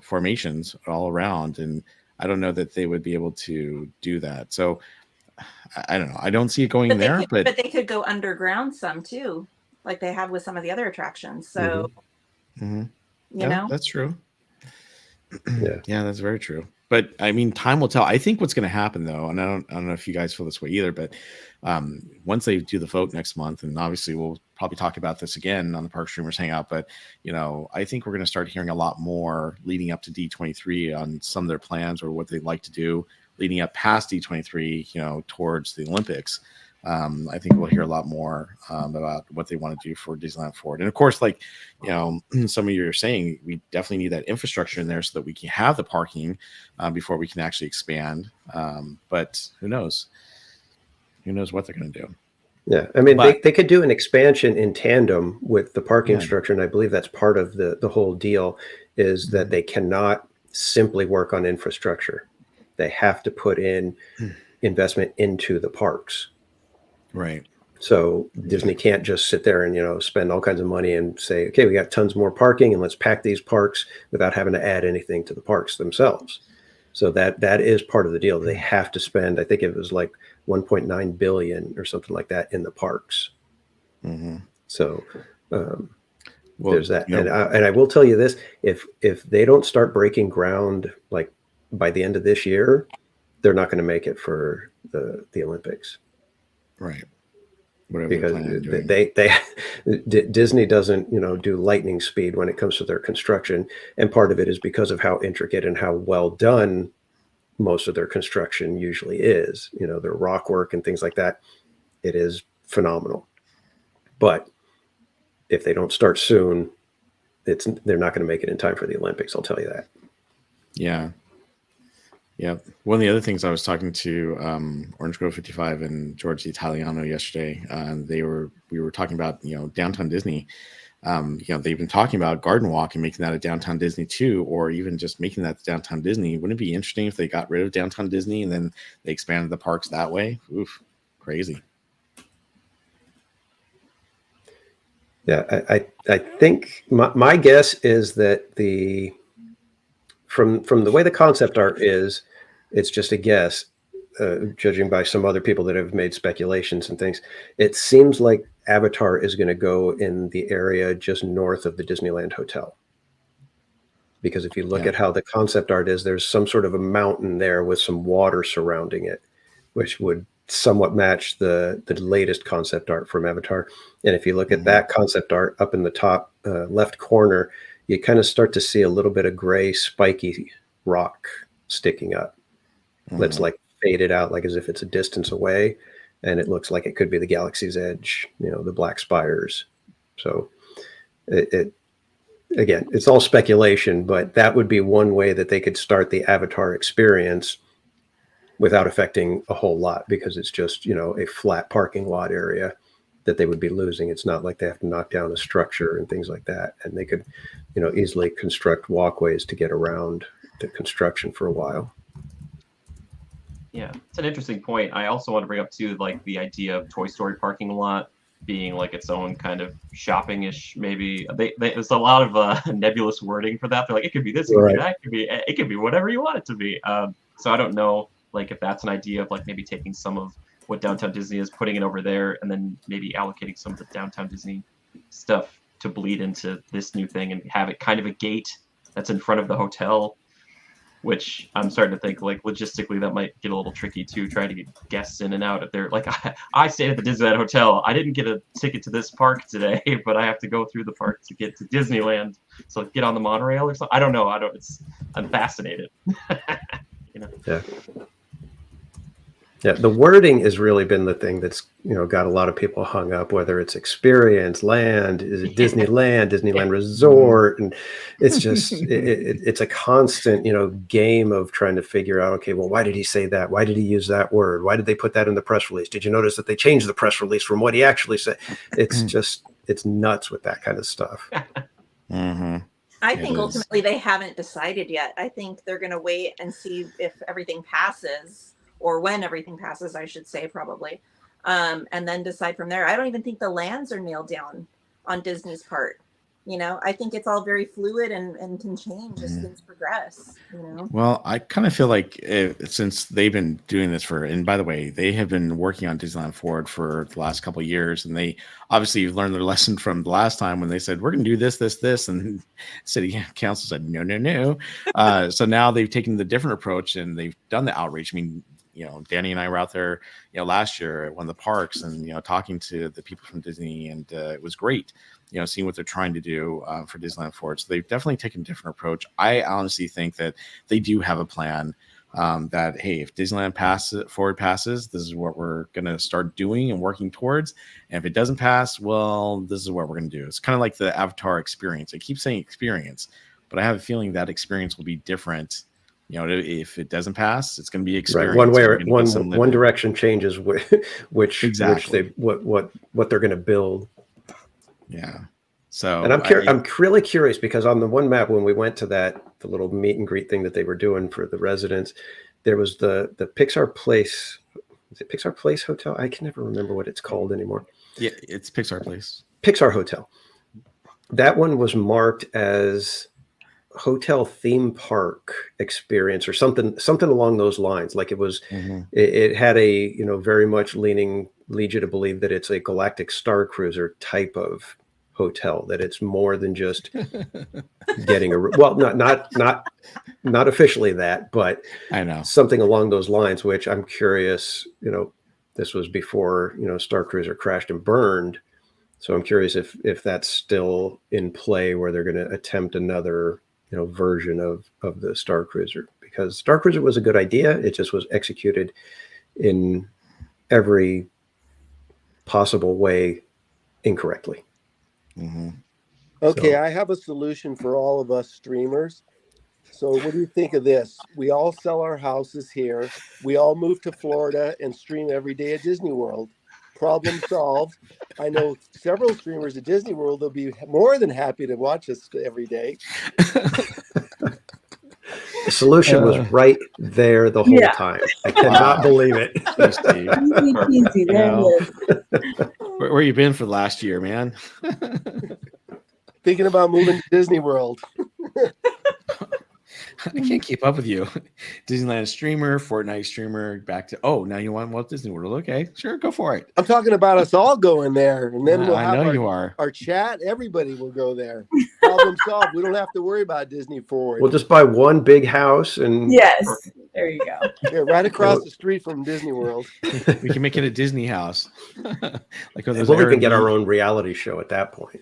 formations all around, and I don't know that they would be able to do that. So I don't know. I don't see it going there, but they could go underground some too, like they have with some of the other attractions. So, you know, that's true. Yeah, that's very true. But I mean, time will tell. I think what's going to happen, though, and I don't know if you guys feel this way either, but once they do the vote next month, and obviously we'll probably talk about this again on the Park Streamers Hangout, but you know, I think we're going to start hearing a lot more leading up to D23 on some of their plans or what they'd like to do leading up past D23, you know, towards the Olympics. I think we'll hear a lot more about what they want to do for Disneyland Forward. And of course, like, you know, some of you are saying, we definitely need that infrastructure in there so that we can have the parking before we can actually expand. But who knows? Who knows what they're going to do? Yeah, I mean, they could do an expansion in tandem with the parking structure, and I believe that's part of the whole deal, is that they cannot simply work on infrastructure. They have to put in investment into the parks. Right. So Disney can't just sit there and, you know, spend all kinds of money and say, okay, we got tons more parking and let's pack these parks without having to add anything to the parks themselves. So that is part of the deal. They have to spend, I think it was like 1.9 billion or something like that in the parks. So there's that. You know, and I will tell you this, if they don't start breaking ground like by the end of this year, they're not going to make it for the Olympics. Right. Because Disney doesn't, you know, do lightning speed when it comes to their construction. And part of it is because of how intricate and how well done most of their construction usually is, you know, their rock work and things like that. It is phenomenal. But if they don't start soon, they're not going to make it in time for the Olympics. I'll tell you that. Yeah. Yeah. One of the other things, I was talking to Orange Grove 55 and George the Italiano yesterday. We were talking about, you know, downtown Disney. You know, they've been talking about Garden Walk and making that a downtown Disney too, or even just making that downtown Disney. Wouldn't it be interesting if they got rid of downtown Disney and then they expanded the parks that way? Oof, crazy. Yeah, I think my guess is that from the way the concept art is, it's just a guess, judging by some other people that have made speculations and things. It seems like Avatar is going to go in the area just north of the Disneyland Hotel. Because if you look at how the concept art is, there's some sort of a mountain there with some water surrounding it, which would somewhat match the latest concept art from Avatar. And if you look at that concept art up in the top left corner, you kind of start to see a little bit of gray spiky rock sticking up. That's like faded out, like as if it's a distance away, and it looks like it could be the Galaxy's Edge, you know, the black spires. So again, it's all speculation, but that would be one way that they could start the Avatar experience without affecting a whole lot, because it's just, you know, a flat parking lot area that they would be losing. It's not like they have to knock down a structure and things like that. And they could, you know, easily construct walkways to get around the construction for a while. Yeah, it's an interesting point. I also want to bring up too, like the idea of Toy Story parking lot being like its own kind of shopping-ish. Maybe there's a lot of nebulous wording for that. They're like, it could be this, it could be that, it could be whatever you want it to be. So I don't know, like if that's an idea of like maybe taking some of what Downtown Disney is, putting it over there, and then maybe allocating some of the Downtown Disney stuff to bleed into this new thing and have it kind of a gate that's in front of the hotel. Which I'm starting to think, like, logistically, that might get a little tricky, too, trying to get guests in and out. If they're like, I stayed at the Disneyland Hotel. I didn't get a ticket to this park today, but I have to go through the park to get to Disneyland. So get on the monorail or something. I don't know. I'm fascinated. You know? Yeah. Yeah, the wording has really been the thing that's, got a lot of people hung up, whether it's experience, land, is it Disneyland, Disneyland Resort, and it's just it's a constant, game of trying to figure out, okay, well, why did he say that? Why did he use that word? Why did they put that in the press release? Did you notice that they changed the press release from what he actually said? It's just it's nuts with that kind of stuff. I think ultimately they haven't decided yet. I think they're going to wait and see if everything passes, or when everything passes, I should say, probably, and then decide from there. I don't even think the lands are nailed down on Disney's part. I think it's all very fluid and can change as things progress. Well, I kind of feel like since they've been doing this and by the way, they have been working on DisneylandForward for the last couple of years, and they obviously learned their lesson from the last time when they said, we're going to do this, and city council said, no. So now they've taken the different approach and they've done the outreach. I mean, Danny and I were out there, last year at one of the parks and, talking to the people from Disney, and it was great, seeing what they're trying to do for DisneylandForward. So they've definitely taken a different approach. I honestly think that they do have a plan that, hey, if Disneyland passes, this is what we're going to start doing and working towards. And if it doesn't pass, well, this is what we're going to do. It's kind of like the Avatar experience. I keep saying experience, but I have a feeling that experience will be different. If it doesn't pass, it's going to be experience. Right. One way or one direction changes which exactly what they're going to build. Yeah. So, and I'm really curious because on the one map when we went to the little meet and greet thing that they were doing for the residents, there was the Pixar Place. Is it Pixar Place Hotel? I can never remember what it's called anymore. Yeah, it's Pixar Place. Pixar Hotel. That one was marked as hotel theme park experience or something along those lines. Like it was, it had a, very much lead you to believe that it's a galactic star cruiser type of hotel, that it's more than just getting not officially that, but I know something along those lines, which I'm curious, this was before, Star Cruiser crashed and burned. So I'm curious if that's still in play where they're going to attempt another version of the Star Cruiser, because Star Cruiser was a good idea. It just was executed in every possible way incorrectly. Okay, so I have a solution for all of us streamers. So what do you think of this? We all sell our houses here. We all move to Florida and stream every day at Disney World. Problem solved. I know several streamers at Disney World. They'll be more than happy to watch us every day. The solution was right there the whole time. I cannot believe it. Easy, where you been for the last year, man? Thinking about moving to Disney World. I can't keep up with you. Disneyland streamer, Fortnite streamer, back to now you want Walt Disney World? Okay, sure, go for it. I'm talking about us all going there, and then we'll have our chat. Everybody will go there. Problem solved. We don't have to worry about Disney Forward. We'll just buy one big house and there you go. Yeah, right across the street from Disney World. We can make it a Disney house. Like we can get our own reality show at that point.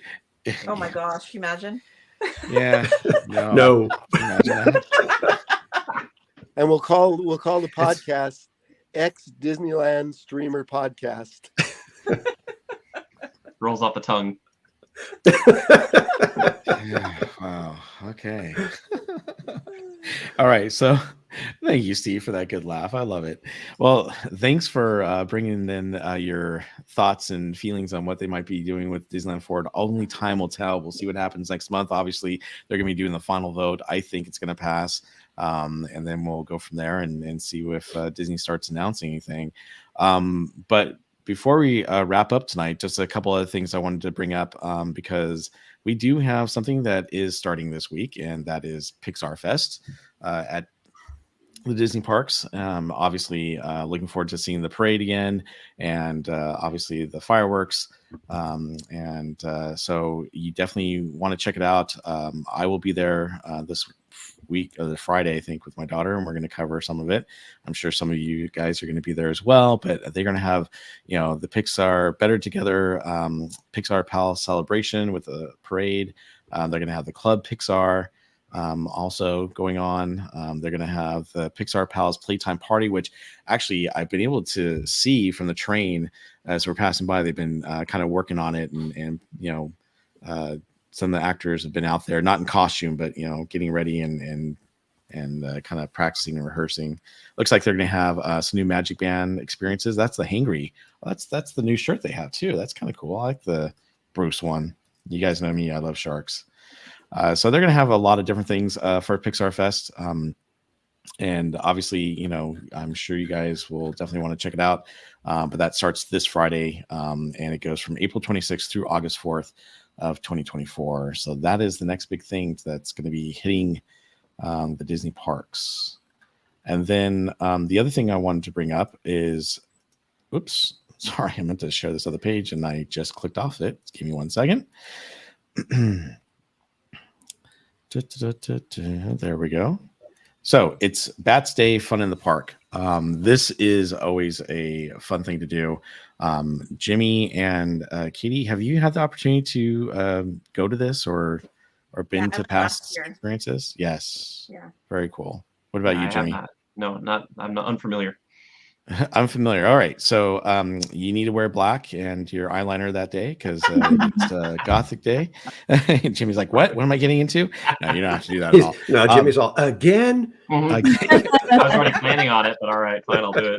Oh my gosh, imagine. Yeah. No. And we'll call the podcast X Disneyland Streamer Podcast. Rolls off the tongue. Wow. Okay. All right. So thank you, Steve, for that good laugh. I love it. Well, thanks for bringing in your thoughts and feelings on what they might be doing with DisneylandForward. Only time will tell. We'll see what happens next month. Obviously, they're going to be doing the final vote. I think it's going to pass. And then we'll go from there and see if Disney starts announcing anything. But before we wrap up tonight, just a couple of things I wanted to bring up because we do have something that is starting this week, and that is Pixar Fest at the Disney parks. Obviously, looking forward to seeing the parade again, and obviously the fireworks. So you definitely want to check it out. I will be there this week, the Friday, I think, with my daughter, and we're going to cover some of it. I'm sure some of you guys are going to be there as well, but they're going to have, the Pixar Better Together Pixar Palace celebration with a parade. They're going to have the Club Pixar. also going on. They're going to have the Pixar Pals Playtime Party, which actually I've been able to see from the train as we're passing by. They've been kind of working on it, and some of the actors have been out there, not in costume, but getting ready and kind of practicing and rehearsing. Looks like they're going to have some new Magic Band experiences. That's the Hangry. Well, that's the new shirt they have too. That's kind of cool. I like the Bruce one. You guys know me. I love sharks. So they're going to have a lot of different things for Pixar Fest. And obviously, I'm sure you guys will definitely want to check it out. But that starts this Friday, and it goes from April 26th through August 4th of 2024. So that is the next big thing that's going to be hitting the Disney parks. And then the other thing I wanted to bring up is, oops, sorry, I meant to share this other page and I just clicked off it. Give me 1 second. There we go. So it's Bats Day Fun in the Park. This is always a fun thing to do. Jimmy and Katie, have you had the opportunity to go to this or been to past experiences? Yes. Yeah. Very cool. What about you, Jimmy? No, I'm not unfamiliar. I'm familiar. All right. So you need to wear black and your eyeliner that day because it's Gothic Day. Jimmy's like, what? What am I getting into? No, you don't have to do that at all. No, Jimmy's all, again? I was already planning on it, but all right, fine, I'll do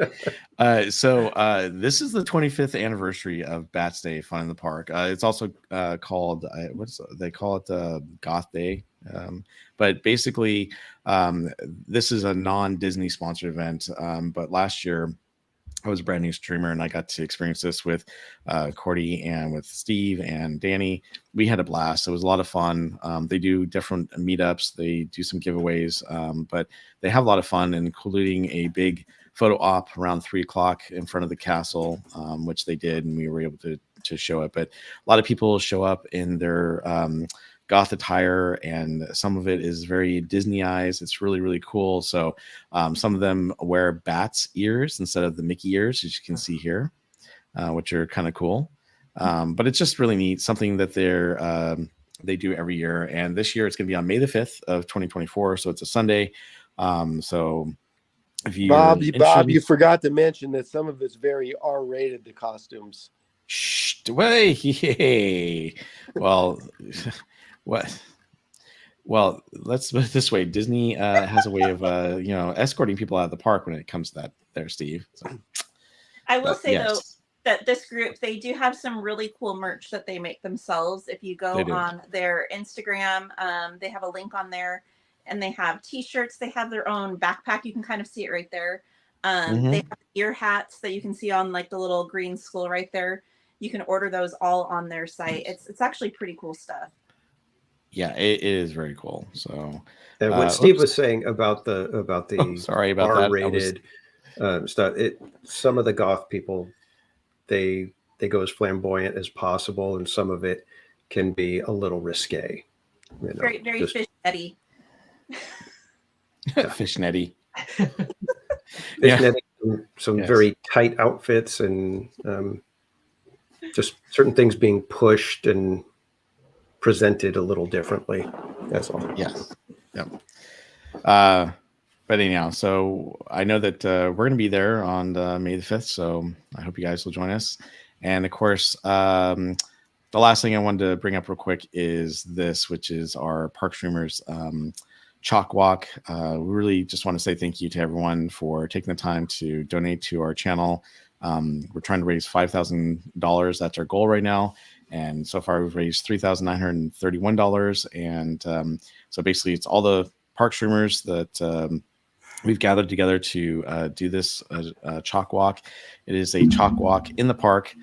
it. So this is the 25th anniversary of Bats Day Fun in the Park. It's also called, they call it Goth Day. But basically, this is a non-Disney sponsored event. But last year, I was a brand new streamer and I got to experience this with Cordy and with Steve and Danny. We had a blast. It was a lot of fun. They do different meetups. They do some giveaways, but they have a lot of fun, including a big photo op around 3:00 in front of the castle, which they did, and we were able to show it. But a lot of people show up in their goth attire, and some of it is very Disneyized. It's really, really cool. So some of them wear bats ears instead of the Mickey ears, as you can see here, which are kind of cool. But it's just really neat, something that they do every year. And this year it's going to be on May the 5th of 2024. So it's a Sunday. So if you Bob, you forgot to mention that some of it's very R-rated, the costumes. Shh, way. Well, what? Well, let's put it this way. Disney has a way of escorting people out of the park when it comes to that there, Steve. So, I will say though that this group, they do have some really cool merch that they make themselves. If you go on their Instagram, they have a link on there, and they have t-shirts. They have their own backpack. You can kind of see it right there. They have ear hats that you can see on like the little green skull right there. You can order those all on their site. It's actually pretty cool stuff. Yeah, it is very cool. So, and what Steve was saying about the sorry about R-rated stuff. Some of the goth people, they go as flamboyant as possible, and some of it can be a little risque. Very fishnetty. Fishnetty. Some very tight outfits, and just certain things being pushed and presented a little differently. That's all. Yes. Yep. But anyhow, so I know that we're going to be there on May the 5th. So I hope you guys will join us. And of course, the last thing I wanted to bring up real quick is this, which is our Park Streamers Chalk Walk. We really just want to say thank you to everyone for taking the time to donate to our channel. We're trying to raise $5,000. That's our goal right now. And so far we've raised $3,931. And so basically it's all the park streamers that we've gathered together to do this chalk walk. It is a chalk walk in the park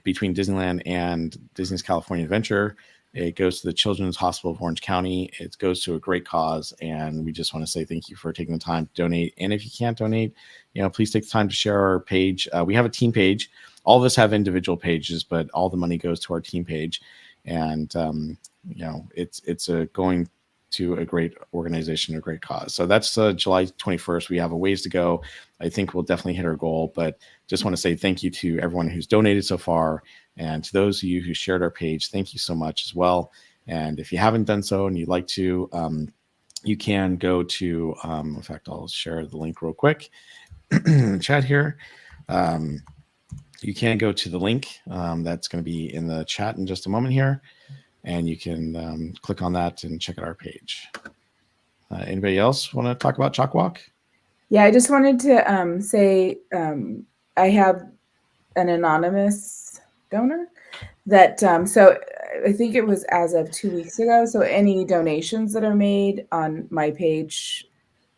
between Disneyland and Disney's California Adventure. It goes to the Children's Hospital of Orange County. It goes to a great cause, and we just want to say thank you for taking the time to donate. And if you can't donate, please take the time to share our page. We have a team page. All of us have individual pages, but all the money goes to our team page. And it's going to a great organization, a great cause. So that's July 21st. We have a ways to go. I think we'll definitely hit our goal, but just want to say thank you to everyone who's donated so far. And to those of you who shared our page, thank you so much as well. And if you haven't done so and you'd like to, you can go to, in fact, I'll share the link real quick in the chat here. You can go to the link that's going to be in the chat in just a moment here, and you can click on that and check out our page. Anybody else want to talk about Chalk Walk? Yeah, I just wanted to say I have an anonymous donor that so I think it was as of 2 weeks ago. So any donations that are made on my page,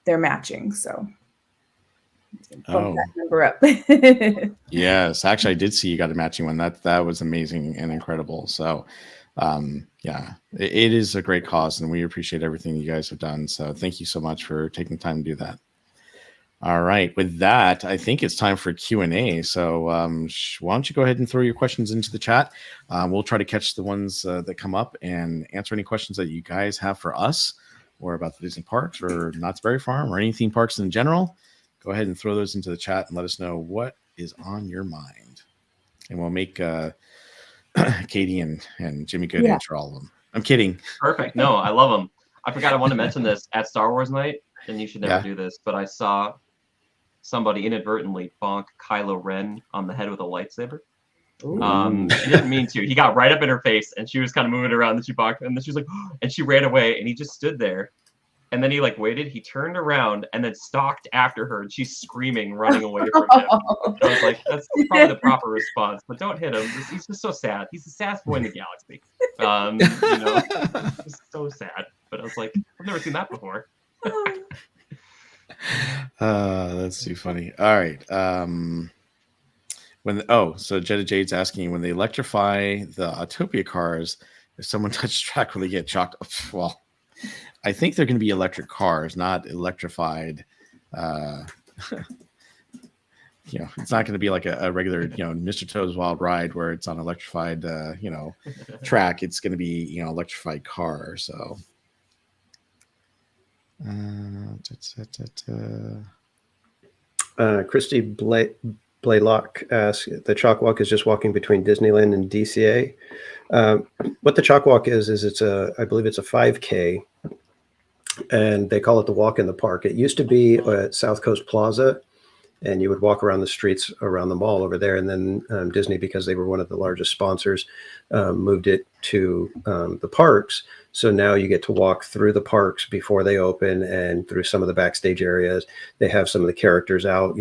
they're matching. So bump that number up. Yes, actually, I did see you got a matching one. That was amazing and incredible. So, yeah, it is a great cause, and we appreciate everything you guys have done. So, thank you so much for taking the time to do that. All right, with that, I think it's time for Q&A. So, why don't you go ahead and throw your questions into the chat? We'll try to catch the ones that come up and answer any questions that you guys have for us, or about the Disney parks, or Knott's Berry Farm, or any theme parks in general. Go ahead and throw those into the chat and let us know what is on your mind. And we'll make Katie and Jimmy Good answer all of them. I'm kidding. Perfect. No, I love them. I forgot I want to mention this at Star Wars Night, and you should never do this, but I saw somebody inadvertently bonk Kylo Ren on the head with a lightsaber. She didn't mean to. He got right up in her face, and she was kind of moving around, and she bonked, and then she was like, and she ran away, and he just stood there. And then he like waited, he turned around and then stalked after her, and she's screaming, running away from him. I was like, that's probably the proper response, but don't hit him. He's just so sad. He's the saddest boy in the galaxy. You know, he's so sad. But I was like, I've never seen that before. That's too funny. All right. So Jetta Jade's asking, when they electrify the Autopia cars, if someone touches track, will they get shocked? Well, I think they're going to be electric cars, not electrified. It's not going to be like a regular, Mr. Toad's Wild Ride where it's on electrified, track. It's going to be, electrified car. So, Christy Blaylock asks, the Chalk Walk is just walking between Disneyland and DCA. What the Chalk Walk is it's I believe it's a 5K. And they call it the Walk in the Park. It used to be at South Coast Plaza, and you would walk around the streets around the mall over there. And then Disney, because they were one of the largest sponsors, moved it to the parks. So now you get to walk through the parks before they open, and through some of the backstage areas. They have some of the characters out,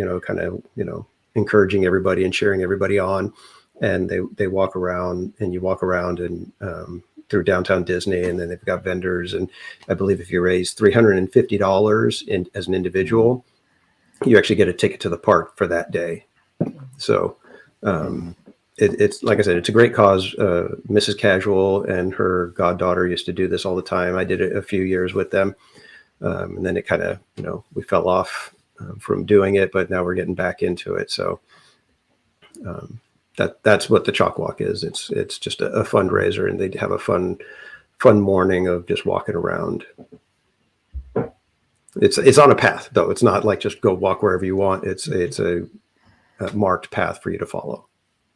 encouraging everybody and cheering everybody on. And they walk around, and you walk around and through downtown Disney, and then they've got vendors. And I believe if you raise $350 as an individual, you actually get a ticket to the park for that day. So it's like I said, it's a great cause. Mrs. Casual and her goddaughter used to do this all the time. I did it a few years with them, and then it kind of we fell off from doing it, but now we're getting back into it. So that's what the Chalk Walk is. It's just a fundraiser, and they have a fun morning of just walking around. It's on a path though. It's not like just go walk wherever you want. It's a marked path for you to follow.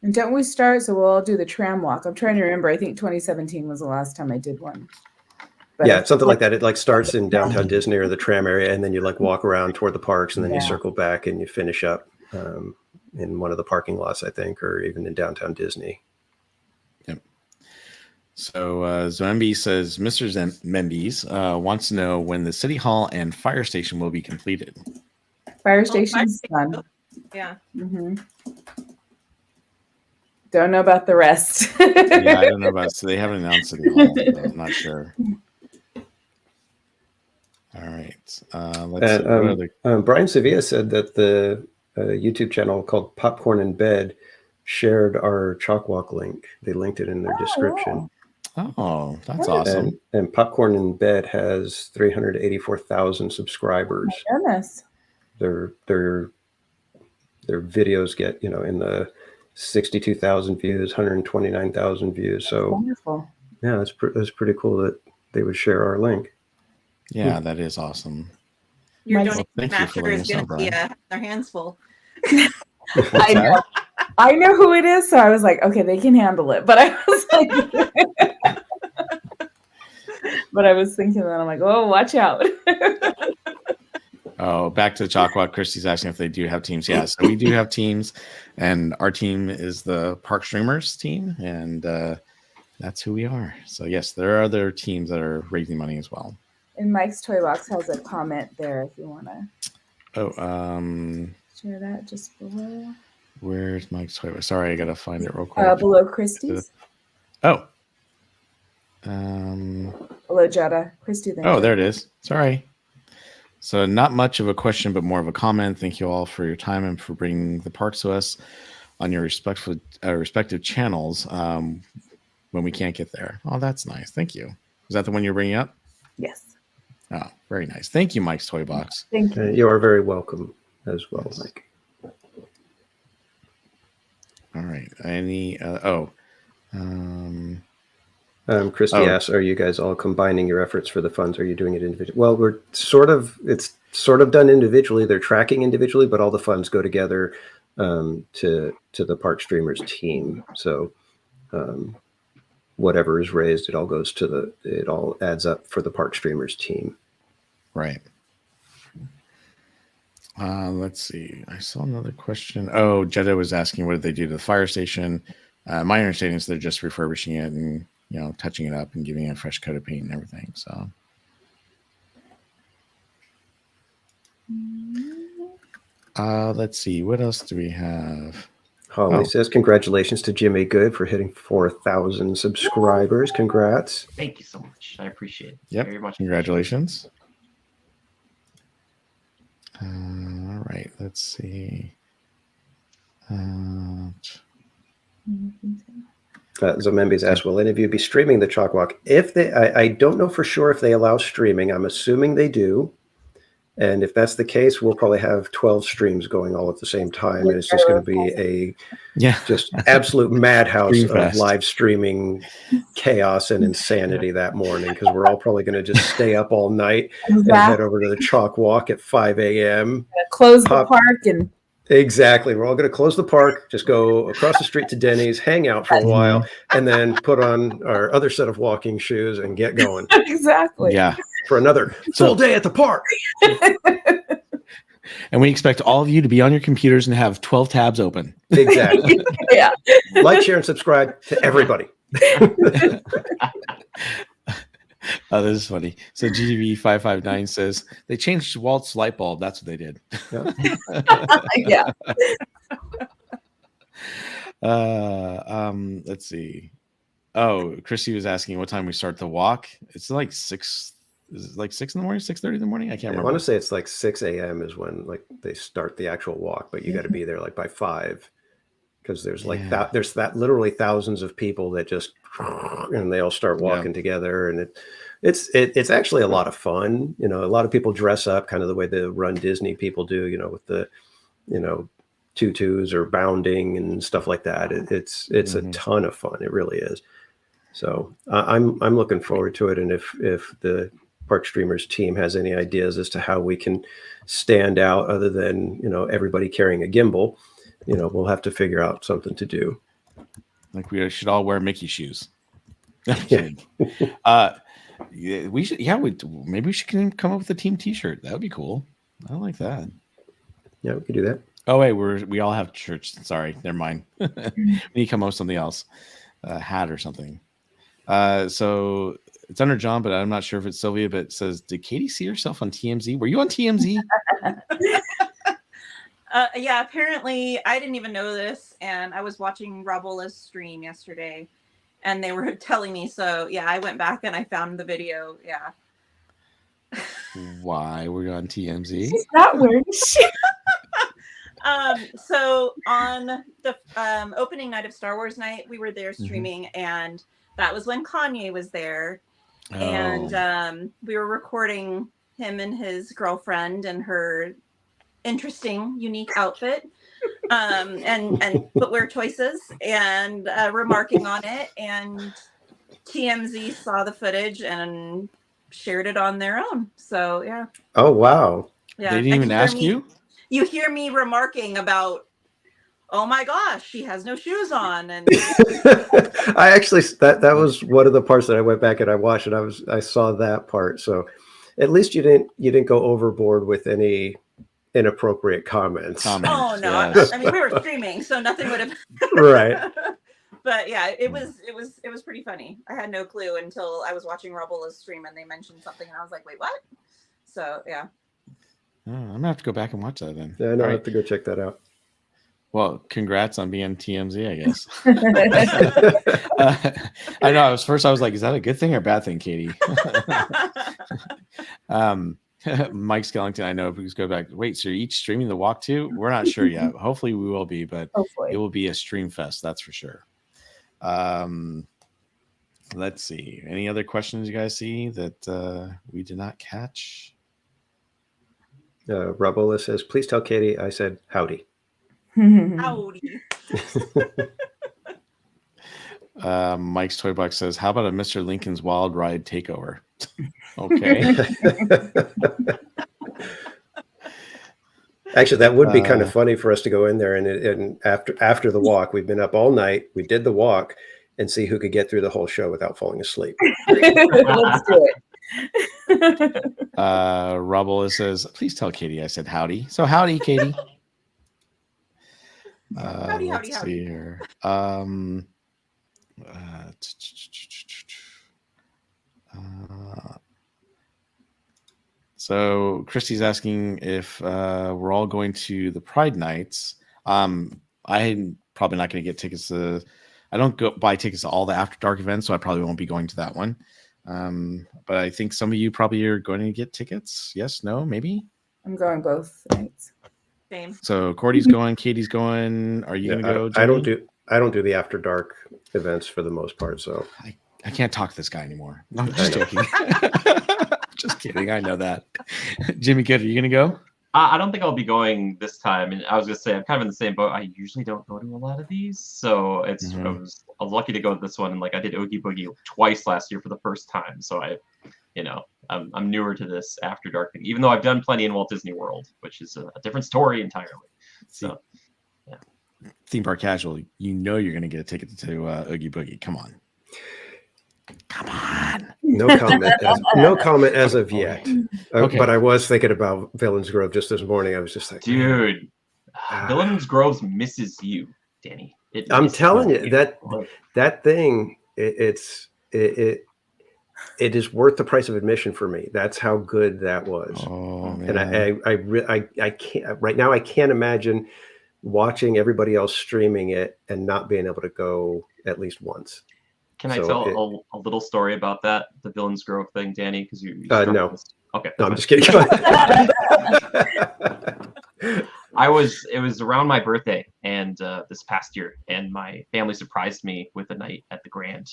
And don't we start? So we'll all do the tram walk. I'm trying to remember. I think 2017 was the last time I did one. But yeah, something like that. It like starts in downtown Disney or the tram area, and then you like walk around toward the parks, and then you circle back and you finish up in one of the parking lots, I think, or even in downtown Disney. Yep. So Zombie says, Mr. Mendes wants to know when the City Hall and fire station will be completed. Fire station's done. Yeah. Mm-hmm. Don't know about the rest. Yeah, I don't know about. So they haven't announced City Hall. So I'm not sure. All right. Brian Sevilla said that the YouTube channel called Popcorn in Bed shared our Chalk Walk link. They linked it in their description. Oh, that's awesome. And Popcorn in Bed has 384,000 subscribers. Oh my goodness. Their videos get, in the 62,000 views, 129,000 views. So wonderful. Yeah, that's pretty cool that they would share our link. Yeah, that is awesome. Your donation master is going to be their hands full. I know who it is, so I was like, okay, they can handle it. But I was like, but I was thinking that I'm like, oh, watch out. Oh, back to the Chalk Walk. Christy's asking if they do have teams. Yeah, so we do have teams, and our team is the Park Streamers team, and that's who we are. So yes, there are other teams that are raising money as well. And Mike's Toy Box has a comment there if you want to share that just below. Where's Mike's Toy Box? Sorry, I gotta find it real quick. Below Christie's. Oh. Below Jetta. Christy. Oh, there it is. Sorry. So not much of a question, but more of a comment. Thank you all for your time and for bringing the parks to us on your respective channels when we can't get there. Oh, that's nice. Thank you. Is that the one you're bringing up? Yes. Oh, very nice. Thank you, Mike's Toy Box. Thank you. You are very welcome as well, Mike. All right. Any? Christy asks, are you guys all combining your efforts for the funds? Are you doing it individually? Well, it's sort of done individually. They're tracking individually, but all the funds go together to the Park Streamers team. So whatever is raised, it all adds up for the Park Streamers team. Right. Let's see. I saw another question. Oh, Jetta was asking, what did they do to the fire station? My understanding is they're just refurbishing it and touching it up and giving it a fresh coat of paint and everything. So, let's see. What else do we have? Holly says, congratulations to Jimmy Good for hitting 4,000 subscribers. Congrats. Thank you so much. I appreciate it. Yep. Very much. Congratulations. All right. Let's see. Zomembi's asked, will any of you be streaming the Chalk Walk? If they, I don't know for sure if they allow streaming. I'm assuming they do. And if that's the case, we'll probably have 12 streams going all at the same time. And it's just going to be just absolute madhouse of live streaming chaos and insanity that morning, because we're all probably going to just stay up all night and head over to the Chalk Walk at 5 a.m. Close the park and... Exactly. We're all going to close the park, just go across the street to Denny's, hang out for a while, and then put on our other set of walking shoes and get going. Exactly. Yeah. For another full day at the park. And we expect all of you to be on your computers and have 12 tabs open. Exactly. Yeah. Like, share, and subscribe to everybody. Oh, this is funny. So GDV559 says they changed Walt's light bulb. That's what they did. Yeah. Let's see. Oh, Christy was asking what time we start the walk. It's like 6. Is it like 6 in the morning? 6:30 in the morning? I can't remember. I want to say it's like 6 a.m. is when they start the actual walk, but you got to be there by 5, because there's there's literally thousands of people that just, and they all start walking together, and it's actually a lot of fun. A lot of people dress up kind of the way the Run Disney people do, with the tutus or bounding and stuff like that. It's a ton of fun. It really is. So I'm looking forward to it. And if the Park Streamers team has any ideas as to how we can stand out other than everybody carrying a gimbal, we'll have to figure out something to do. Like we should all wear Mickey shoes. Yeah. We should. Yeah, maybe we should come up with a team T-shirt. That would be cool. I like that. Yeah, we could do that. Oh wait, we all have shirts. Sorry, never mind. We need to come up with something else, a hat or something. So it's under John, but I'm not sure if it's Sylvia. But it says, did Katie see herself on TMZ? Were you on TMZ? Yeah, apparently I didn't even know this, and I was watching Robola's stream yesterday, and they were telling me. So yeah, I went back and I found the video. Yeah. Why were you on TMZ? She's not wearing shit. So on the opening night of Star Wars Nite, we were there streaming, and that was when Kanye was there, and we were recording him and his girlfriend and her interesting, unique outfit, and footwear choices, and remarking on it. And TMZ saw the footage and shared it on their own. So yeah. Oh wow. Yeah. They didn't even ask you? You hear me remarking about oh my gosh, she has no shoes on, and I actually that was one of the parts that I went back and I watched, and I saw that part. So at least you didn't go overboard with any inappropriate comments. oh no, Yes. I mean we were streaming, so nothing would have. Right. But yeah, it was pretty funny. I had no clue until I was watching Rubbles stream and they mentioned something, and I was like, wait, what? So yeah. Oh, I'm gonna have to go back and watch that then. Yeah, I know. I have to go check that out. Well, congrats on being TMZ, I guess. I know. I was like, is that a good thing or a bad thing, Katie? Mike Skellington, I know. Please go back. Wait, so you're each streaming the walk too? We're not sure yet. Hopefully, we will be, but Hopefully. it will be a stream fest. That's for sure. Let's see. Any other questions you guys see that we did not catch? Rabola says, please tell Katie I said howdy. Howdy. Mike's Toy Box says, how about a Mr. Lincoln's Wild Ride takeover? Okay. Actually, that would be kind of funny for us to go in there and after the walk, we've been up all night. We did the walk and see who could get through the whole show without falling asleep. Let's do it. Rubble says, please tell Katie I said howdy. So howdy, Katie. Howdy, Let's howdy. see here. So Christy's asking if we're all going to the Pride Nights. I'm probably not going to get tickets to. I don't go buy tickets to all the After Dark events, so I probably won't be going to that one. But I think some of you probably are going to get tickets. Yes, no, maybe. I'm going both nights. Same. So Cordy's going, Katie's going. Are you going to go? I don't Jenny? do the After Dark events for the most part. So I can't talk to this guy anymore. No, I'm just joking. Just kidding. I know that. Jimmy Good, are you going to go? I don't think I'll be going this time. And I was going to say, I'm kind of in the same boat. I usually don't go to a lot of these. So I was lucky to go to this one. And like I did Oogie Boogie twice last year for the first time. So I'm newer to this After Dark thing, even though I've done plenty in Walt Disney World, which is a different story entirely. So, yeah. Theme Park Casual, you know you're going to get a ticket to Oogie Boogie. Come on. No comment as of yet. Okay. But I was thinking about Villains Grove just this morning. I was just like, dude, Villains Grove misses you, Danny. I'm telling you that thing. It is worth the price of admission for me. That's how good that was. Oh, man. And I can't right now. I can't imagine watching everybody else streaming it and not being able to go at least once. Can I tell a little story about that, the Villains Grove thing, Danny? Because you no. Okay. No, I'm just kidding. It was around my birthday and this past year, and my family surprised me with a night at the Grand.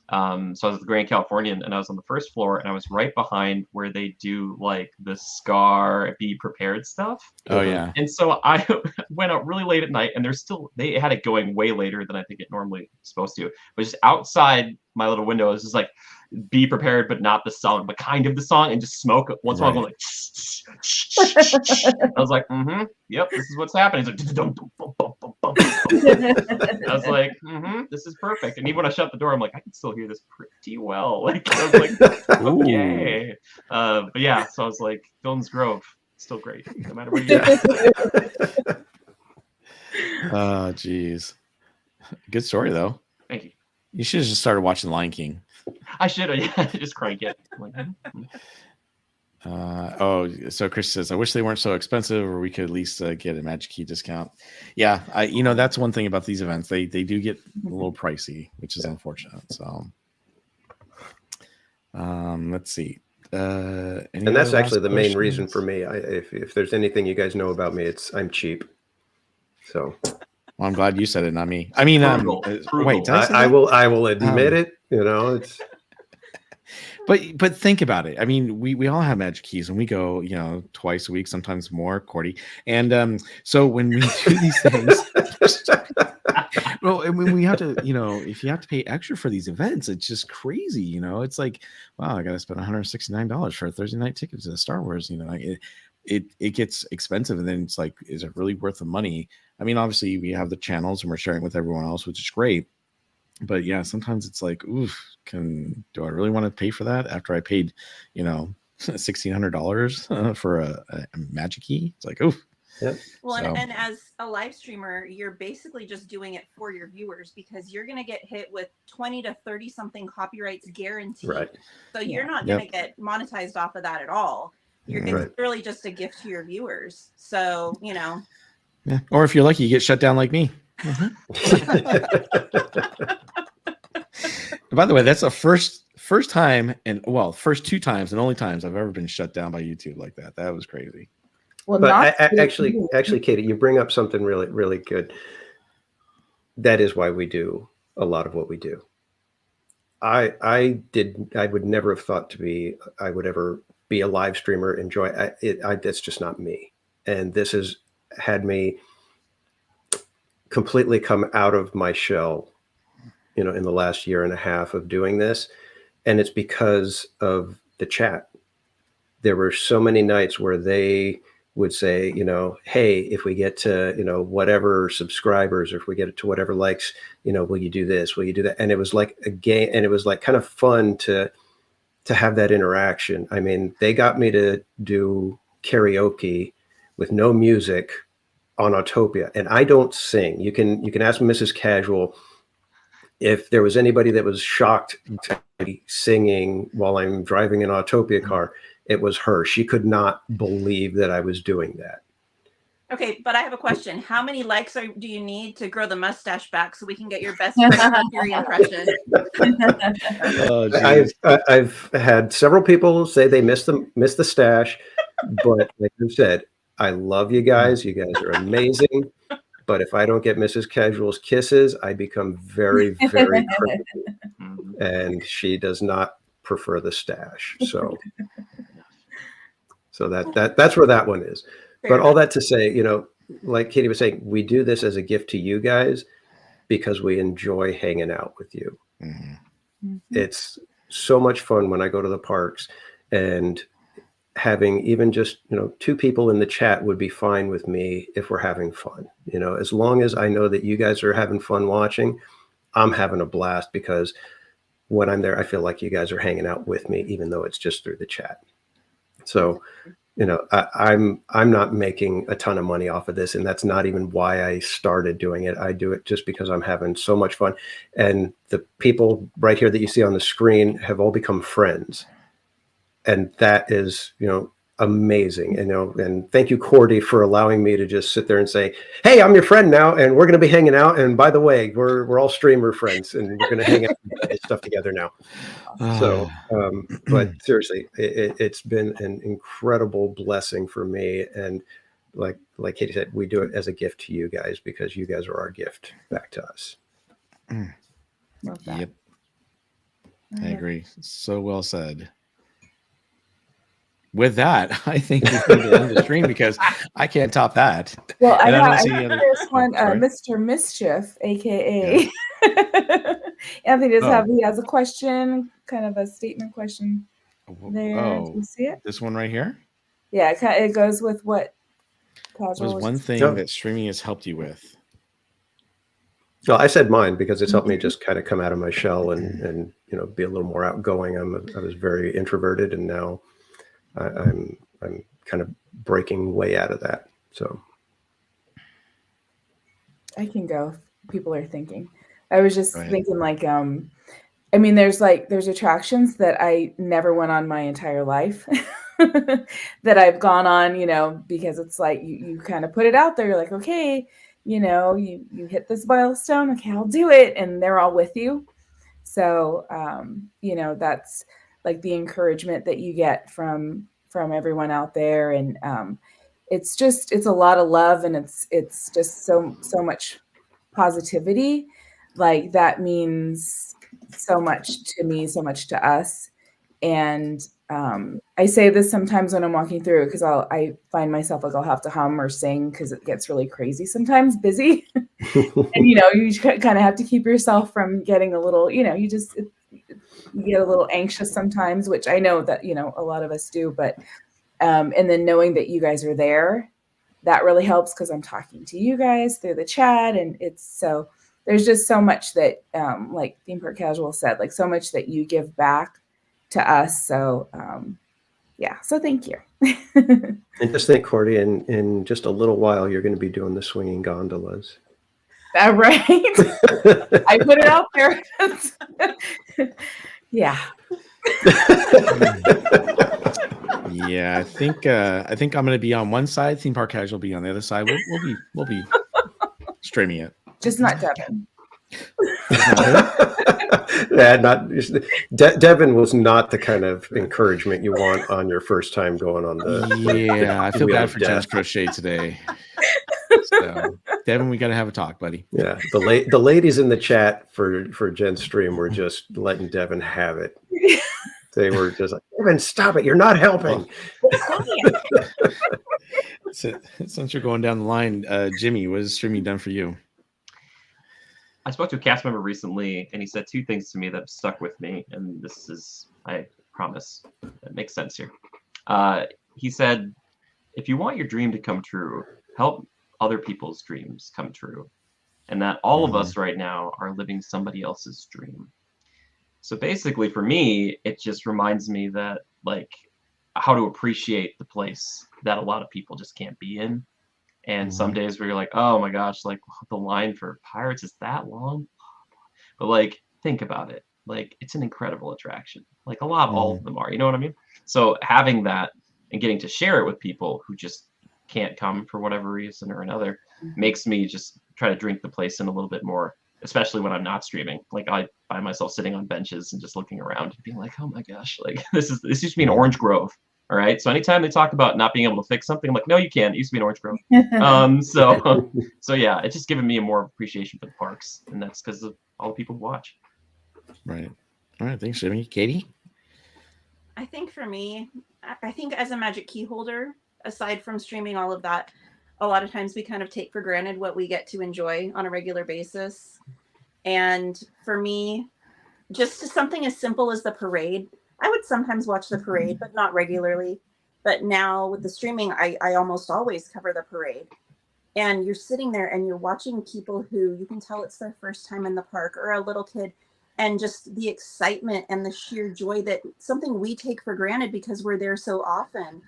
So I was at the Grand California, and I was on the first floor, and I was right behind where they do like the Scar Be Prepared stuff. Oh yeah. And so I went out really late at night, and they had it going way later than I think it normally is supposed to. But just outside my little window, it was just like Be Prepared, but not the song, but kind of the song, and just smoke once in a while, going like. I was like, yep, this is what's happening. It's like, I was like, this is perfect. And even when I shut the door, I'm like, I can still hear this pretty well. Like, I was like, okay. But yeah, so I was like, Villains Grove, still great, no matter where you're at. Oh, geez. Good story, though. Thank you. You should have just started watching Lion King. I should have, just crank it. Like, so Chris says, I wish they weren't so expensive, or we could at least get a Magic Key discount. Yeah, that's one thing about these events. They do get a little pricey, which is unfortunate. So let's see. And that's actually the main reason for me. If there's anything you guys know about me, it's I'm cheap. So well, I'm glad you said it, not me. I mean, wait, did I will admit it. It's. But think about it. I mean, we all have Magic Keys, and we go, twice a week, sometimes more, Cordy. And so when we do these things, well, and when we have to, if you have to pay extra for these events, it's just crazy. It's like, wow, I got to spend $169 for a Thursday night ticket to Star Wars. it gets expensive, and then it's like, is it really worth the money? I mean, obviously we have the channels and we're sharing with everyone else, which is great. But yeah, sometimes it's like, oof, do I really want to pay for that after I paid, $1,600 for a magic key? It's like, oof. Yep. Well, So- and as a live streamer, you're basically just doing it for your viewers, because you're going to get hit with 20 to 30 something copyrights guaranteed. Right. So you're not going to get monetized off of that at all. Right. It's really just a gift to your viewers. So, Yeah. Or if you're lucky, you get shut down like me. By the way, that's the first time, and first 2 times and only times I've ever been shut down by YouTube like that. That was crazy. Well, But actually, Katie, you bring up something really, really good. That is why we do a lot of what we do. I would never have thought I would ever be a live streamer, enjoy it. That's just not me. And this has had me completely come out of my shell, in the last year and a half of doing this. And it's because of the chat. There were so many nights where they would say, hey, if we get to, whatever subscribers, or if we get to whatever likes, will you do this? Will you do that? And it was like a game, and it was like kind of fun to have that interaction. I mean, they got me to do karaoke with no music on Autopia, and I don't sing. You can ask Mrs. Casual if there was anybody that was shocked to be singing while I'm driving an Autopia car. It was her. She could not believe that I was doing that. Okay, but I have a question. How many likes do you need to grow the mustache back so we can get your best Fury impression? I've had several people say they miss the stash, but like you said, I love you guys. You guys are amazing. But if I don't get Mrs. Casual's kisses, I become very, very critical. And she does not prefer the stash. So that's where that one is. But all that to say, like Katie was saying, we do this as a gift to you guys because we enjoy hanging out with you. Mm-hmm. It's so much fun when I go to the parks, and having even just, 2 people in the chat would be fine with me if we're having fun. As long as I know that you guys are having fun watching, I'm having a blast, because when I'm there, I feel like you guys are hanging out with me, even though it's just through the chat. So, I'm not making a ton of money off of this, and that's not even why I started doing it. I do it just because I'm having so much fun. And the people right here that you see on the screen have all become friends. And that is, amazing. And thank you, Cordy, for allowing me to just sit there and say, hey, I'm your friend now, and we're going to be hanging out. And by the way, we're all streamer friends, and we're going to hang out and get stuff together now. So, but seriously, it's been an incredible blessing for me. And like Katie said, we do it as a gift to you guys, because you guys are our gift back to us. Yep. I agree. So well said. With that, I think we need to end the stream, because I can't top that. Well, I don't have see any- this one, sorry. Mr. Mischief, aka Anthony he has a question, kind of a statement question there. Do you see it? This one right here? Yeah, it goes with what What Casual was one thing that streaming has helped you with? Well, I said mine because it's helped me just kind of come out of my shell and be a little more outgoing. I was very introverted, and now I'm kind of breaking way out of that. So I can go. People are thinking. I was just thinking, like, I mean, there's attractions that I never went on my entire life that I've gone on, because it's like you kind of put it out there. You're like, okay, you hit this milestone. Okay, I'll do it. And they're all with you. So, that's like the encouragement that you get from everyone out there. And it's a lot of love, and it's just so much positivity. Like, that means so much to me, so much to us. And I say this sometimes when I'm walking through, because I find myself like I'll have to hum or sing because it gets really crazy sometimes, busy. And you kind of have to keep yourself from getting a little, you get a little anxious sometimes, which I know that a lot of us do. But And then knowing that you guys are there, that really helps because I'm talking to you guys through the chat. And it's so, there's just so much that, like Theme Park Casual said, like so much that you give back to us. So, yeah, so thank you. And just think, Cordy, in just a little while, you're going to be doing the swinging gondolas. Right. I put it out there. Yeah. Yeah, I think I'm going to be on one side. Theme Park Casual will be on the other side. We'll be streaming it. Just not Devin. Devin was not the kind of encouragement you want on your first time going on the. Yeah, I feel bad for Jen's crochet today. So, Devin, we got to have a talk, buddy. Yeah, the ladies in the chat for Jen's stream were just letting Devin have it. They were just like, Devin, stop it! You're not helping. Since you're going down the line, Jimmy, what has streaming done for you? I spoke to a cast member recently, and he said two things to me that stuck with me, and this is, I promise, it makes sense here. He said, if you want your dream to come true, help other people's dreams come true, and that all of us right now are living somebody else's dream. So basically, for me, it just reminds me that, like, how to appreciate the place that a lot of people just can't be in. And some days where you're like, oh my gosh, like the line for Pirates is that long. But like, think about it. Like, it's an incredible attraction. Like all of them are, you know what I mean? So having that and getting to share it with people who just can't come for whatever reason or another makes me just try to drink the place in a little bit more, especially when I'm not streaming. Like, I find myself sitting on benches and just looking around and being like, oh my gosh, like this used to be an orange grove. All right. So anytime they talk about not being able to fix something, I'm like, no, you can't. It used to be an orange grove. So yeah, it's just given me a more appreciation for the parks, and that's because of all the people who watch. Right. All right. Thanks, Jimmy. Katie? I think for me, I think as a Magic Key holder, aside from streaming all of that, a lot of times we kind of take for granted what we get to enjoy on a regular basis. And for me, just something as simple as the parade. I would sometimes watch the parade, but not regularly. But now with the streaming, I almost always cover the parade. And you're sitting there and you're watching people who you can tell it's their first time in the park, or a little kid, and just the excitement and the sheer joy that something we take for granted because we're there so often.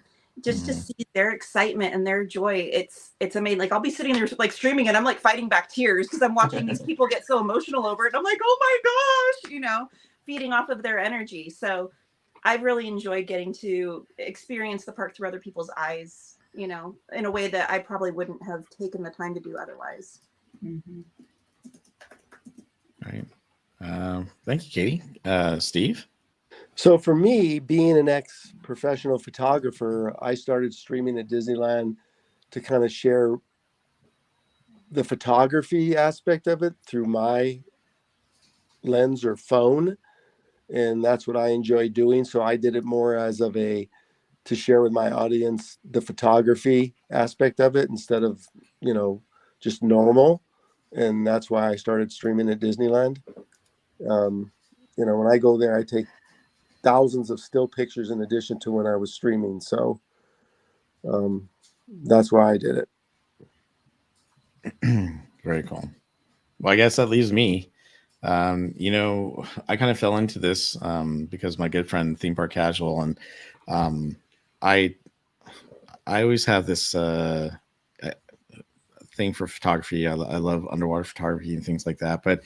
Just to see their excitement and their joy, it's amazing. Like, I'll be sitting there like streaming and I'm like fighting back tears because I'm watching these people get so emotional over it. I'm like, oh my gosh, you know, feeding off of their energy. So I've really enjoyed getting to experience the park through other people's eyes, you know, in a way that I probably wouldn't have taken the time to do otherwise. All right. Thank you, Katie. Steve? So for me, being an ex-professional photographer, I started streaming at Disneyland to kind of share the photography aspect of it through my lens or phone. And that's what I enjoy doing. So I did it more as to share with my audience the photography aspect of it instead of, you know, just normal. And that's why I started streaming at Disneyland. You know, when I go there, I take thousands of still pictures in addition to when I was streaming. So that's why I did it. Very cool. Well, I guess that leaves me. You know, I kind of fell into this because my good friend Theme Park Casual, and I always have this thing for photography. I love underwater photography and things like that. But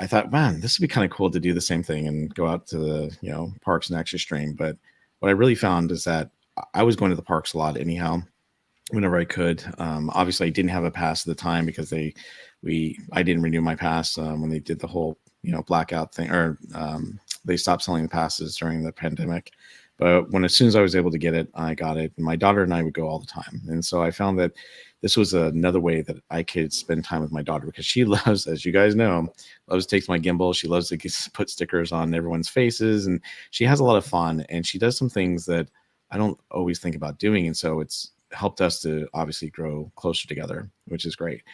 I thought, man, this would be kind of cool to do the same thing and go out to the, you know, parks and actually stream. But what I really found is that I was going to the parks a lot anyhow, whenever I could. Obviously, I didn't have a pass at the time because I didn't renew my pass when they did the whole, you know, blackout thing, or they stopped selling the passes during the pandemic. But as soon as I was able to get it, I got it. And my daughter and I would go all the time. And so I found that this was another way that I could spend time with my daughter, because she loves, as you guys know, loves to take my gimbal. She loves to put stickers on everyone's faces, and she has a lot of fun, and she does some things that I don't always think about doing. And so it's helped us to obviously grow closer together, which is great.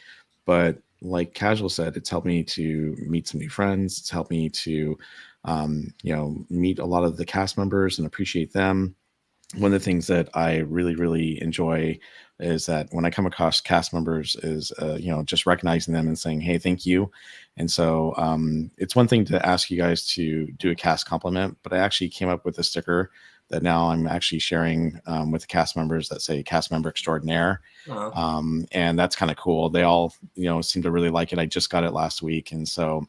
But like Casual said, it's helped me to meet some new friends. It's helped me to, you know, meet a lot of the cast members and appreciate them. one of the things that I really, really enjoy is that when I come across cast members is, just recognizing them and saying, hey, thank you. And so it's one thing to ask you guys to do a cast compliment, but I actually came up with a sticker that now I'm actually sharing with the cast members that say cast member extraordinaire. And that's kind of cool. They all, seem to really like it. I just got it last week. And so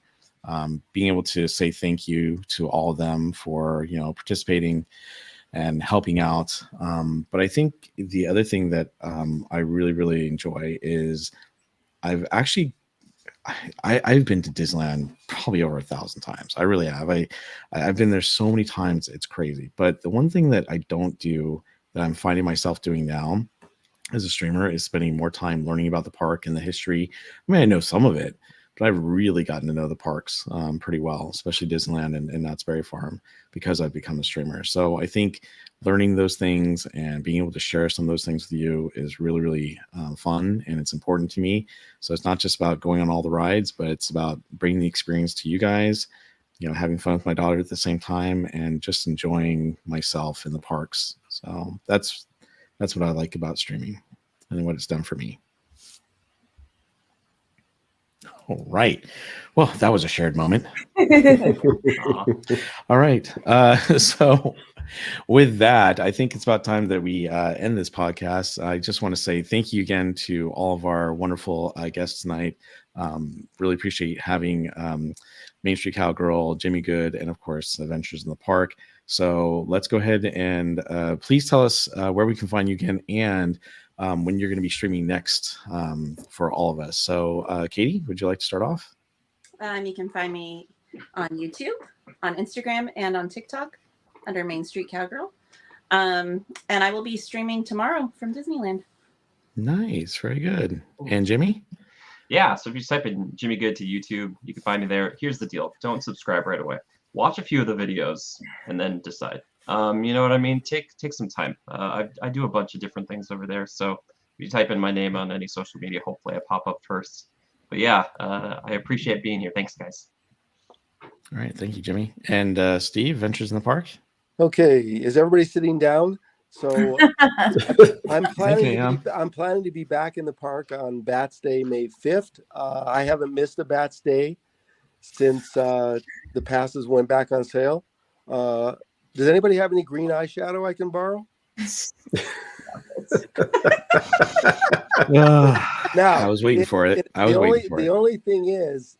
being able to say thank you to all of them for, participating and helping out. But I think the other thing that I really, really enjoy is I've actually I've been to Disneyland probably over 1,000 times. I really have. I've been there so many times, it's crazy. But the one thing that I don't do that I'm finding myself doing now as a streamer is spending more time learning about the park and the history. I mean, I know some of it, but I've really gotten to know the parks pretty well, especially Disneyland and Knott's Berry Farm, because I've become a streamer. So I think learning those things and being able to share some of those things with you is really, really fun, and it's important to me. So it's not just about going on all the rides, but it's about bringing the experience to you guys, having fun with my daughter at the same time, and just enjoying myself in the parks. So that's what I like about streaming and what it's done for me. All right. Well, that was a shared moment. All right. So with that, I think it's about time that we end this podcast. I just want to say thank you again to all of our wonderful guests tonight. Really appreciate having Main Street Cowgirl, Jimmy Good, and of course, Adventures in the Park. So let's go ahead and please tell us where we can find you again, and when you're going to be streaming next for all of us. So Katie, would you like to start off? You can find me on YouTube, on Instagram, and on TikTok under Main Street Cowgirl. And I will be streaming tomorrow from Disneyland. Nice. Very good. And Jimmy? Yeah, so if you just type in Jimmy Good to YouTube, you can find me there. Here's the deal. Don't subscribe right away. Watch a few of the videos and then decide. You know what I mean? Take some time. I do a bunch of different things over there. So if you type in my name on any social media, hopefully I pop up first. But yeah, I appreciate being here. Thanks, guys. All right. Thank you, Jimmy. And Steve, Ventures in the Park? Okay. Is everybody sitting down? So I'm planning to be back in the park on Bats Day, May 5th. I haven't missed a Bats Day since the passes went back on sale. Does anybody have any green eyeshadow I can borrow? Now, I was waiting for it. The only thing is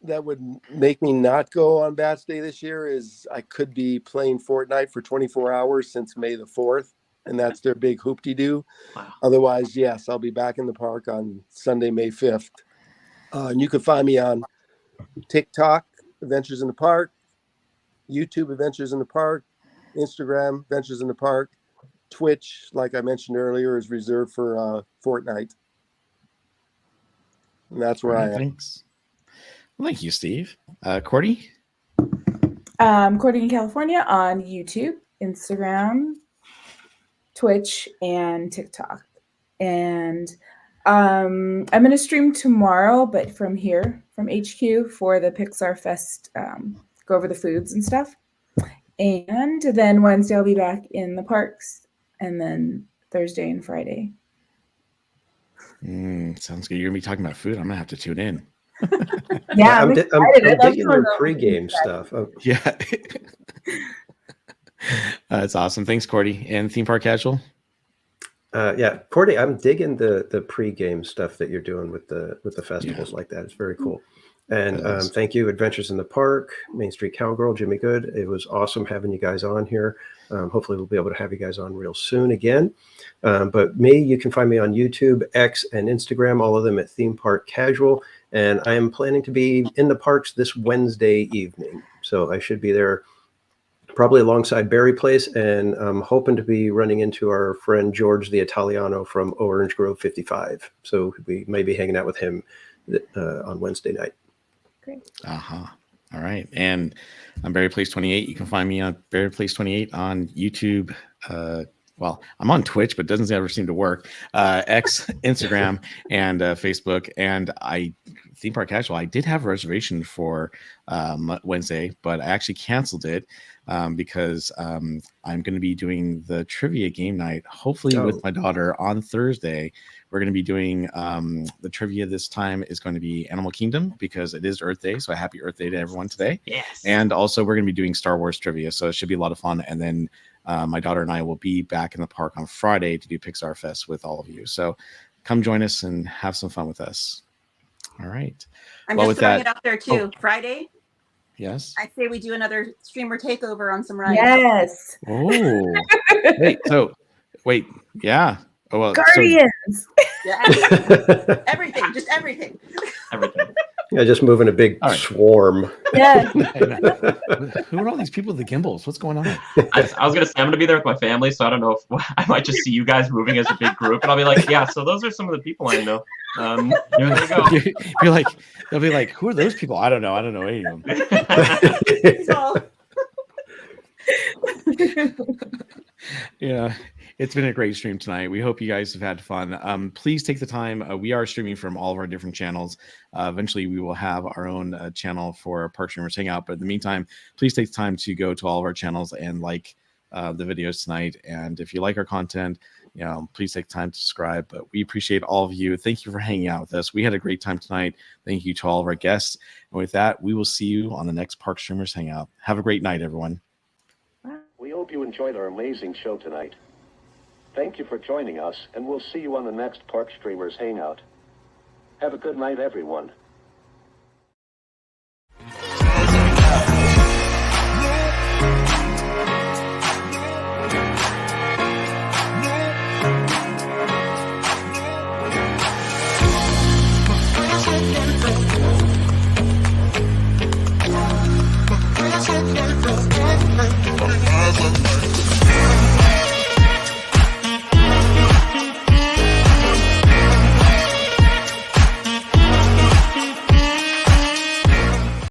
that would make me not go on Bats Day this year is I could be playing Fortnite for 24 hours since May the 4th, and that's their big hoop-de-doo. Wow. Otherwise, yes, I'll be back in the park on Sunday, May 5th. And you can find me on TikTok, Adventures in the Park, YouTube, Adventures in the Park, Instagram, Adventures in the Park. Twitch, like I mentioned earlier, is reserved for Fortnite. And that's where I am. Thanks. Well, thank you, Steve. Cordy? Cordy in California on YouTube, Instagram, Twitch, and TikTok. And I'm going to stream tomorrow, but from here, from HQ for the Pixar Fest, go over the foods and stuff. And then Wednesday, I'll be back in the parks. And then Thursday and Friday. Sounds good. You're going to be talking about food. I'm going to have to tune in. Yeah, I'm digging your pregame stuff. Oh. Yeah. That's awesome. Thanks, Cordy. And Theme Park Casual? Yeah, Cordy, I'm digging the pregame stuff that you're doing with the festivals like that. It's very cool. And thank you, Adventures in the Park, Main Street Cowgirl, Jimmy Good. It was awesome having you guys on here. Hopefully we'll be able to have you guys on real soon again. But you can find me on YouTube, X, and Instagram, all of them at Theme Park Casual. And I am planning to be in the parks this Wednesday evening. So I should be there probably alongside Barry Place. And I'm hoping to be running into our friend George the Italiano from Orange Grove 55. So we may be hanging out with him on Wednesday night. Great. All right. And I'm Barry Place 28. You can find me on Barry Place 28 on YouTube, well, I'm on Twitch, but it doesn't ever seem to work. X, Instagram, and Facebook. And Theme Park Casual, I did have a reservation for Wednesday, but I actually canceled it because I'm going to be doing the trivia game night, hopefully with my daughter on Thursday. We're going to be doing the trivia this time is going to be Animal Kingdom because it is Earth Day. So happy Earth Day to everyone today. Yes. And also we're going to be doing Star Wars trivia. So it should be a lot of fun. And then my daughter and I will be back in the park on Friday to do Pixar Fest with all of you. So come join us and have some fun with us. All right. I'm just throwing it out there too. Friday. Yes. I say we do another streamer takeover on some rides. Yes. Oh. Wait. Yeah. Oh well. Guardians. Yeah. Everything. Just everything. Everything. Yeah, just moving a big swarm. Yeah. Who are all these people with the gimbals? What's going on? I was gonna say I'm gonna be there with my family, so I don't know if I might just see you guys moving as a big group, and I'll be like, yeah. So those are some of the people I know. There you go. You're like, they'll be like, who are those people? I don't know any of them. Yeah. It's been a great stream tonight. We hope you guys have had fun. Please take the time. We are streaming from all of our different channels. Eventually, we will have our own channel for Park Streamers Hangout. But in the meantime, please take the time to go to all of our channels and like the videos tonight. And if you like our content, please take time to subscribe. But we appreciate all of you. Thank you for hanging out with us. We had a great time tonight. Thank you to all of our guests. And with that, we will see you on the next Park Streamers Hangout. Have a great night, everyone. We hope you enjoyed our amazing show tonight. Thank you for joining us, and we'll see you on the next Park Streamers Hangout. Have a good night, everyone.